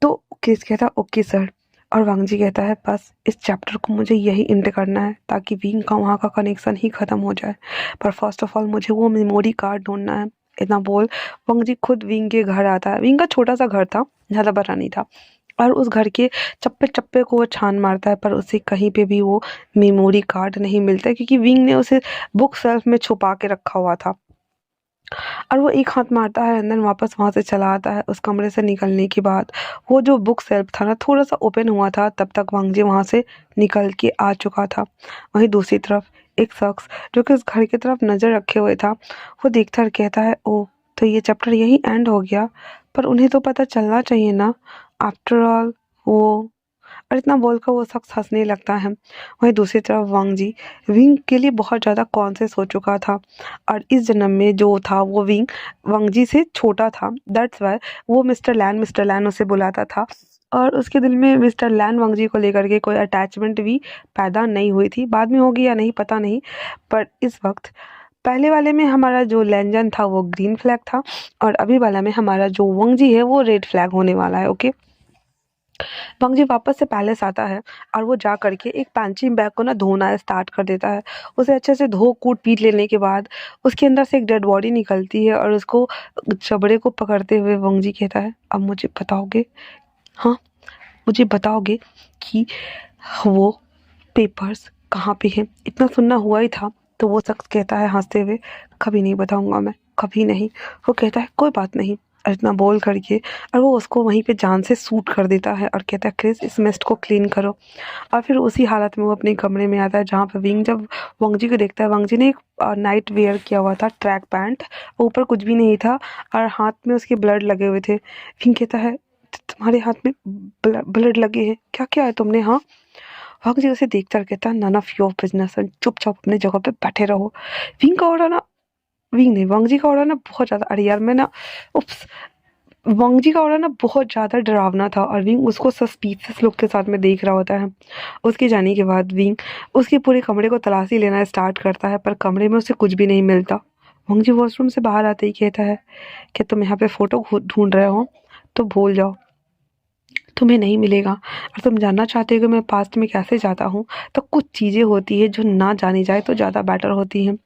तो क्रिस कहता है ओके सर। और वांगजी कहता है बस इस चैप्टर को मुझे यही एंड करना है ताकि विंग का वहाँ का कनेक्शन ही ख़त्म हो जाए, पर फर्स्ट ऑफ ऑल मुझे वो मेमोरी कार्ड ढूंढना है। इतना बोल वांगजी खुद विंग के घर आता है। विंग का छोटा सा घर था, ज़्यादा बड़ा नहीं था, और उस घर के चप्पे चप्पे को वो छान मारता है पर उसे कहीं पे भी वो मेमोरी कार्ड नहीं मिलता क्योंकि विंग ने उसे बुक शेल्फ में छुपा के रखा हुआ था। और वो एक हाथ मारता है एंड देन वापस वहाँ से चला आता है। उस कमरे से निकलने के बाद वो जो बुक शेल्फ था ना थोड़ा सा ओपन हुआ था, तब तक वांग जी वहाँ से निकल के आ चुका था। वहीं दूसरी तरफ एक शख्स जो कि उस घर की तरफ नज़र रखे हुए था, वो देखता और कहता है, ओह, तो ये चैप्टर यहीं एंड हो गया। पर उन्हें तो पता चलना चाहिए ना, आफ्टर ऑल वो, और इतना बोलकर वो शख्स हंसने लगता है। वहीं दूसरी तरफ वांग जी विंग के लिए बहुत ज़्यादा कॉन्शियस हो चुका था, और इस जन्म में जो था वो विंग वांग जी से छोटा था। दैट्स वाई वो मिस्टर लैन उसे बुलाता था, और उसके दिल में मिस्टर लैन वांग जी को लेकर के कोई अटैचमेंट भी पैदा नहीं हुई थी। बाद में होगी या नहीं पता नहीं, पर इस वक्त पहले वाले में हमारा जो लैंजन था वो ग्रीन फ्लैग था, और अभी वाला में हमारा जो वांग जी है वो रेड फ्लैग होने वाला है। ओके, बंगजी वापस से पैलेस आता है, और वो जा करके एक पंचिंग बैग को ना धोना स्टार्ट कर देता है। उसे अच्छे से धो कूट पीट लेने के बाद उसके अंदर से एक डेड बॉडी निकलती है, और उसको चबड़े को पकड़ते हुए बंगजी कहता है, अब मुझे बताओगे, हाँ, मुझे बताओगे कि वो पेपर्स कहाँ पे हैं? इतना सुनना हुआ ही था। तो वो शख्स कहता है हंसते हुए, कभी नहीं बताऊंगा मैं, कभी नहीं। वो कहता है कोई बात नहीं, और इतना बोल करके और वो उसको वहीं पे जान से सूट कर देता है, और कहता है क्रिस, इस मेस्ट को क्लीन करो। और फिर उसी हालत में वो अपने कमरे में आता है, जहाँ पे विंग जब वांगजी को देखता है, वांगजी ने एक नाइट वेयर किया हुआ था, ट्रैक पैंट, ऊपर कुछ भी नहीं था, और हाथ में उसके ब्लड लगे हुए थे। विंग कहता है, तुम्हारे हाथ में ब्लड लगे हैं, क्या क्या है तुमने? हाँ, वांग जी उसे देखता कहता है, नन ऑफ योर बिजनेस, चुपचाप अपनी जगह पे बैठे रहो। विंग का ऑर्डर ना, विंग नहीं, वांग जी का ऑर्डर ना बहुत ज़्यादा, अरे यार मैं ना, उप्स, वांग जी का ऑर्डर ना बहुत ज़्यादा डरावना था, और विंग उसको सस्पिशियस लुक के साथ में देख रहा होता है। उसके जाने के बाद विंग उसके पूरे कमरे को तलाशी लेना स्टार्ट करता है, पर कमरे में उसे कुछ भी नहीं मिलता। वांग जी वॉशरूम से बाहर आते ही कहता है कि तुम यहाँ पे फ़ोटो ढूंढ रहे हो तो भूल जाओ, तुम्हें नहीं मिलेगा। और तुम जानना चाहते हो कि मैं पास्ट में कैसे जाता हूँ, तो कुछ चीज़ें होती है जो ना जानी जाए तो ज़्यादा बेटर होती हैं।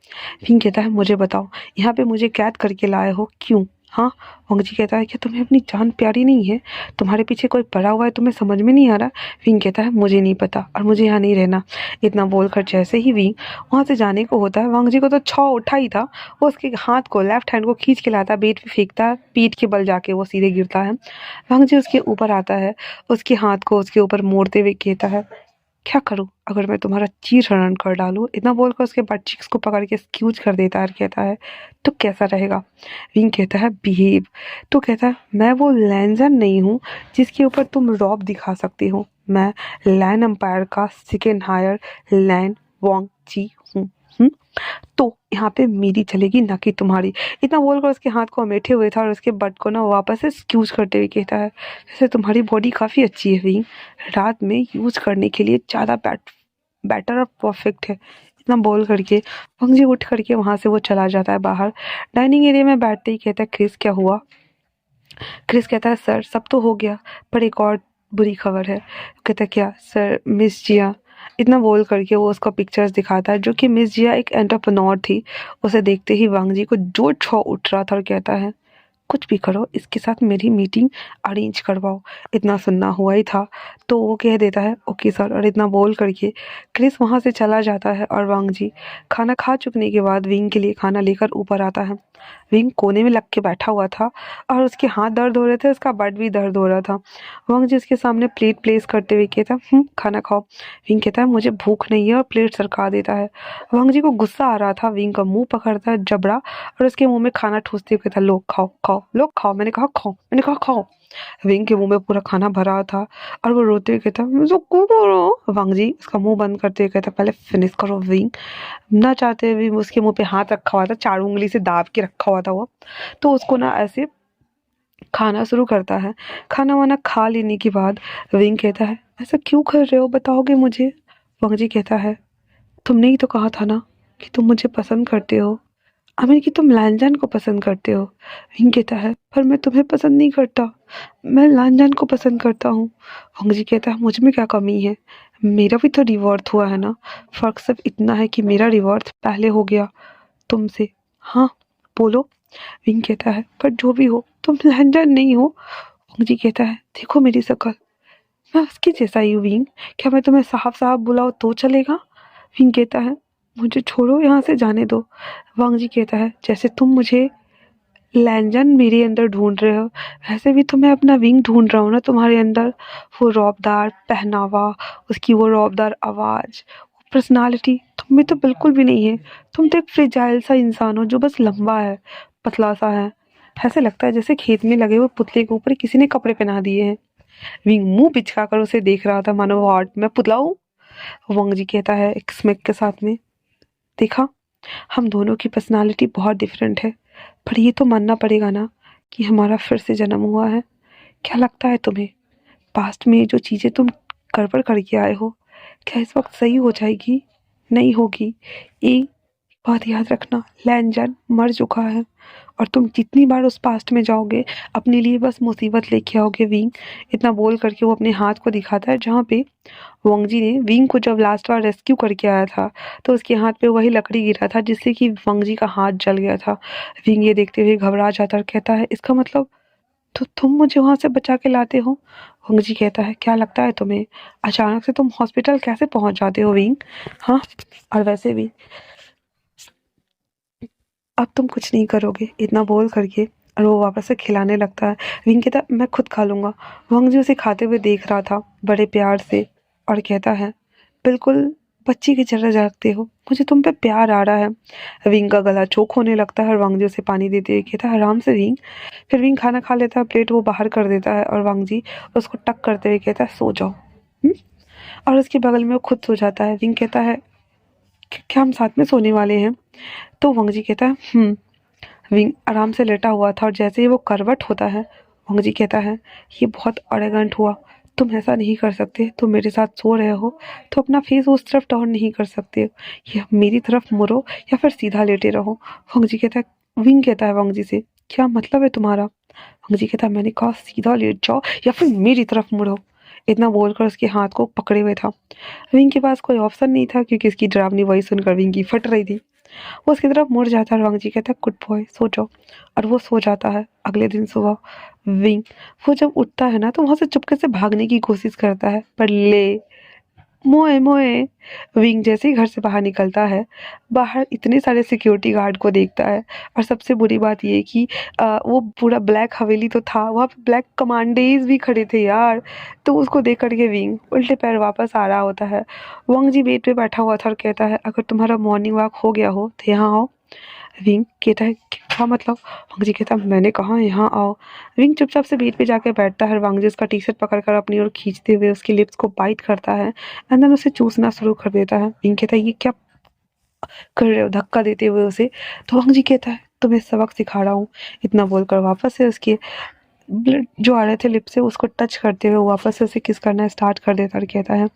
फिंग कहता है, मुझे बताओ, यहाँ पे मुझे कैद करके लाए हो क्यों? हाँ, वांग जी कहता है कि तुम्हें अपनी जान प्यारी नहीं है? तुम्हारे पीछे कोई पड़ा हुआ है, तुम्हें समझ में नहीं आ रहा? विंग कहता है, मुझे नहीं पता, और मुझे यहाँ नहीं रहना। इतना बोलकर जैसे ही विंग वहाँ से जाने को होता है, वांग जी को तो छौ उठा ही था। वो उसके हाथ को, लेफ्ट हैंड को खींच के लाता है, बेड पे फेंकता है, पीठ के बल जाके वो सीधे गिरता है। वांग जी उसके ऊपर आता है, उसके हाथ को उसके ऊपर मोड़ते हुए कहता है, क्या करूं अगर मैं तुम्हारा चीर हरण कर डालूं? इतना बोलकर उसके बट चीक्स को पकड़ के स्क्यूज कर देता है, और कहता है, तो कैसा रहेगा? विंग कहता है, बिहेव। तो कहता है, मैं वो लैंजन नहीं हूँ जिसके ऊपर तुम रौब दिखा सकते हो। मैं लैन एम्पायर का सेकेंड हायर लैन वांग जी हूँ। हम्म? तो यहाँ पे मेरी चलेगी ना कि तुम्हारी। इतना बोलकर उसके हाथ को अमेठे हुए था, और उसके बट को ना वापस से स्क्यूज करते हुए कहता है, वैसे तुम्हारी बॉडी काफ़ी अच्छी है विंग, रात में यूज करने के लिए ज़्यादा बेटर और परफेक्ट है। इतना बोल करके फंगजी उठ करके वहाँ से वो चला जाता है बाहर। डाइनिंग एरिया में बैठते ही कहता है, क्रिस क्या हुआ? क्रिस कहता है, सर सब तो हो गया, पर एक और बुरी खबर है। कहता है, क्या सर? मिस जिया। इतना बोल करके वो उसको पिक्चर्स दिखाता है, जो कि मिस जिया एक एंटरप्रेन्योर थी। उसे देखते ही वांग जी को जोर छो उठ रहा था, और कहता है, कुछ भी करो, इसके साथ मेरी मीटिंग अरेंज करवाओ। इतना सुनना हुआ ही था, तो वो कह देता है, ओके सर, और इतना बोल करके क्रिस वहाँ से चला जाता है। और वांग जी खाना खा चुकने के बाद विंग के लिए खाना लेकर ऊपर आता है। विंग कोने में लग के बैठा हुआ था, और उसके हाथ दर्द हो रहे थे, उसका बट भी दर्द हो रहा था। वांग जी उसके सामने प्लेट प्लेस करते हुए कहता, खाना खाओ। विंग कहता है, मुझे भूख नहीं है, और प्लेट सरका देता है। वांग जी को गुस्सा आ रहा था, विंग का मुंह पकड़ता है जबड़ा, और उसके मुंह में खाना ठूसते हुए कहता, लो खाओ खाओ, लो खाओ, मैंने कहा खाओ, मैंने कहा खाओ। विंग के मुंह में पूरा खाना भरा था, और वो रोते हुए कहता, मुझे क्यों करो? वांग जी उसका मुंह बंद करते हुए कहता, पहले फिनिश करो विंग। ना चाहते हुए उसके मुंह पे हाथ रखा हुआ था, 4 उंगली से दाब के रखा हुआ था वो, तो उसको ना ऐसे खाना शुरू करता है। खाना वाना खा लेने के बाद विंग कहता है, ऐसा क्यों कर रहे हो, बताओगे मुझे? वांग जी कहता है, तुमने ही तो कहा था ना कि तुम मुझे पसंद करते हो, आई मीन कि तुम लांजान को पसंद करते हो। विंग कहता है, पर मैं तुम्हें पसंद नहीं करता, मैं लांजान को पसंद करता हूँ। वांग जी कहता है, मुझ में क्या कमी है? मेरा भी तो रिवॉर्थ हुआ है ना, फर्क सिर्फ इतना है कि मेरा रिवॉर्थ पहले हो गया तुमसे। हाँ, बोलो। विंग कहता है, पर जो भी हो, तुम लांजान नहीं हो। वांग जी कहता है, देखो मेरी शक्ल, मैं उसके जैसा ही हूँ विंग, क्या मैं तुम्हें साहब साहब बुलाओ तो चलेगा? विंग कहता है, मुझे छोड़ो, यहाँ से जाने दो। वांग जी कहता है, जैसे तुम मुझे लैंजन मेरे अंदर ढूंढ रहे हो, वैसे भी तो मैं अपना विंग ढूंढ रहा हूँ ना तुम्हारे अंदर। वो रौबदार पहनावा, उसकी वो रौबदार आवाज, वो पर्सनालिटी तुम में तो बिल्कुल भी नहीं है। तुम तो एक फ्रिजाइल सा इंसान हो जो बस लंबा है, पतला सा है। ऐसे लगता है जैसे खेत में लगे हुए पुतले के ऊपर किसी ने कपड़े पहना दिए हैं। विंग मुंह पिचका कर उसे देख रहा था, मानो वो आर्ट मैं पुतला हूँ। वंग जी कहता है एक स्मिक के साथ में, देखा, हम दोनों की पर्सनालिटी बहुत डिफरेंट है, पर ये तो मानना पड़ेगा ना कि हमारा फिर से जन्म हुआ है। क्या लगता है तुम्हें, पास्ट में जो चीज़ें तुम गड़बड़ करके आए हो, क्या इस वक्त सही हो जाएगी? नहीं होगी। एक बात याद रखना, लैनजन मर चुका है, और तुम जितनी बार उस पास्ट में जाओगे अपने लिए बस मुसीबत लेके आओगे विंग। इतना बोल करके वो अपने हाथ को दिखाता है जहाँ पे वंगजी ने विंग को जब लास्ट बार रेस्क्यू करके आया था, तो उसके हाथ पे वही लकड़ी गिरा था जिससे कि वंगजी का हाथ जल गया था। विंग ये देखते हुए घबरा जाता और कहता है इसका मतलब तो तुम मुझे वहां से बचा के लाते हो? वंगजी कहता है क्या लगता है तुम्हें, अचानक से तुम हॉस्पिटल कैसे पहुंच जाते हो विंग? हाँ, और वैसे भी अब तुम कुछ नहीं करोगे, इतना बोल करके और वो वापस से खिलाने लगता है। विंग कहता मैं खुद खा लूंगा। वंग जी उसे खाते हुए देख रहा था बड़े प्यार से, और कहता है बिल्कुल बच्ची की तरह जागते हो, मुझे तुम पे प्यार आ रहा है। विंग का गला चोक होने लगता है और वांग जी उसे पानी देते हुए कहता है आराम से विंग। फिर विंग खाना खा लेता है, प्लेट वो बाहर कर देता है और वांग जी उसको टक करते हुए कहता है सो जाओ। और उसके बगल में वो खुद सो जाता है। विंग कहता है क्या हम साथ में सोने वाले हैं? तो वांग जी कहता है विंग आराम से लेटा हुआ था और जैसे ही वो करवट होता है, वंग जी कहता है ये बहुत अरेगेंट हुआ, तुम ऐसा नहीं कर सकते, तुम मेरे साथ सो रहे हो तो अपना फेस उस तरफ टर्न नहीं कर सकते, या मेरी तरफ मुड़ो या फिर सीधा लेटे रहो। वंग जी कहता है, विंग कहता है वंग जी से क्या मतलब है तुम्हारा? वंग जी कहता है मैंने कहा सीधा लेट जाओ या फिर मेरी तरफ मुड़ो। इतना बोलकर उसके हाथ को पकड़े हुए था। विंग के पास कोई ऑप्शन नहीं था क्योंकि इसकी डरावनी वॉइस सुनकर विंग की फट रही थी। वो उसकी तरफ मुड़ जाता है और वांग जी कहता है गुड बॉय सो जाओ, और वो सो जाता है। अगले दिन सुबह विंग वो जब उठता है ना तो वहां से चुपके से भागने की कोशिश करता है, पर ले मोए मोए। विंग जैसे ही घर से बाहर निकलता है, बाहर इतने सारे सिक्योरिटी गार्ड को देखता है, और सबसे बुरी बात ये कि वो पूरा ब्लैक हवेली तो था, वहाँ पे ब्लैक कमांडेज भी खड़े थे यार। तो उसको देख करके विंग उल्टे पैर वापस आ रहा होता है। वांग जी बेड पे बैठा हुआ था और कहता है अगर तुम्हारा मॉर्निंग वॉक हो गया हो तो यहाँ आओ। विंग कहता है क्या मतलब? वांग जी कहता है मैंने कहा यहाँ आओ। विंग चुपचाप से बेड पे जाके बैठता है, वांग जी उसका टी शर्ट पकड़कर अपनी ओर खींचते हुए उसकी लिप्स को बाइट करता है, एंड देन उसे चूसना शुरू कर देता है। विंग कहता है ये क्या कर रहे हो, धक्का देते हुए उसे। तो वांग जी कहता है तुम्हें सबक सिखा रहा हूँ। इतना बोलकर वापस से उसके ब्लड जो आ रहे थे लिप से उसको टच करते हुए वापस से उसे किस करना स्टार्ट कर देता और कहता है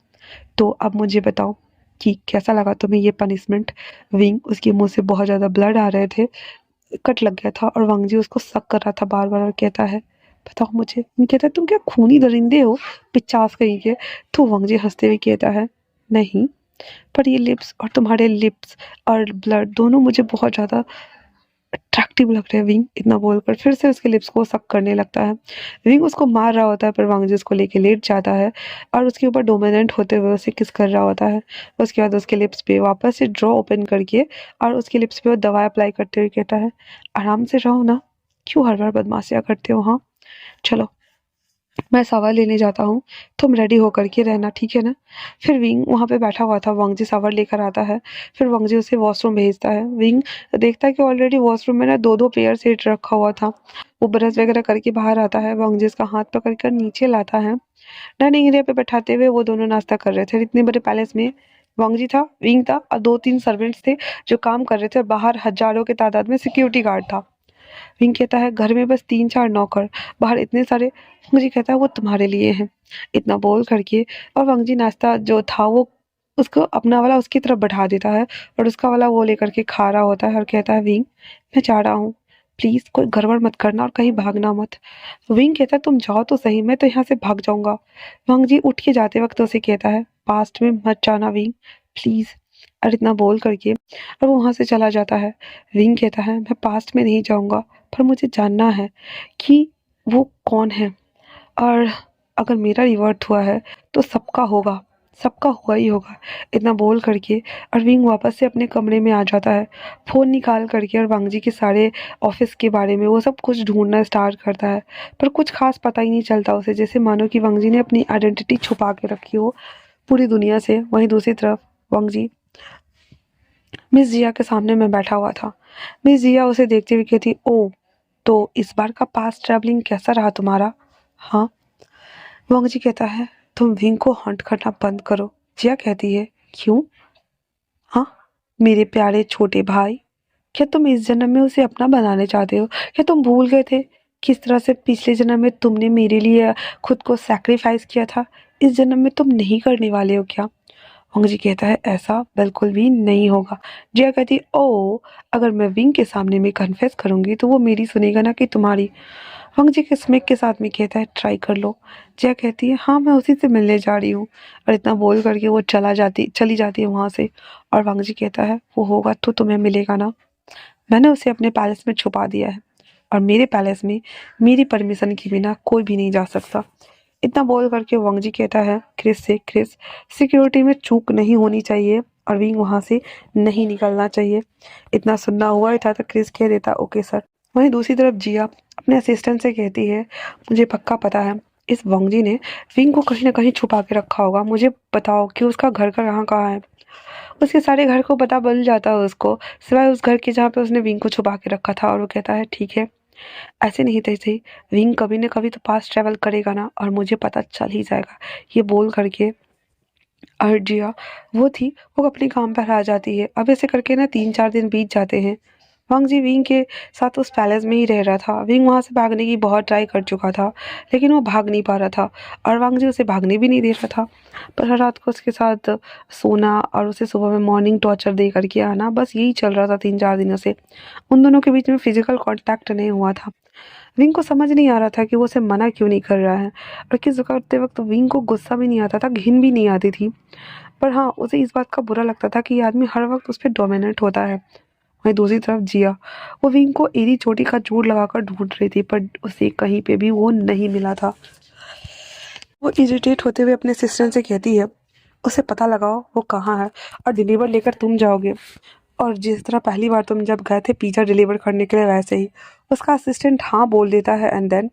तो अब मुझे बताओ कि कैसा लगा तुम्हें ये पनिशमेंट? विंग उसके मुंह से बहुत ज्यादा ब्लड आ रहे थे, कट लग गया था, और वांग जी उसको सक कर रहा था बार बार और कहता है बताओ मुझे। विंग कहता है तुम क्या खूनी दरिंदे हो, पिचास कहीं के? तो वांग जी हंसते हुए कहता है नहीं, पर ये लिप्स और तुम्हारे लिप्स और ब्लड दोनों मुझे बहुत ज्यादा अट्रैक्टिव लग रहे हैं। विंग इतना बोलकर फिर से उसके लिप्स को सक करने लगता है। विंग उसको मार रहा होता है पर वांग जी उसको लेके लेट जाता है और उसके ऊपर डोमिनेंट होते हुए उसे किस कर रहा होता है। उसके बाद उसके लिप्स पे वापस से ड्रॉ ओपन करके और उसके लिप्स पे वो दवा अप्लाई करते हुए कहता है आराम से रहो ना, क्यों हर बार बदमाशियां करते हो? हाँ चलो मैं शावर लेने जाता हूँ, तुम रेडी होकर के रहना, ठीक है ना? फिर विंग वहाँ पे बैठा हुआ था, वांग जी शावर लेकर आता है। फिर वांग जी उसे वॉशरूम भेजता है। विंग देखता है कि ऑलरेडी वॉशरूम में ना दो दो पेयर सेट रखा हुआ था। वो ब्रश वगैरह करके बाहर आता है, वांग जी उसका हाथ पकड़ कर नीचे लाता है। डाइनिंग एरिया पे बैठाते हुए वो दोनों नाश्ता कर रहे थे। इतने बड़े पैलेस में वांग जी था, विंग था और दो तीन सर्वेंट्स थे जो काम कर रहे थे, और बाहर हजारों के तादाद में सिक्योरिटी गार्ड था। विंग कहता है घर में बस तीन चार नौकर, बाहर इतने सारे। मुझे कहता है वो तुम्हारे लिए हैं। इतना बोल करके और वंगजी नाश्ता जो था वो उसको अपना वाला उसकी तरफ बढ़ा देता है और उसका वाला वो लेकर के खा रहा होता है और कहता है विंग मैं जा रहा हूँ, प्लीज कोई गड़बड़ मत करना और कहीं भागना मत। विंग कहता है तुम जाओ तो सही, मैं तो यहाँ से भाग जाऊंगा। वंगजी उठ के जाते वक्त उसे कहता है पास्ट में मत जाना विंग, प्लीज। और इतना बोल करके और वो वहां से चला जाता है। विंग कहता है मैं पास्ट में नहीं जाऊंगा, पर मुझे जानना है कि वो कौन है, और अगर मेरा रिवर्ट हुआ है तो सबका होगा। सबका हुआ ही होगा। इतना बोल करके अरविंद वापस से अपने कमरे में आ जाता है। फ़ोन निकाल करके और वांगजी के सारे ऑफिस के बारे में वो सब कुछ ढूंढना स्टार्ट करता है, पर कुछ खास पता ही नहीं चलता उसे, जैसे मानो कि वांगजी ने अपनी आइडेंटिटी छुपा के रखी हो पूरी दुनिया से। वहीं दूसरी तरफ वांगजी मिस जिया के सामने में बैठा हुआ था। मिस जिया उसे देखते हुए कहती, ओ, तो इस बार का पास्ट ट्रैवलिंग कैसा रहा तुम्हारा? हाँ। वांगजी कहता है, तुम विंग को हंट करना बंद करो। जिया कहती है, क्यों? हाँ, मेरे प्यारे छोटे भाई, क्या तुम इस जन्म में उसे अपना बनाने चाहते हो? क्या तुम भूल गए थे किस तरह से पिछले जन्म में तुमने मेरे लिए खुद को सैक्रिफाइस किया था? इस जन्म में तुम नहीं करने वाले हो क्या? होंग जी कहता है, ऐसा बिल्कुल भी नहीं होगा। जिया कहती, ओ, अगर मैं विंग के सामने में कन्फेस करूंगी तो वो मेरी सुनेगा ना कि तुम्हारी? होंग जी के स्मिक के साथ में कहता है, ट्राई कर लो। जिया कहती है, हाँ, मैं उसी से मिलने जा रही हूँ। और इतना बोल करके वो चली जाती है वहां से। और वांग जी कहता है, वो होगा तो तुम्हें मिलेगा ना? मैंने उसे अपने पैलेस में छुपा दिया है, और मेरे पैलेस में मेरी परमिशन के बिना कोई भी नहीं जा सकता। इतना बोल करके वांग जी कहता है क्रिस से, क्रिस, सिक्योरिटी में चूक नहीं होनी चाहिए और विंग वहां से नहीं निकलना चाहिए। इतना सुनना हुआ ही था तो क्रिस कह देता, ओके सर। वहीं दूसरी तरफ जिया अपने असिस्टेंट से कहती है, मुझे पक्का पता है इस वांग जी ने विंग को कहीं ना कहीं छुपा के रखा होगा। मुझे बताओ कि उसका घर का कहाँ कहाँ है? उसके सारे घर को पता बन जाता है उसको, सिवाय उस घर के जहाँ पे उसने विंग को छुपा के रखा था। और वो कहता है, ठीक है, ऐसे नहीं तैसे विंग कभी न कभी तो पास ट्रेवल करेगा ना, और मुझे पता चल ही जाएगा। ये बोल करके अर्जिया वो थी, वो अपने काम पर आ जाती है। अब ऐसे करके ना 3-4 दिन बीत जाते हैं। वांग जी विंग के साथ उस पैलेस में ही रह रहा था। विंग वहां से भागने की बहुत ट्राई कर चुका था, लेकिन वो भाग नहीं पा रहा था, और वांग जी उसे भागने भी नहीं दे रहा था। पर हर रात को उसके साथ सोना और उसे सुबह में मॉर्निंग टॉर्चर दे करके आना, बस यही चल रहा था 3-4 दिनों से। उन दोनों के बीच में फिजिकल कांटेक्ट नहीं हुआ था। विंग को समझ नहीं आ रहा था कि वो उसे मना क्यों नहीं कर रहा है, और किस करते वक्त विंग को गुस्सा भी नहीं आता था, घिन भी नहीं आती थी। पर हाँ, उसे इस बात का बुरा लगता था कि ये आदमी हर वक्त उस पर डोमिनेट होता है। वहीं दूसरी तरफ जिया, वो विंग को एड़ी चोटी का जोड़ लगाकर ढूंढ रही थी, पर उसे कहीं पे भी वो नहीं मिला था। वो इरिटेट होते हुए अपने असिस्टेंट से कहती है, उसे पता लगाओ वो कहाँ है, और डिलीवर लेकर तुम जाओगे। और जिस तरह पहली बार तुम जब गए थे पिज़्ज़ा डिलीवर करने के लिए, वैसे ही उसका असिस्टेंट हाँ बोल देता है, एंड देन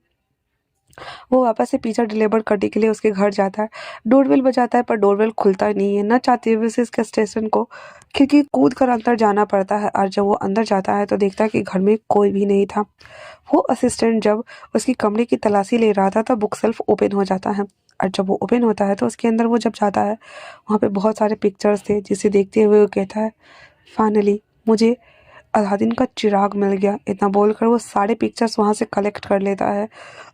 वो वापस से पिज़्ज़ा डिलीवर करने के लिए उसके घर जाता है। डोरबेल बजाता है, पर डोरबेल खुलता नहीं है। ना चाहते हुए उसे इसके स्टेशन को खिड़की कूद कर अंदर जाना पड़ता है, और जब वो अंदर जाता है तो देखता है कि घर में कोई भी नहीं था। वो असिस्टेंट जब उसकी कमरे की तलाशी ले रहा था तब बुक सेल्फ ओपन हो जाता है, और जब वो ओपन होता है तो उसके अंदर वो जब जाता है, वहाँ पे बहुत सारे पिक्चर्स थे, जिसे देखते हुए वो कहता है, फाइनली मुझे अलादीन का चिराग मिल गया। इतना बोलकर वो सारे पिक्चर्स वहाँ से कलेक्ट कर लेता है,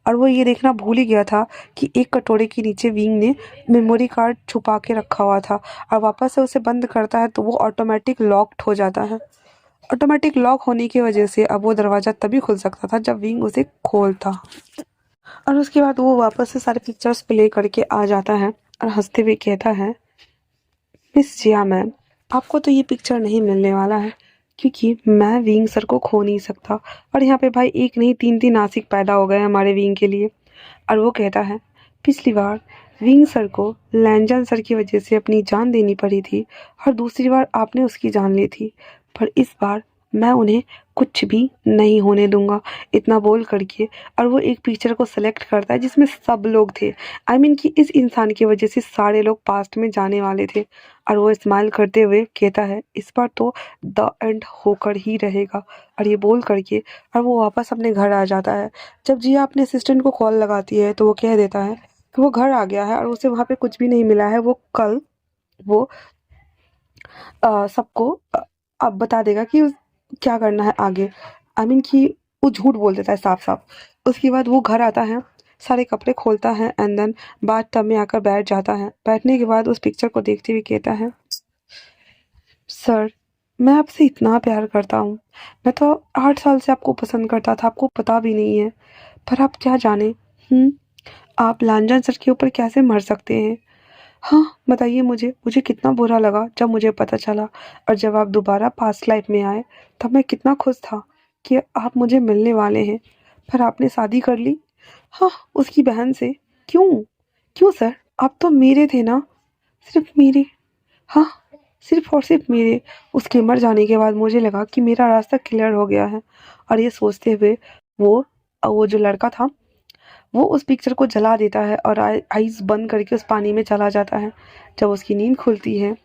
और वो ये देखना भूल ही गया था कि एक कटोरे के नीचे विंग ने मेमोरी कार्ड छुपा के रखा हुआ था। और वापस से उसे बंद करता है तो वो ऑटोमेटिक लॉक्ड हो जाता है। ऑटोमेटिक लॉक होने की वजह से अब वो दरवाज़ा तभी खुल सकता था जब विंग उसे खोलता। और उसके बाद वो वापस से सारे पिक्चर्स प्ले करके आ जाता है और हंसते हुए कहता है, मिस जिया मैम, आपको तो ये पिक्चर नहीं मिलने वाला है, क्योंकि मैं विंग सर को खो नहीं सकता। और यहाँ पे भाई एक नहीं 3-3 आशिक पैदा हो गए हमारे विंग के लिए। और वो कहता है, पिछली बार विंग सर को लैंजन सर की वजह से अपनी जान देनी पड़ी थी, और दूसरी बार आपने उसकी जान ली थी, पर इस बार मैं उन्हें कुछ भी नहीं होने दूंगा। इतना बोल करके और वो एक पिक्चर को सेलेक्ट करता है जिसमें सब लोग थे। कि इस इंसान की वजह से सारे लोग पास्ट में जाने वाले थे। और वो स्माइल करते हुए कहता है, इस बार तो द एंड होकर ही रहेगा। और ये बोल करके और वो वापस अपने घर आ जाता है। जब जिया अपने असिस्टेंट को कॉल लगाती है तो वो कह देता है कि वो घर आ गया है और उसे वहाँ पे कुछ भी नहीं मिला है। वो कल वो सबको अब बता देगा कि क्या करना है आगे। कि वो झूठ बोल देता है साफ साफ। उसके बाद वो घर आता है, सारे कपड़े खोलता है, एंड देन बाथ टब में आकर बैठ जाता है। बैठने के बाद उस पिक्चर को देखते हुए कहता है, सर, मैं आपसे इतना प्यार करता हूँ। मैं तो 8 साल से आपको पसंद करता था, आपको पता भी नहीं है। पर आप क्या जाने, हम्म, आप लांजन सर के ऊपर कैसे मर सकते हैं? हाँ, बताइए मुझे। मुझे कितना बुरा लगा जब मुझे पता चला, और जब आप दोबारा पास्ट लाइफ में आए तब मैं कितना खुश था कि आप मुझे मिलने वाले हैं। पर आपने शादी कर ली। हाँ, उसकी बहन से। क्यों? क्यों सर? आप तो मेरे थे ना। सिर्फ मेरे, हाँ, सिर्फ और सिर्फ मेरे। उसके मर जाने के बाद मुझे लगा कि मेरा रास्ता क्लियर हो गया है। और ये सोचते हुए वो वो जो लड़का था वो उस पिक्चर को जला देता है और आईज बंद करके उस पानी में चला जाता है। जब उसकी नींद खुलती है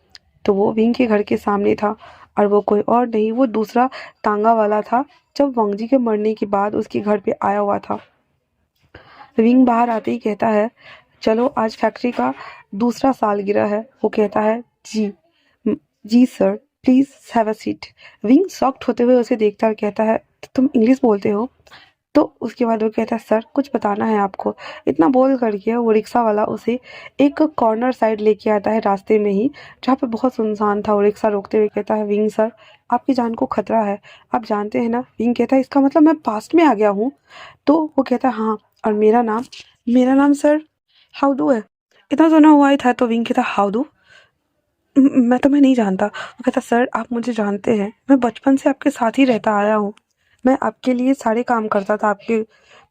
तो वो विंग के घर के सामने था, और वो कोई और नहीं, वो दूसरा तांगा वाला था, जब वांगजी के मरने के बाद उसके घर पे आया हुआ था। विंग बाहर आते ही कहता है, चलो आज फैक्ट्री का दूसरा सालगिरह है। वो कहता है, जी, जी sir, please have a seat. विंग शॉक्ड होते हुए उसे देखता है और कहता है, तुम इंग्लिश बोलते हो? तो उसके बाद वो कहता है, सर कुछ बताना है आपको। इतना बोल करके वो रिक्शा वाला उसे एक कॉर्नर साइड लेके आता है रास्ते में ही, जहाँ पे बहुत सुनसान था। वो रिक्शा रोकते हुए कहता है, विंग सर, आपकी जान को खतरा है, आप जानते हैं ना? विंग कहता है, इसका मतलब मैं पास्ट में आ गया हूँ? तो वो कहता है, हाँ, और मेरा नाम सर हाउडू है। इतना सुना हुआ ही था। तो विंग कहता, हाउडू? मैं तुम्हें नहीं जानता। वो कहता, सर आप मुझे जानते हैं, मैं बचपन से आपके साथ ही रहता आया हूँ, मैं आपके लिए सारे काम करता था आपके,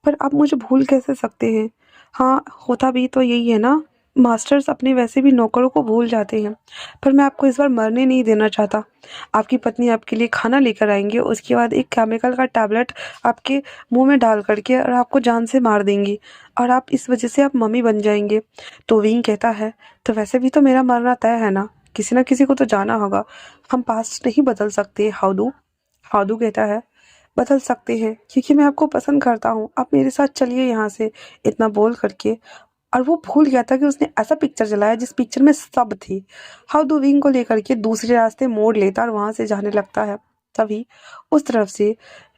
पर आप मुझे भूल कैसे सकते हैं? हाँ, होता भी तो यही है ना, मास्टर्स अपने वैसे भी नौकरों को भूल जाते हैं। पर मैं आपको इस बार मरने नहीं देना चाहता। आपकी पत्नी आपके लिए खाना लेकर आएंगे, उसके बाद एक केमिकल का टैबलेट आपके मुंह में डाल करके और आपको जान से मार देंगी, और आप इस वजह से आप मम्मी बन जाएंगे। तो विंग कहता है, तो वैसे भी तो मेरा मरना तय है ना, किसी ना किसी को तो जाना होगा, हम पास्ट नहीं बदल सकते हाउडू। हाउडू कहता है, बदल सकते हैं, क्योंकि मैं आपको पसंद करता हूँ, आप मेरे साथ चलिए यहाँ से। इतना बोल करके, और वो भूल गया था कि उसने ऐसा पिक्चर चलाया जिस पिक्चर में सब थी। हाउ डू विंग को लेकर के दूसरे रास्ते मोड़ लेता और वहां से जाने लगता है। तभी उस तरफ से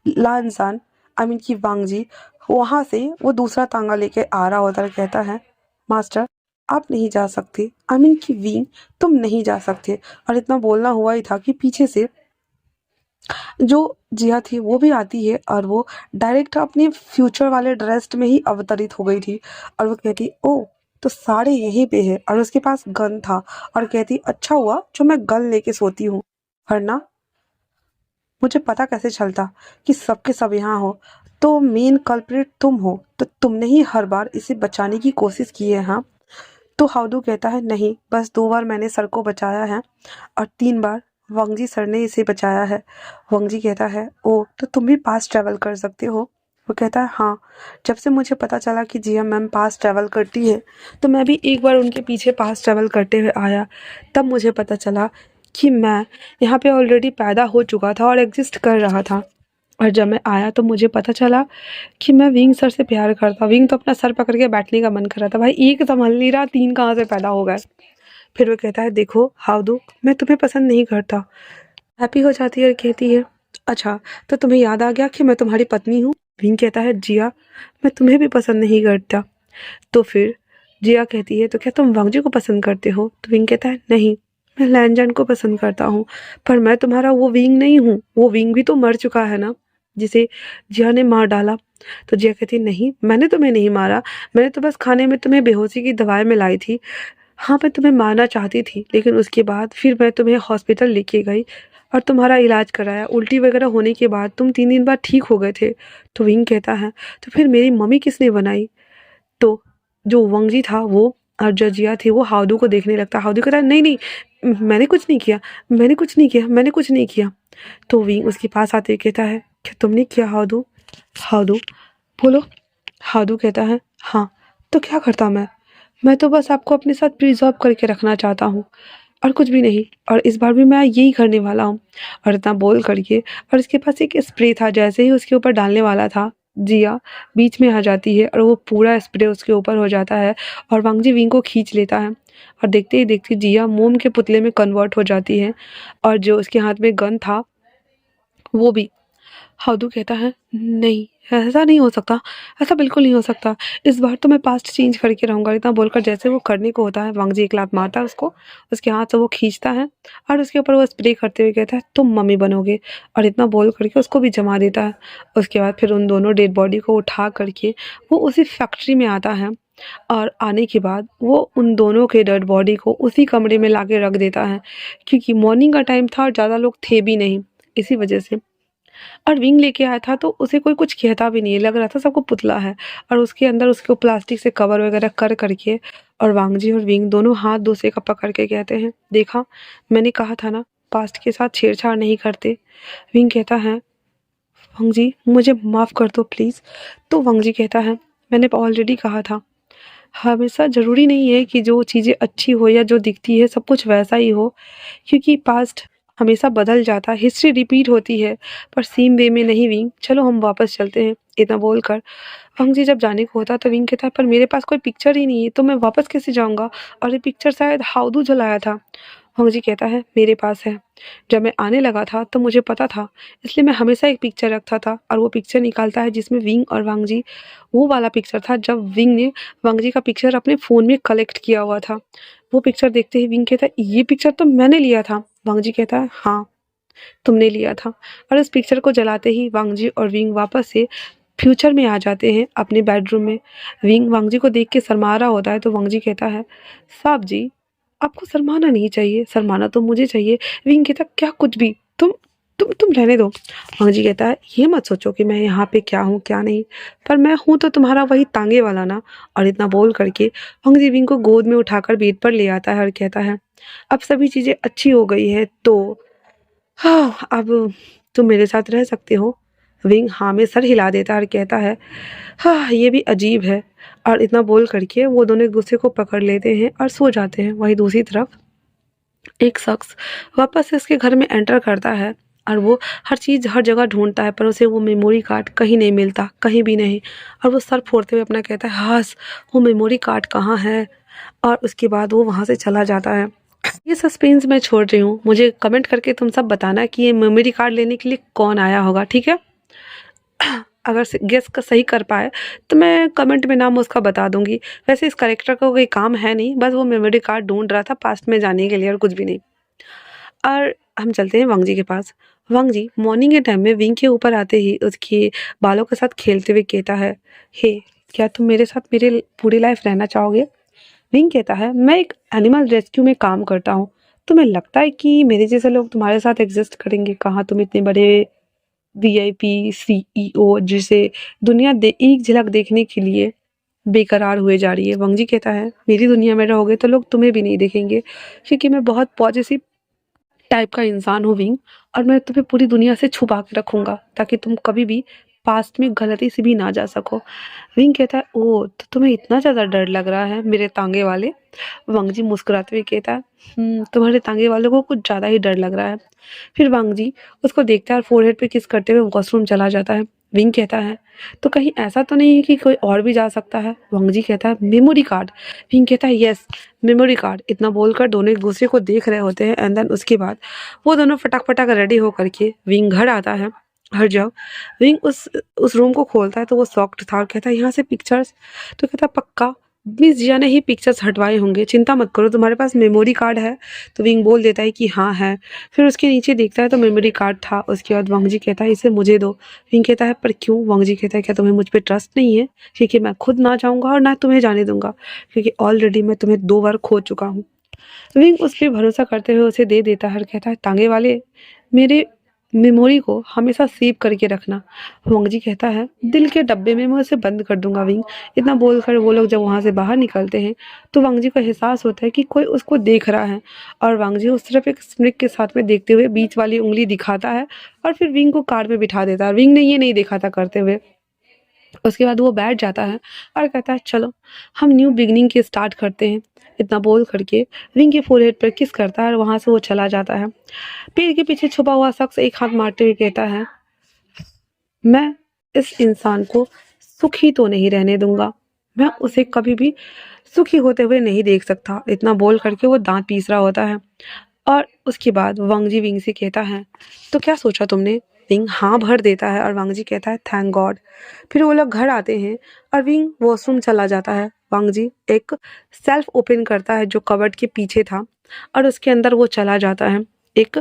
लानजान, आई मीन की वांगजी, वहां से वो दूसरा तांगा लेके आ रहा होता है। कहता है, मास्टर आप नहीं जा सकते, आई मीन की विंग, तुम नहीं जा सकते। और इतना बोलना हुआ ही था कि पीछे से जो जिया थी वो भी आती है, और वो डायरेक्ट अपने फ्यूचर वाले ड्रेस में ही अवतरित हो गई थी। और वो कहती, ओ, तो सारे यहीं पे है, और उसके पास गन था। और कहती, अच्छा हुआ जो मैं गन लेके सोती हूँ, वरना मुझे पता कैसे चलता कि सबके सब यहाँ हो। तो मेन कल्प्रिट तुम हो, तो तुमने ही हर बार इसे बचाने की कोशिश की है, हाँ? तो हाउडू कहता है, नहीं, बस 2 बार मैंने सर को बचाया है, और 3 बार वांगजी सर ने इसे बचाया है। वांगजी कहता है, ओ, तो तुम भी पास ट्रैवल कर सकते हो? वो कहता है, हाँ, जब से मुझे पता चला कि जिया मैम पास ट्रैवल करती है, तो मैं भी एक बार उनके पीछे पास ट्रैवल करते हुए आया। तब मुझे पता चला कि मैं यहाँ पे ऑलरेडी पैदा हो चुका था और एग्जिस्ट कर रहा था। और जब मैं आया तो मुझे पता चला कि मैं विंग सर से प्यार करता। विंग तो अपना सर पकड़ के बैठने का मन कर रहा था, भाई एक संभल नहीं रहा, 3 कहाँ से पैदा हो गए। फिर वो कहता है, देखो हाउडू, मैं तुम्हें पसंद नहीं करता। हैप्पी हो जाती है और कहती है, अच्छा, तो तुम्हें याद आ गया कि मैं तुम्हारी पत्नी हूँ? विंग कहता है, जिया, मैं तुम्हें भी पसंद नहीं करता। तो फिर जिया कहती है, तो क्या तुम वांगजी को पसंद करते हो? तो विंग कहता है, नहीं, मैं लैनजान को पसंद करता हूँ, पर मैं तुम्हारा वो विंग नहीं हूँ। वो विंग भी तो मर चुका है ना, जिसे जिया ने मार डाला। तो जिया कहती है, नहीं, मैंने तुम्हें नहीं मारा, मैंने तो बस खाने में तुम्हें बेहोशी की दवाई मिलाई थी। हाँ, मैं तुम्हें मारना चाहती थी, लेकिन उसके बाद फिर मैं तुम्हें हॉस्पिटल लेके गई और तुम्हारा इलाज कराया। उल्टी वगैरह होने के बाद तुम 3 दिन बाद ठीक हो गए थे। तो विंग कहता है, तो फिर मेरी मम्मी किसने बनाई? तो जो वंगजी था वो, और जो जिया थी वो हाउडू को देखने लगता। हाउडू कहता है, नहीं नहीं, मैंने कुछ नहीं किया, मैंने कुछ नहीं किया, मैंने कुछ नहीं किया। तो विंग उसके पास आते ही कहता है, क्या तुमने किया हाउडू? हाउडू, बोलो। हाउडू कहता है, हाँ, तो क्या करता मैं तो बस आपको अपने साथ प्रिजर्व करके रखना चाहता हूँ, और कुछ भी नहीं। और इस बार भी मैं यही करने वाला हूँ। और इतना बोल करके, और इसके पास एक स्प्रे था, जैसे ही उसके ऊपर डालने वाला था, जिया बीच में आ जाती है और वो पूरा स्प्रे उसके ऊपर हो जाता है, और वांगजी विंग को खींच लेता है। और देखते ही देखते जिया मोम के पुतले में कन्वर्ट हो जाती है, और जो उसके हाथ में गन था वो भी। हाउडू कहता है, नहीं, ऐसा नहीं हो सकता, ऐसा बिल्कुल नहीं हो सकता, इस बार तो मैं पास्ट चेंज करके रहूंगा। इतना बोलकर जैसे वो करने को होता है, वांगजी एक लात मारता है उसको, उसके हाथ से वो खींचता है, और उसके ऊपर वो स्प्रे करते हुए कहता है, तुम मम्मी बनोगे। और इतना बोल करके उसको भी जमा देता है। उसके बाद फिर उन दोनों डेड बॉडी को उठा करके वो उसी फैक्ट्री में आता है, और आने के बाद वो उन दोनों के डेड बॉडी को उसी कमरे में ला के रख देता है, क्योंकि मॉर्निंग का टाइम था और ज़्यादा लोग थे भी नहीं, इसी वजह से। और विंग लेके आया था तो उसे कोई कुछ कहता भी नहीं है, लग रहा था सबको पुतला है। और उसके अंदर उसको प्लास्टिक से कवर वगैरह कर करके, और वांगजी और विंग दोनों हाथ दूसरे का पकड़ के कहते हैं, देखा, मैंने कहा था ना, पास्ट के साथ छेड़छाड़ नहीं करते। विंग कहता है, वांगजी मुझे माफ़ कर दो प्लीज़। तो वांगजी कहता है, मैंने ऑलरेडी कहा था, हमेशा ज़रूरी नहीं है कि जो चीज़ें अच्छी हो या जो दिखती है सब कुछ वैसा ही हो, क्योंकि पास्ट हमेशा बदल जाता है, हिस्ट्री रिपीट होती है, पर सेम वे में नहीं विंग, चलो हम वापस चलते हैं। इतना बोलकर वांगजी जब जाने को होता तो विंग कहता है, पर मेरे पास कोई पिक्चर ही नहीं है, तो मैं वापस कैसे जाऊँगा? और ये पिक्चर शायद हाउदू जलाया था। वांगजी कहता है, मेरे पास है। जब मैं आने लगा था तो मुझे पता था, इसलिए मैं हमेशा एक पिक्चर रखता था। और वो पिक्चर निकालता है जिसमें विंग और वांगजी, वो वाला पिक्चर था जब विंग ने वांगजी का पिक्चर अपने फ़ोन में कलेक्ट किया हुआ था। वो पिक्चर देखते ही विंग कहता है, ये पिक्चर तो मैंने लिया था। वांगजी कहता है, हाँ, तुमने लिया था। और इस पिक्चर को जलाते ही वांगजी और विंग वापस से फ्यूचर में आ जाते हैं अपने बेडरूम में। विंग वांगजी को देख के शर्मा रहा होता है तो वांगजी कहता है, साहब जी, आपको शर्माना नहीं चाहिए, शर्माना तो मुझे चाहिए। विंग कहता, क्या कुछ भी, तुम रहने दो। वांगजी कहता है, ये मत सोचो कि मैं यहाँ पे क्या हूँ क्या नहीं, पर मैं हूँ तो तुम्हारा वही तांगे वाला ना। और इतना बोल करके वांगजी विंग को गोद में उठाकर बेड पर ले आता है और कहता है, अब सभी चीज़ें अच्छी हो गई है तो हाँ, अब तुम मेरे साथ रह सकते हो। विंग हाँ में सर हिला देता है और कहता है, हाँ, ये भी अजीब है। और इतना बोल करके वो दोनों एक दूसरे को पकड़ लेते हैं और सो जाते हैं। वहीं दूसरी तरफ एक शख्स वापस से उसके घर में एंटर करता है और वो हर चीज़ हर जगह ढूंढता है, पर उसे वो मेमोरी कार्ड कहीं नहीं मिलता, कहीं भी नहीं। और वो सर फोड़ते हुए अपना कहता है, हास, वो मेमोरी कार्ड कहाँ है? और उसके बाद वो वहाँ से चला जाता है। ये सस्पेंस मैं छोड़ रही हूँ, मुझे कमेंट करके तुम सब बताना कि ये मेमोरी कार्ड लेने के लिए कौन आया होगा, ठीक है? अगर गेस का सही कर पाए तो मैं कमेंट में नाम उसका बता दूंगी। वैसे इस करेक्टर का कोई काम है नहीं, बस वो मेमोरी कार्ड ढूंढ रहा था पास्ट में जाने के लिए, और कुछ भी नहीं। और हम चलते हैं वांगजी के पास। वांगजी मॉर्निंग के टाइम में विंग के ऊपर आते ही उसके बालों के साथ खेलते हुए कहता है, हे, क्या तुम मेरे साथ मेरे पूरी लाइफ रहना चाहोगे? विंग कहता है, मैं एक एनिमल रेस्क्यू में काम करता हूँ, तुम्हें लगता है कि मेरे जैसे लोग तुम्हारे साथ एग्जिस्ट करेंगे? कहाँ तुम इतने बड़े वीआईपी सीईओ जिसे दुनिया एक झलक देखने के लिए बेकरार हुए जा रही है। वांगजी कहता है, मेरी दुनिया में रहोगे तो लोग तुम्हें भी नहीं देखेंगे, क्योंकि मैं बहुत पॉजिटिव टाइप का इंसान हूँ विंग, और मैं तुम्हें पूरी दुनिया से छुपा के रखूंगा ताकि तुम कभी भी पास्ट में गलती से भी ना जा सको। विंग कहता है, ओ, तो तुम्हें इतना ज़्यादा डर लग रहा है मेरे तांगे वाले? वांगजी मुस्कुराते हुए कहता है, तुम्हारे तांगे वालों को कुछ ज़्यादा ही डर लग रहा है। फिर वांगजी उसको देखता है और फोरहेड पे किस करते हुए वॉशरूम चला जाता है। विंग कहता है, तो कहीं ऐसा तो नहीं है कि कोई और भी जा सकता है? वांगजी कहता है, मेमोरी कार्ड। विंग कहता है, यस, मेमोरी कार्ड। इतना बोलकर दोनों एक दूसरे को देख रहे होते हैं, एंड देन उसके बाद वो दोनों फटाक फटाक रेडी होकर के विंग घर आता है। हर जब विंग उस रूम को खोलता है तो वो शॉक्ड था और कहता है, यहाँ से पिक्चर्स? तो कहता है, पक्का मिस जिया ने ही पिक्चर्स हटवाए होंगे, चिंता मत करो, तुम्हारे पास मेमोरी कार्ड है? तो विंग बोल देता है कि हाँ है। फिर उसके नीचे देखता है तो मेमोरी कार्ड था। उसके बाद वांगजी कहता है, इसे मुझे दो। विंग कहता है, पर क्यों? वांगजी कहता है, क्या तुम्हें मुझ पर ट्रस्ट नहीं है? क्योंकि मैं खुद ना जाऊँगा और ना तुम्हें जाने दूंगा, क्योंकि ऑलरेडी मैं तुम्हें 2 बार खो चुका हूँ। विंग उस पर भरोसा करते हुए उसे दे देता है और कहता है, तांगे वाले, मेरे मेमोरी को हमेशा सेव करके रखना। वांगजी कहता है, दिल के डब्बे में मैं उसे बंद कर दूंगा विंग। इतना बोलकर वो लोग जब वहाँ से बाहर निकलते हैं तो वांगजी को एहसास होता है कि कोई उसको देख रहा है, और वांगजी उस तरफ एक स्मिक के साथ में देखते हुए बीच वाली उंगली दिखाता है और फिर विंग को कार में बिठा देता है। विंग ने ये नहीं देखा था करते हुए। उसके बाद वो बैठ जाता है और कहता है, चलो हम न्यू बिगनिंग के स्टार्ट करते हैं। इतना बोल करके विंग के फोरहेड पर किस करता है और वहाँ से वो चला जाता है। पेड़ के पीछे छुपा हुआ शख्स एक हाथ मारते हुए कहता है, मैं इस इंसान को सुखी तो नहीं रहने दूंगा, मैं उसे कभी भी सुखी होते हुए नहीं देख सकता। इतना बोल करके वो दांत पीस रहा होता है। और उसके बाद वांगजी विंग से कहता है, तो क्या सोचा तुमने? विंग हाँ भर देता है और वांगजी कहता है, थैंक गॉड। फिर वो लोग घर आते हैं और विंग वॉशरूम चला जाता है। वांगजी एक सेल्फ ओपन करता है जो कबर्ड के पीछे था, और उसके अंदर वो चला जाता है। एक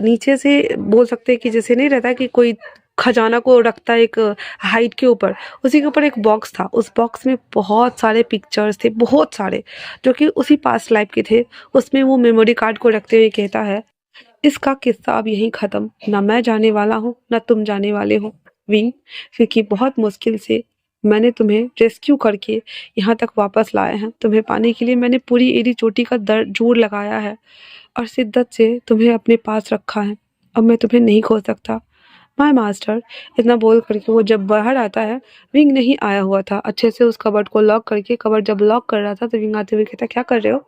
नीचे से बोल सकते हैं कि जैसे नहीं रहता कि कोई खजाना को रखता है एक हाइट के ऊपर, उसी के ऊपर एक बॉक्स था। उस बॉक्स में बहुत सारे पिक्चर्स थे, बहुत सारे, जो कि उसी पास्ट लाइफ के थे। उसमें वो मेमोरी कार्ड को रखते हुए कहता है, इसका किस्सा अब यहीं खत्म, ना मैं जाने वाला हूँ ना तुम जाने वाले हो विंग, क्योंकि बहुत मुश्किल से मैंने तुम्हें रेस्क्यू करके यहाँ तक वापस लाया है। तुम्हें पाने के लिए मैंने पूरी एड़ी चोटी का जोर लगाया है और शिद्दत से तुम्हें अपने पास रखा है। अब मैं तुम्हें नहीं खो सकता माय मास्टर। इतना बोल करके वो जब बाहर आता है, विंग नहीं आया हुआ था अच्छे से उस कबर्ड को लॉक करके। कबर्ड जब लॉक कर रहा था तो विंग आते हुए कहता क्या कर रहे हो।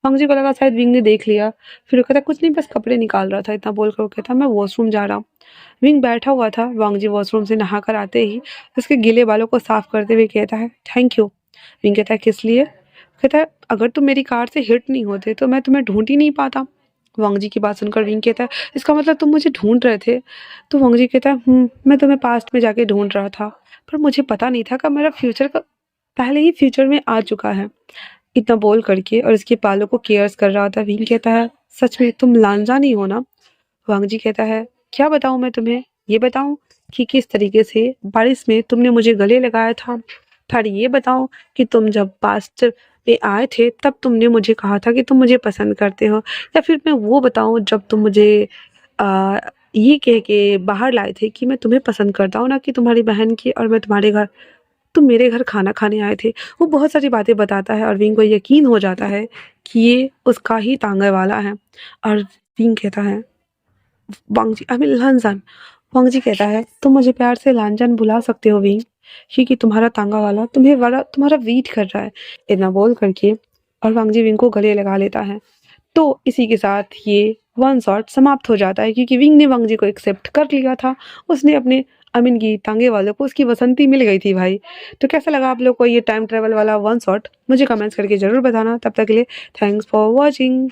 वांग जी को लगा शायद विंग ने देख लिया, फिर वो कहता कुछ नहीं बस कपड़े निकाल रहा था। इतना बोलकर वो कहता मैं वॉशरूम जा रहा हूँ। विंग बैठा हुआ था, वांग जी वॉशरूम से नहा कर आते ही उसके गीले बालों को साफ करते हुए कहता है थैंक यू। विंग कहता है किस लिए। कहता है अगर तुम मेरी कार से हिट नहीं होते तो मैं तुम्हें ढूंढ ही नहीं पाता। वांग जी की बात सुनकर विंग कहता है इसका मतलब तुम मुझे ढूंढ रहे थे। तो वांग जी कहता है मैं तुम्हें पास्ट में जाके ढूंढ रहा था, पर मुझे पता नहीं था कि मेरा फ्यूचर का पहले ही फ्यूचर में आ चुका है। इतना बोल करके और इसके बालों को केयर्स कर रहा था। विंग कहता है सच में तुम लांजा नहीं हो ना। वांग जी कहता है क्या बताऊं मैं तुम्हें, ये बताऊं कि किस तरीके से बारिश में तुमने मुझे गले लगाया था, फिर ये बताऊं कि तुम जब पास्ट में आए थे तब तुमने मुझे कहा था कि तुम मुझे पसंद करते हो, या फिर मैं वो बताऊं जब तुम मुझे आ, ये कह के बाहर लाए थे कि मैं तुम्हें पसंद करता हूँ ना कि तुम्हारी बहन की, और मैं तुम्हारे घर तुम मेरे घर खाना खाने आए थे। वो बहुत सारी बातें बताता है और विंग को यकीन हो जाता है कि ये उसका ही तांगे वाला है। और विंग कहता है वांग जी आई मीन लांजान। वांग जी कहता है तुम मुझे प्यार से लांजान बुला सकते हो विंग, क्योंकि तुम्हारा तांगा वाला तुम्हें बड़ा तुम्हारा वेट कर रहा है। इतना बोल करके और वांग जी विंग को गले लगा लेता है। तो इसी के साथ ये वन शॉट समाप्त हो जाता है, क्योंकि विंग ने वांग जी को एक्सेप्ट कर लिया था। उसने अपने अमीन की तांगे वालों को उसकी बसंती मिल गई थी भाई। तो कैसा लगा आप लोग को ये टाइम ट्रेवल वाला वन शॉट, मुझे कमेंट्स करके जरूर बताना। तब तक के लिए थैंक्स फॉर वॉचिंग।